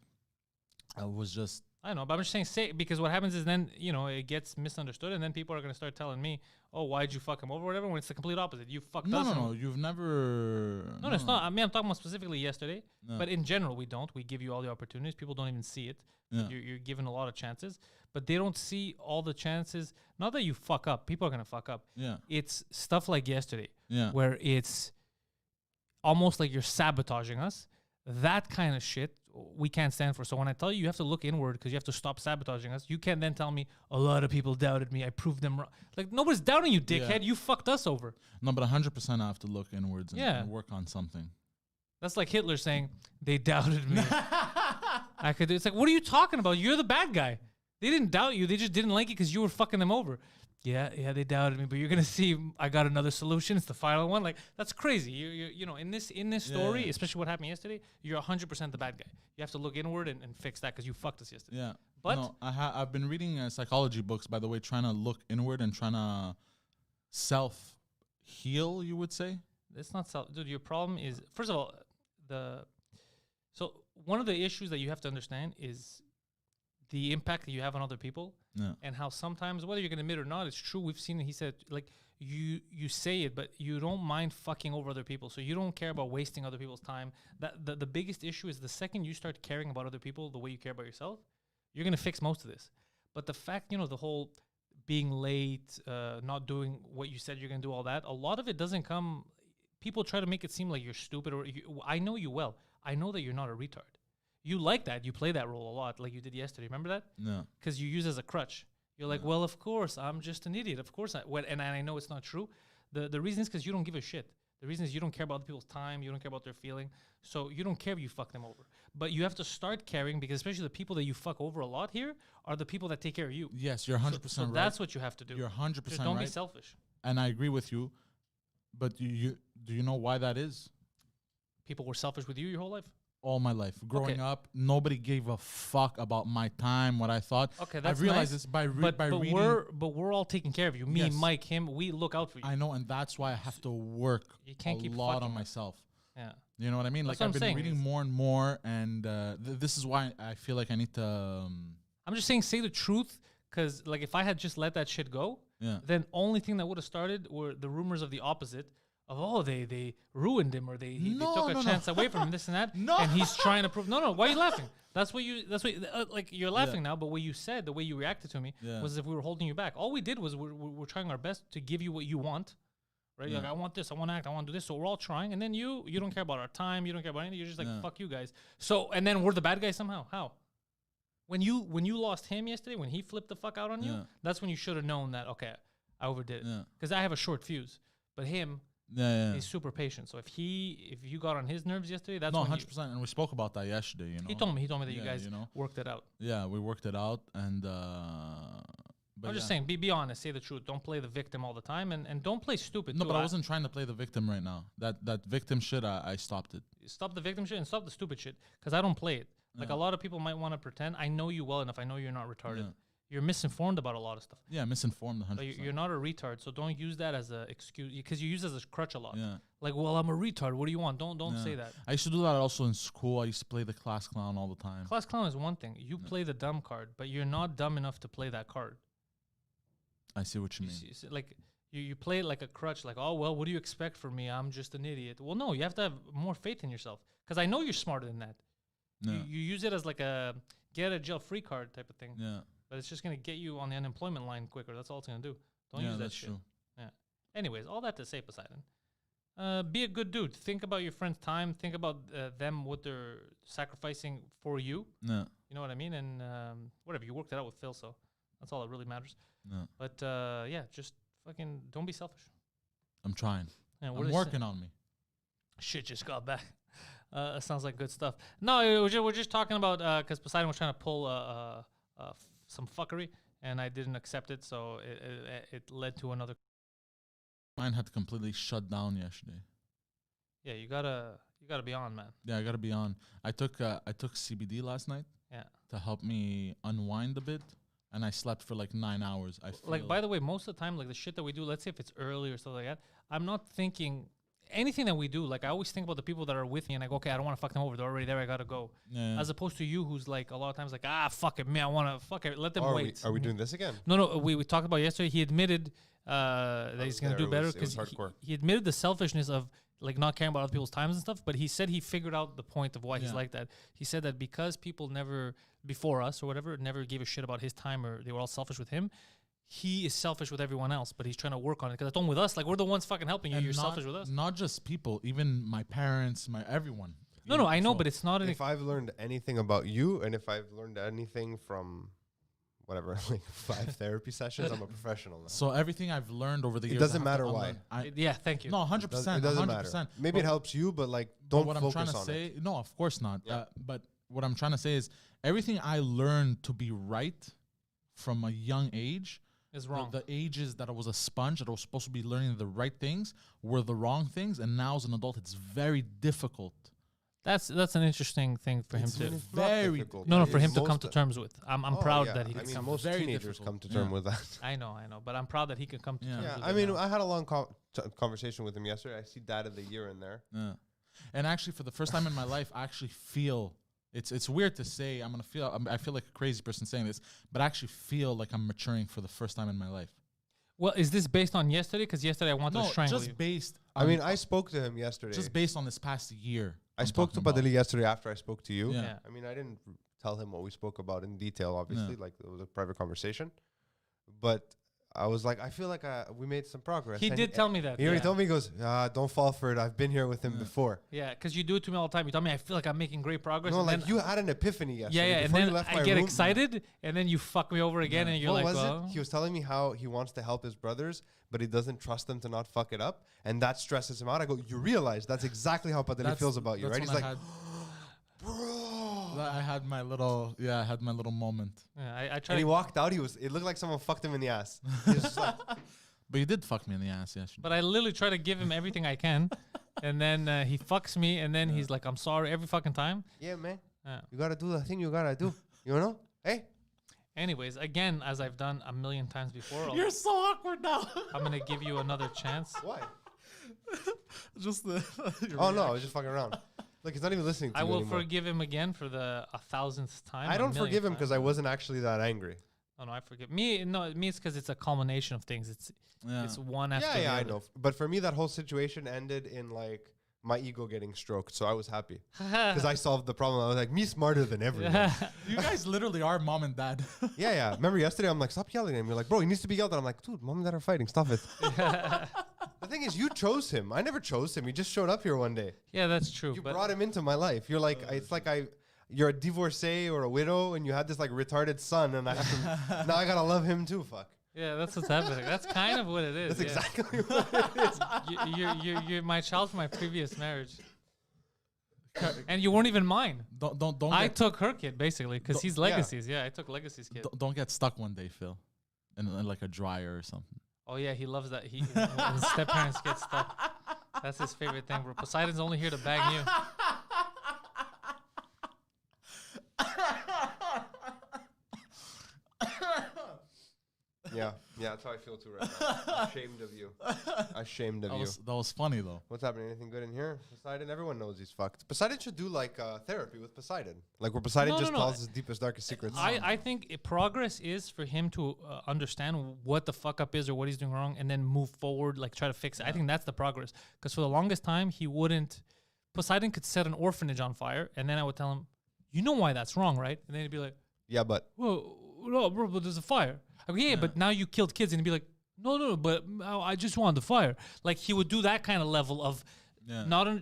I was just. I know, but I'm just saying, say, because what happens is then, it gets misunderstood, and then people are going to start telling me, oh, why'd you fuck him over or whatever, when it's the complete opposite. You fucked us. No. You've never. No, it's not. I mean, I'm talking about specifically yesterday, No. but in general, we don't. We give you all the opportunities. People don't even see it. Yeah. You're given a lot of chances, but they don't see all the chances. Not that you fuck up. People are going to fuck up. Yeah. It's stuff like yesterday, Yeah. where it's almost like you're sabotaging us. That kind of shit we can't stand for. So when I tell you have to look inward because you have to stop sabotaging us, you can't then tell me a lot of people doubted me. I proved them wrong. Like, nobody's doubting you, dickhead. Yeah. You fucked us over. No, but 100% I have to look inwards and, Yeah. and work on something. That's like Hitler saying they doubted me. I could. It's like, what are you talking about? You're the bad guy. They didn't doubt you. They just didn't like it because you were fucking them over. Yeah, they doubted me, but you're gonna see. I got another solution. It's the final one. Like that's crazy. You know, in this story, Yeah. especially what happened yesterday, you're 100% the bad guy. You have to look inward and fix that because you fucked us yesterday. Yeah. But no, I've been reading psychology books, by the way, trying to look inward and trying to self heal. You would say. it's not dude. Your problem is first of all so one of the issues that you have to understand is the impact that you have on other people. Yeah. And how sometimes, whether you're gonna admit it or not, it's true. We've seen it. He said, like, you say it, but you don't mind fucking over other people. So you don't care about wasting other people's time. That the biggest issue is the second you start caring about other people the way you care about yourself, you're gonna fix most of this. But the fact, the whole being late, not doing what you said you're gonna do, all that, a lot of it doesn't come. People try to make it seem like you're stupid, or I know you well. I know that you're not a retard. You like that. You play that role a lot, like you did yesterday. Remember that? No. Because you use it as a crutch. You're like, well, of course, I'm just an idiot. Of course, and I know it's not true. The reason is because you don't give a shit. The reason is you don't care about other people's time. You don't care about their feeling. So you don't care if you fuck them over. But you have to start caring, because especially the people that you fuck over a lot here are the people that take care of you. Yes, you're 100% So right. that's what you have to do. You're 100% Just don't right. be selfish. And I agree with you. But do you know why that is? People were selfish with you your whole life. All my life, growing Okay. up, nobody gave a fuck about my time, what I thought. Okay, that's I've realized nice, this by but reading. we're all taking care of you. Me, Yes. Mike, him. We look out for you. I know, and that's why I have to work You can't a keep lot fucking on us. myself. Yeah. You know what I mean? That's Like what I've I'm been saying reading is- more and more, and this is why I feel like I need to. I'm just saying, say the truth, because like if I had just let that shit go, Yeah. then only thing that would have started were the rumors of the opposite. Of they ruined him, or they No, took a no, chance no. away from him, this and that. No. And he's trying to prove. No, why are you laughing? That's what like you're laughing now, but what you said, the way you reacted to me, Yeah. was as if we were holding you back. All we did was we're trying our best to give you what you want, right? You're Yeah. like, I want this, I want to act, I want to do this. So we're all trying, and then you don't care about our time, you don't care about anything. You're just like, Yeah. fuck you guys. So and then we're the bad guys somehow. How? When you lost him yesterday, when he flipped the fuck out on you, Yeah. that's when you should have known that, okay, I overdid it. Yeah. Because I have a short fuse. But him, Yeah. he's super patient. So if you got on his nerves yesterday, that's No, when 100%. And we spoke about that yesterday. You know. he told me that you Yeah, guys you know. worked it out. Yeah, we worked it out, and. But I'm just yeah. saying, be honest, say the truth. Don't play the victim all the time, and don't play stupid. No, too. but I wasn't trying to play the victim right now. That victim shit, I stopped it. Stop the victim shit and stop the stupid shit, because I don't play it. Like a lot of people might want to pretend. I know you well enough. I know you're not retarded. Yeah. You're misinformed about a lot of stuff. Yeah, misinformed 100%. But you're not a retard, so don't use that as an excuse, because you use it as a crutch a lot. Yeah. Like, well, I'm a retard. What do you want? Don't Yeah. say that. I used to do that also in school. I used to play the class clown all the time. Class clown is one thing. You play the dumb card, but you're not dumb enough to play that card. I see what you mean. Like you play it like a crutch. Like, oh well, what do you expect from me? I'm just an idiot. Well, no, you have to have more faith in yourself, because I know you're smarter than that. Yeah. You use it as like a get a jail free card type of thing. Yeah. But it's just gonna get you on the unemployment line quicker. That's all it's gonna do. Don't Yeah, use that that's shit. true. Yeah. Anyways, all that to say, Poseidon, be a good dude. Think about your friend's time. Think about them, what they're sacrificing for you. Yeah. You know what I mean? And whatever, you worked it out with Phil, so that's all that really matters. Yeah. But yeah, just fucking don't be selfish. I'm trying. Yeah, what I'm are they working on me. Shit just got back. Sounds like good stuff. No, we're just talking about because Poseidon was trying to pull some fuckery, and I didn't accept it, so it led to another. Mine had completely shut down yesterday. Yeah, you gotta be on, man. Yeah, I gotta be on. I took CBD last night. Yeah. To help me unwind a bit, and I slept for like 9 hours. I feel Like, by the way, most of the time, like the shit that we do, let's say if it's early or stuff like that, I'm not thinking anything that we do. Like, I always think about the people that are with me, and I go, okay, I don't want to fuck them over. They're already there. I gotta go. Yeah. As opposed to you, who's like a lot of times like, fuck it, man. I want to fuck it. Let them Are wait. we doing this again? No. We talked about yesterday. He admitted that he's gonna there. do better It was because hardcore. he admitted the selfishness of like not caring about other people's times and stuff. But he said he figured out the point of why he's Yeah. like that. He said that because people never before us or whatever never gave a shit about his time, or they were all selfish with him. He is selfish with everyone else, but he's trying to work on it. Because that's one with us. Like, we're the ones fucking helping you. And You're not- selfish with us. Not just people, even my parents, my everyone. No, I know, So- but it's not an. If I've learned anything about you, and if I've learned anything from whatever, like 5 therapy sessions, I'm a professional now. So everything I've learned over the years, doesn't I have to matter why. unlearn. Yeah, thank you. No, It 100%. doesn't 100%. matter. Maybe it But- helps you, but like but don't what I'm focus trying to on say, it. no, of course not. Yeah. But what I'm trying to say is everything I learned to be right from a young age, Is wrong. The ages that I was a sponge, that I was supposed to be learning the right things, were the wrong things, and now as an adult, it's very difficult. That's an interesting thing for him It's to. very difficult. No, for him to Most come to terms with. I'm proud that he I can mean, come. most very teenagers difficult. come to terms Yeah. with that. I know, but I'm proud that he can come to Yeah. terms Yeah, with I it mean, now. I had a long conversation with him yesterday. I see Dad of the Year in there. Yeah. And actually, for the first time in my life, I actually feel it's weird to say. I feel like a crazy person saying this, but I actually feel like I'm maturing for the first time in my life. Well, is this based on yesterday? Because yesterday I wanted to No, strangle just you. based. I mean, I spoke to him yesterday. just based on this past year. I I'm spoke to talking about. Pantelis yesterday after I spoke to you. Yeah. Yeah. I mean, I didn't tell him what we spoke about in detail, obviously. Like, it was a private conversation. But I was like, I feel like we made some progress. He And did tell me that. He already yeah. told me, he goes, don't fall for it. I've been here with him before. Yeah, because you do it to me all the time. You tell me I feel like I'm making great progress. No, and like then you had an epiphany yesterday. yeah, and Before you then left I my get room. excited, and then you fuck me over again, and you're What like, was well, it? He was telling me how he wants to help his brothers, but he doesn't trust them to not fuck it up, and that stresses him out. I go, you realize that's exactly how Pantelis feels about you, that's right? He's when like, I had my little moment. yeah, I try. and he To, walked out. It looked like someone fucked him in the ass. He was just like, But you did fuck me in the ass, yes. but I literally try to give him everything I can, and then he fucks me, and then he's like, I'm sorry every fucking time. yeah, man, Yeah. you gotta do the thing you gotta do. You know? Hey, Anyways, again, as I've done a million times before, You're so awkward now. I'm gonna give you another chance. why? Just the. Oh no, I was just fucking around. Look, he's not even listening to I you will anymore. forgive him again for the 1,000th time. I a don't millionth forgive him time. because I wasn't actually that angry. Oh no, I forgive me. No, me it's because it's a culmination of things. It's one after the Yeah, I other. know. But for me, that whole situation ended in like my ego getting stroked. So I was happy because I solved the problem. I was like, me smarter than everyone. You guys literally are mom and dad. Yeah. Remember yesterday, I'm like, stop yelling at him. You're like, bro, he needs to be yelled at. I'm like, dude, mom and dad are fighting. Stop it. The thing is, you chose him. I never chose him. He just showed up here one day. Yeah, that's true. You But brought him into my life. You're like, it's like you're a divorcee or a widow, and you had this like retarded son, and I have to, now I gotta love him too. Fuck. yeah, that's what's happening. That's kind of what it is. That's yeah. exactly what it is. You're my child from my previous marriage, and you weren't even mine. Don't. I Get, took her kid basically because he's legacies. Yeah, I took legacies kid. don't get stuck one day, Phil, in like a dryer or something. Oh yeah, he loves that. His step parents get stuck. That's his favorite thing, bro. Poseidon's only here to bang you. Yeah, that's how I feel too right now. Ashamed of you. Ashamed of you. That was funny though. What's happening? Anything good in here? Poseidon, everyone knows he's fucked. Poseidon should do like therapy with Poseidon. Like where Poseidon No, just no. tells his deepest, darkest secrets. I think progress is for him to understand what the fuck up is or what he's doing wrong and then move forward, like try to fix it. I think that's the progress. Because for the longest time, Poseidon could set an orphanage on fire and then I would tell him, you know why that's wrong, right? And then he'd be like, Yeah, but well, no, bro, but there's a fire. Okay, yeah, but now you killed kids and he'd be like, no, but I just wanted the fire. Like he would do that kind of level of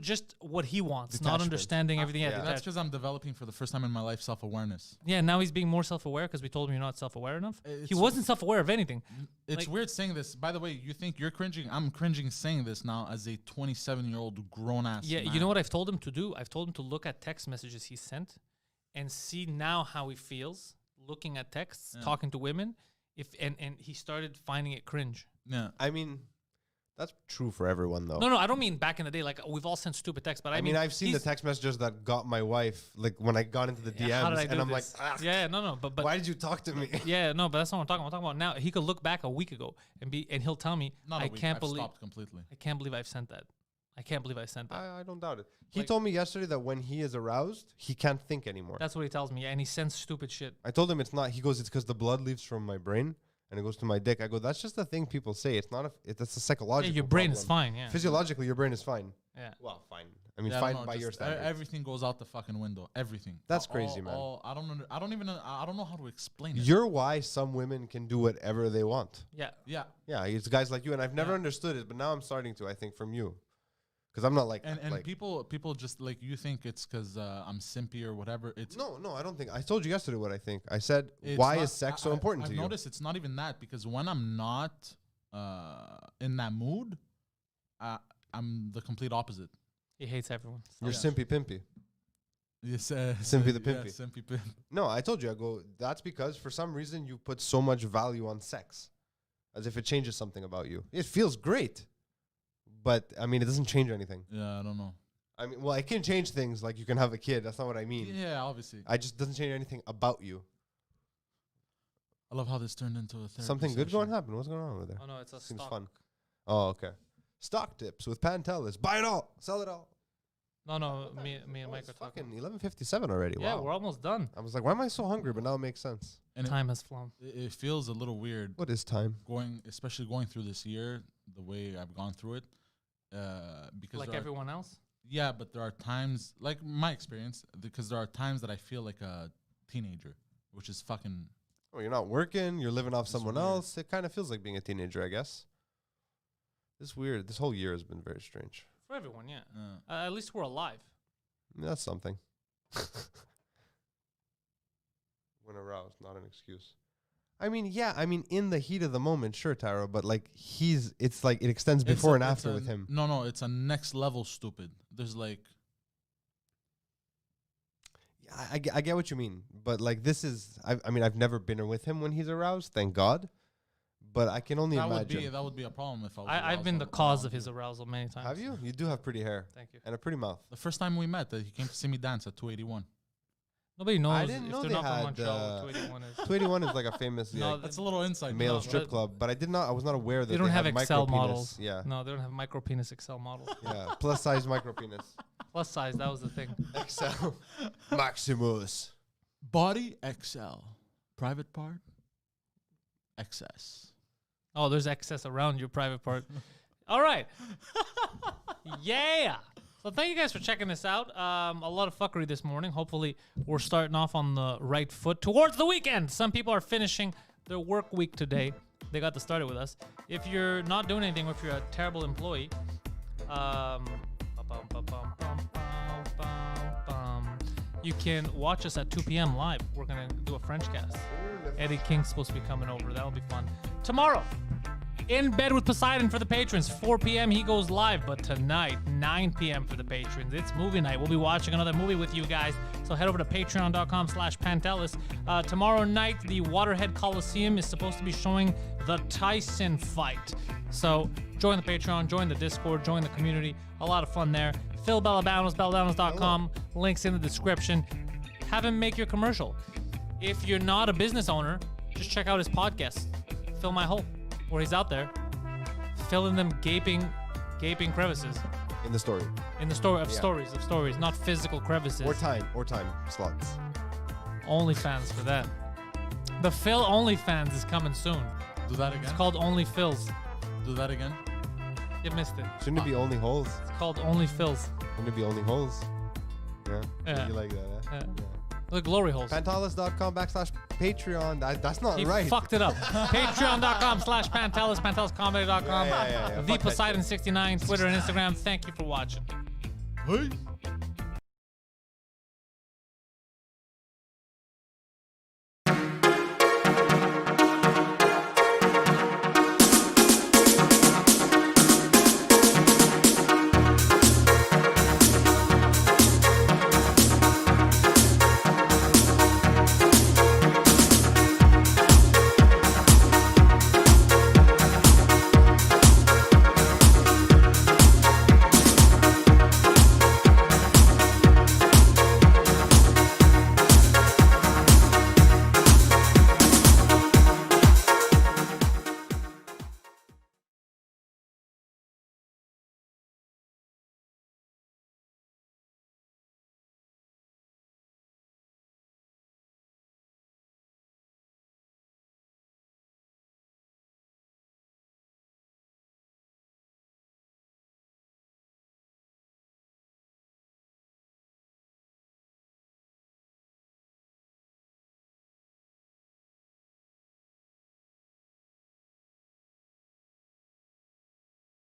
just what he wants, not Detachment. understanding everything. yeah. Yeah, That's because I'm developing for the first time in my life self-awareness. yeah, now he's being more self-aware because we told him you're not self-aware enough. He It's- wasn't self-aware of anything. It's Like- weird saying this. By the way, you think you're cringing? I'm cringing saying this now as a 27-year-old grown-ass Yeah, man. you know what I've told him to do? I've told him to look at text messages he sent and see now how he feels looking at texts, talking to women. And he started finding it cringe. Yeah. I mean, that's true for everyone though. No, I don't mean back in the day. Like we've all sent stupid texts, but I mean, I've seen the he's- text messages that got my wife, like when I got into the DMs, Yeah, how did I do and I'm this? like, yeah, no, but why did you talk to me? yeah, no, but that's not what I'm talking about. I'm talking about now. He could look back a week ago and he'll tell me, Not a I week. can't I've believe stopped completely. I can't believe I've sent that. I can't believe I sent that. I don't doubt it. He Like- told me yesterday that when he is aroused, he can't think anymore. That's what he tells me. Yeah, and he sends stupid shit. I told him it's not. He goes, it's because the blood leaves from my brain and it goes to my dick. I go, that's just a thing people say. It's not that's a psychological. Yeah, your brain is problem. fine. Yeah, Physiologically, your brain is fine. yeah. Well, fine. I mean, Yeah, I fine don't know, by your just standards. everything goes out the fucking window. Everything. That's crazy, man. I don't know how to explain it. You're why some women can do whatever they want. Yeah. Yeah. Yeah, it's guys like you, and I've never Yeah. understood it, but now I'm starting to. I think from you, because I'm not like And like, people just like you think it's because I'm simpy or whatever. It's No, I don't think. I told you yesterday what I think. I said, it's why not- is sex so important to I've you? noticed it's not even that because when I'm not in that mood, I'm the complete opposite. He hates everyone. You're Yeah. simpy pimpy. Yes, Simpy the pimpy. Yeah, simpy pimp. No, I told you. I go. That's because for some reason you put so much value on sex. as if it changes something about you. It feels great, but I mean, it doesn't change anything. Yeah, I don't know. I mean, well, it can change things. Like you can have a kid. That's not what I mean. Yeah, obviously. I just doesn't change anything about you. I love how this turned into a therapy Something good session. going to happen. What's going on over there? Oh no, it's a Seems stock. fun. Oh, okay. Stock tips with Pantelis. Buy it all. Sell it all. No, me and Mike It's are talking. fucking 11:57 already. Yeah, Wow. we're almost done. I was like, why am I so hungry? But now it makes sense. And Time has flown. it feels a little weird What is time? especially going through this year, the way I've gone through it. Because Like there are- everyone else. Yeah, but there are times, like my experience, because there are times that I feel like a teenager, which is fucking. Oh, you're not working. You're living off It's someone weird. else. It kind of feels like being a teenager, I guess. It's weird. This whole year has been very strange. For everyone, yeah. At least we're alive. That's something. When aroused, not an excuse. I mean, yeah. I mean, in the heat of the moment, sure, Taro. But like, it's like it extends before and after with him. No, it's a next level stupid. There's like. Yeah, I get what you mean, but like this is. I mean, I've never been with him when he's aroused. Thank God. But I can only imagine. That would be a problem if I was. I've been the cause of his arousal many times. Have you? You do have pretty hair. Thank you. And a pretty mouth. The first time we met, he came to see me dance at 281. Nobody knows I didn't if know they're they not from had, Montreal what 281 is. 281 is like a famous No, That's a little insight. male no, strip but- club, but I was not aware that They don't have micro Excel penis. models. Yeah. No, they don't have micro penis Excel models. Yeah. Plus size micro penis. Plus size, that was the thing. Excel. Maximus. Body XL. Private part XS. Oh, there's excess around your private part. All right. Yeah. So thank you guys for checking this out. A lot of fuckery this morning. Hopefully we're starting off on the right foot towards the weekend. Some people are finishing their work week today. They got to start it with us. If you're not doing anything or if you're a terrible employee, you can watch us at 2 p.m. live. We're going to do a French cast. Eddie King's supposed to be coming over. That'll be fun. Tomorrow, In Bed with Poseidon for the patrons. 4 p.m. he goes live. But tonight, 9 p.m. for the patrons. It's movie night. We'll be watching another movie with you guys. So head over to patreon.com/Pantelis. Tomorrow night, the Waterhead Coliseum is supposed to be showing the Tyson fight. So join the Patreon, join the Discord, join the community. A lot of fun there. Phil Bellabanos, bellabanos.com. Links in the description. Have him make your commercial. If you're not a business owner, just check out his podcast, Fill My Hole, where he's out there filling them gaping crevices In the story. in the story of Yeah. stories, not physical crevices. Or time slots. OnlyFans for that. The Phil OnlyFans is coming soon. Do that again. It's called Only Phils. Do that again. You missed it. Shouldn't it be only holes? It's called Only Phils. Shouldn't it be only holes? Yeah. Yeah. You like that, eh? The glory holes. Pantelis.com/Patreon. That's not He right. fucked it up. Patreon.com/Pantelis, PantelisComedy.com, Yeah. The Fuck that Poseidon69, Twitter and Instagram. Thank you for watching. Hey.